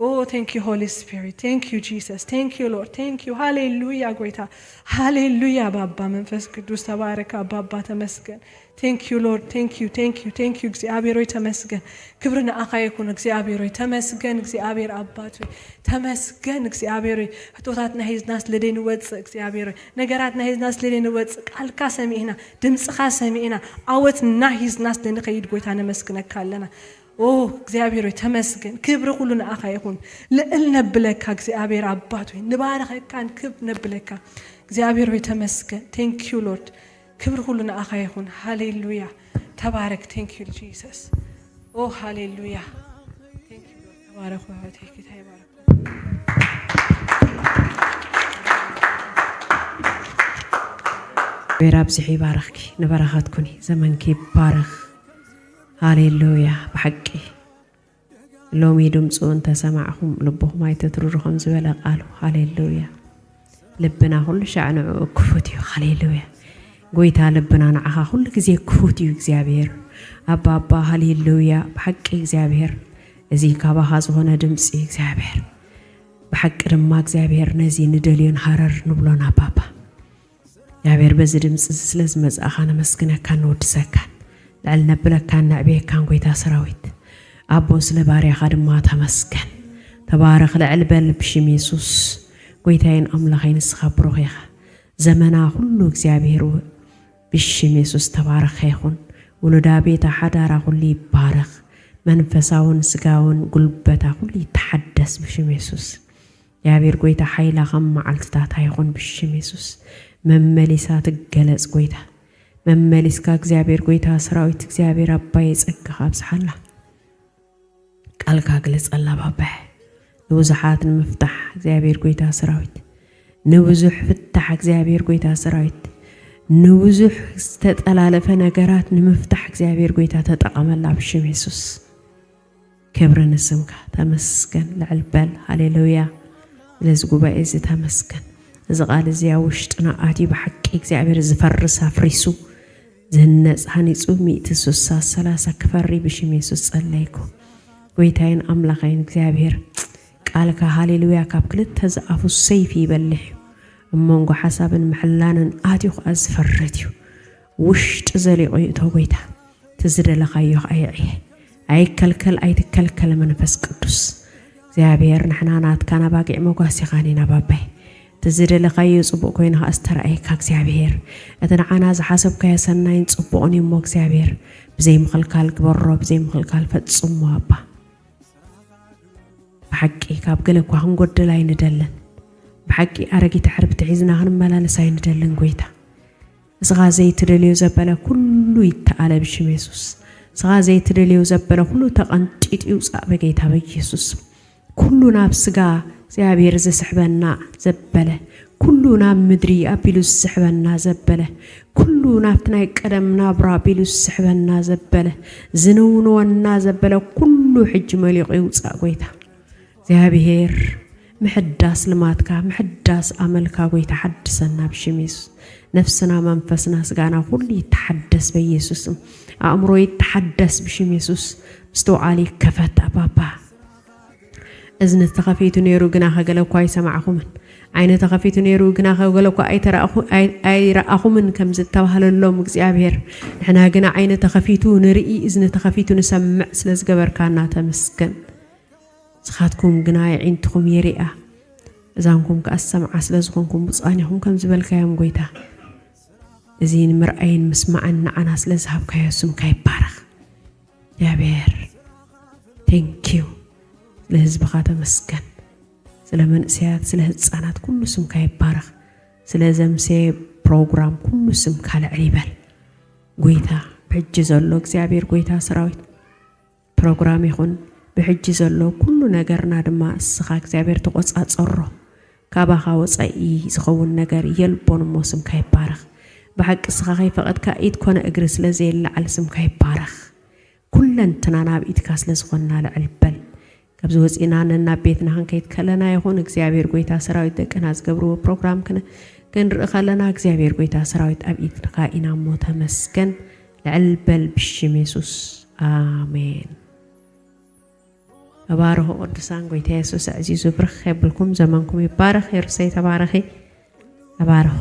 Oh, thank you, Holy Spirit. Thank you, Jesus. Thank you, Lord. Thank you. Hallelujah, Goita. Hallelujah, Baba. Manfes Kudus tabaraka Baba tamasken. Thank you, Lord. Thank you. Thank you. Thank you. እግዚአብሔር ተመስገን ክብርና አኻይኩን እግዚአብሔር ተመስገን እግዚአብሔር አባቱ ተመስገን እግዚአብሔር ህቶታትና ሂዝናስ ለደን ወጽ እግዚአብሔር ነገራትና ሂዝናስ ለደን ወጽ ቃልካ ሰሚዕና ድምጽኻ ሰሚዕና አወትና ሂዝናስ ለንኸይድ ጎይታ ነመስግነካለና ኦ እግዚአብሔር ተመስገን ክብር ሁሉ ለአኻይኩን ለእልነብለካ እግዚአብሔር አባቱ ንባረከካን ክብ ነብለካ እግዚአብሔር ተመስገን Thank you, Lord. ክብር ሁሉ ለአኻይኩን ሃሌሉያ ተባረክ Thank you, Jesus. Oh, hallelujah. Thank you, Lord. ተባረኩ ጌታ ይባረክ ቤራብዚ ይባረክ ንበረኻትኩኒ ዘመንኪ ባረኽ ሃሌሉያ በሐቂ لومي دمصو انت سمعهم لبهم يتتررهم زبلا قالوا هاليلويا لبنا كل شعنع كفوتيو هاليلويا قويتا لبنا نعها كل كزي كفوتيو እግዚአብሔር አባባ ሃሌሉያ በሐቅ እግዚአብሔር እዚህ ካባሃ ሆነ ድምጽ እግዚአብሔር በሐቅ ድማ እግዚአብሔር ነዚ ንደሊዮን ሐረር ንብሎና አባባ እግዚአብሔር በዚህ ድምጽ ስለዝ መጻኻነ መስግነካን ወድሰካን ለልነብለካን ናዕቤካን ጎይታ ሰራዊት አቦ ስለ ባሪያኻ ድማ ተመስገን ተባረኽ ለዕልበል ብሽም ኢየሱስ ጎይታዬን አምላኸይን ስኻብሮኸ ዘመና ሁሉ እግዚአብሔር ብሽም ኢየሱስ ተባረኽ ይሁን ወለዳ ቤታ ሓዳራ ሁሉ ይባረኽ መንፈሳውን ስጋውን ጉልበታ ሁሉ ይተሐደስ ብሽም ኢየሱስ እግዚአብሔር ጎይታ ኃይላ ከመዓልትታት ይሁን ብሽም ኢየሱስ መመሊሳት ገለጽ ጎይታ መመሊስካ እግዚአብሔር ጎይታ ሰራዊት እግዚአብሔር አባዬ ጸጋህ አብዝሐላ ቃልካ ግለጽ አላ ባባ ንውዝሓት ንምፍታሕ እግዚአብሔር ጎይታ ሰራዊት ንውዙሕ ፍታሕ እግዚአብሔር ጎይታ ሰራዊት ንውዙሕ ዝተጠላለፈ ነገራት ንምፍታሕ እግዚአብሔር ጎይታ ተጠቀመላ ብሽም ኢየሱስ ክብርን ስምካ ተመስገን ለዕልበል ሃሌሉያ ለዚ ጉባኤ እዚ ተመስገን እዚ ቃል እዚያ ውሽጥና አቲ በሐቂ እግዚአብሔር ዝፈርስ አፍሪሱ ዝህነጽ ሃኒጹ 130 ክፈሪ ብሽም ኢየሱስ ጸለይኩ ጎይታዬን አምላኸይን እግዚአብሔር ቃልካ ሃሌሉያ ካብ ክልተ ዝኣፉ ሰይፍ ይበልሕ እሞንጎ ሓሳብን ምሕላንን አቲኹ አዝፈረትዩ ውሽጥ ዘሊቑ እቶ ጎይታ ትዝደለኻዮ አይዒ አይከልከል አይትከልከል መንፈስ ቅዱስ እግዚአብሔር ንሕና ናትካ ናባጊዕ መጓስ ይኻኒና ባባይ ትዝደለኻዮ ጽቡቕ ኮይና አስተራእይካ እግዚአብሔር እተንዓና ዝሓሰብካዮ ሰናይን ጽቡቕን እሞ እግዚአብሔር ብዘይ ምኽልካል ግበሮ ብዘይ ምኽልካል ፈጽሞ አባ بحقي كاب قلك وهم قد لا يندلن بحقي أرجي تحرب تعيزنا هن ملا نساين ندلن قويتا صغازي تدليو زبالة كله يتعالى بشم يسوس صغازي تدليو زبالة كله تقنطيت يوصع بقيتها بيسوس كله نابسقا زيابير زي سحبنا زبالة كله ناب مدري أبيلوس سحبنا زبالة كله نابتنا قدم نابرا أبيلوس سحبنا زبالة زنون ونا زبالة كله حج مليق يوصع قويتا እግዚአብሔር محداس لماتك محداس عملك ويتحدثنا بشميس نفسنا منفسنا سغانا كل يتحدث بيسوس امرو يتحدث بشميسوس مستو علي كفت بابا اذن تخفيت نيرو غنا خغلكو اي سمعكم عين تخفيت نيرو غنا خغلكو اي راخو من كم زتبهللهم እግዚአብሔር احنا غنا عين تخفيتو نرئي اذن تخفيتو نسمع سلاز غبركانا تمسكن سخاتكم جناي عندكم يريئة زانكم كأسمع سلزكم بصانيهم كم زبل كيام قويتا زين مرأين مسمعنا عنا سلزهب كياسم كي بارخ يا بير thank you لهزب خاطة مسكن سلمن سياد سلهز صانات كل سم كي بارخ سلزم سي بروغرام كل سم كالعريبال قويتا بحجز اللوك زيابير قويتا سراويت بروغرام يخون بحجز الله كل نجارنا دم السخاء እግዚአብሔር ተቆጻጽሮ ካባኻ ወጻኢ ዝኸውን ነገር የልቦን ሞስም ካይባረኽ بحق السخاء فقط كايد كون اجر ስለዚ ይልዓል ስም ካይባረኽ ኩለንተና ናብ ኢትካ ስለዝኾንና ለዕልበል ካብዚ ወፂናና ቤትና hanከይት ከለና ይሁን እግዚአብሔር ጎይታ ሰራዊት ደቀና ዝገብሩ ፕሮግራም ክንርኢ ከለና እግዚአብሔር ጎይታ ሰራዊት ኣብ ኢትካ ኢና ሞተ መስገን ለዕልበል ብሽም ኢየሱስ አሜን أبارك قدسان قويت يسوع عزيز وبرخ يبلكم زمانكم يبارك يرسي تباركي أبارك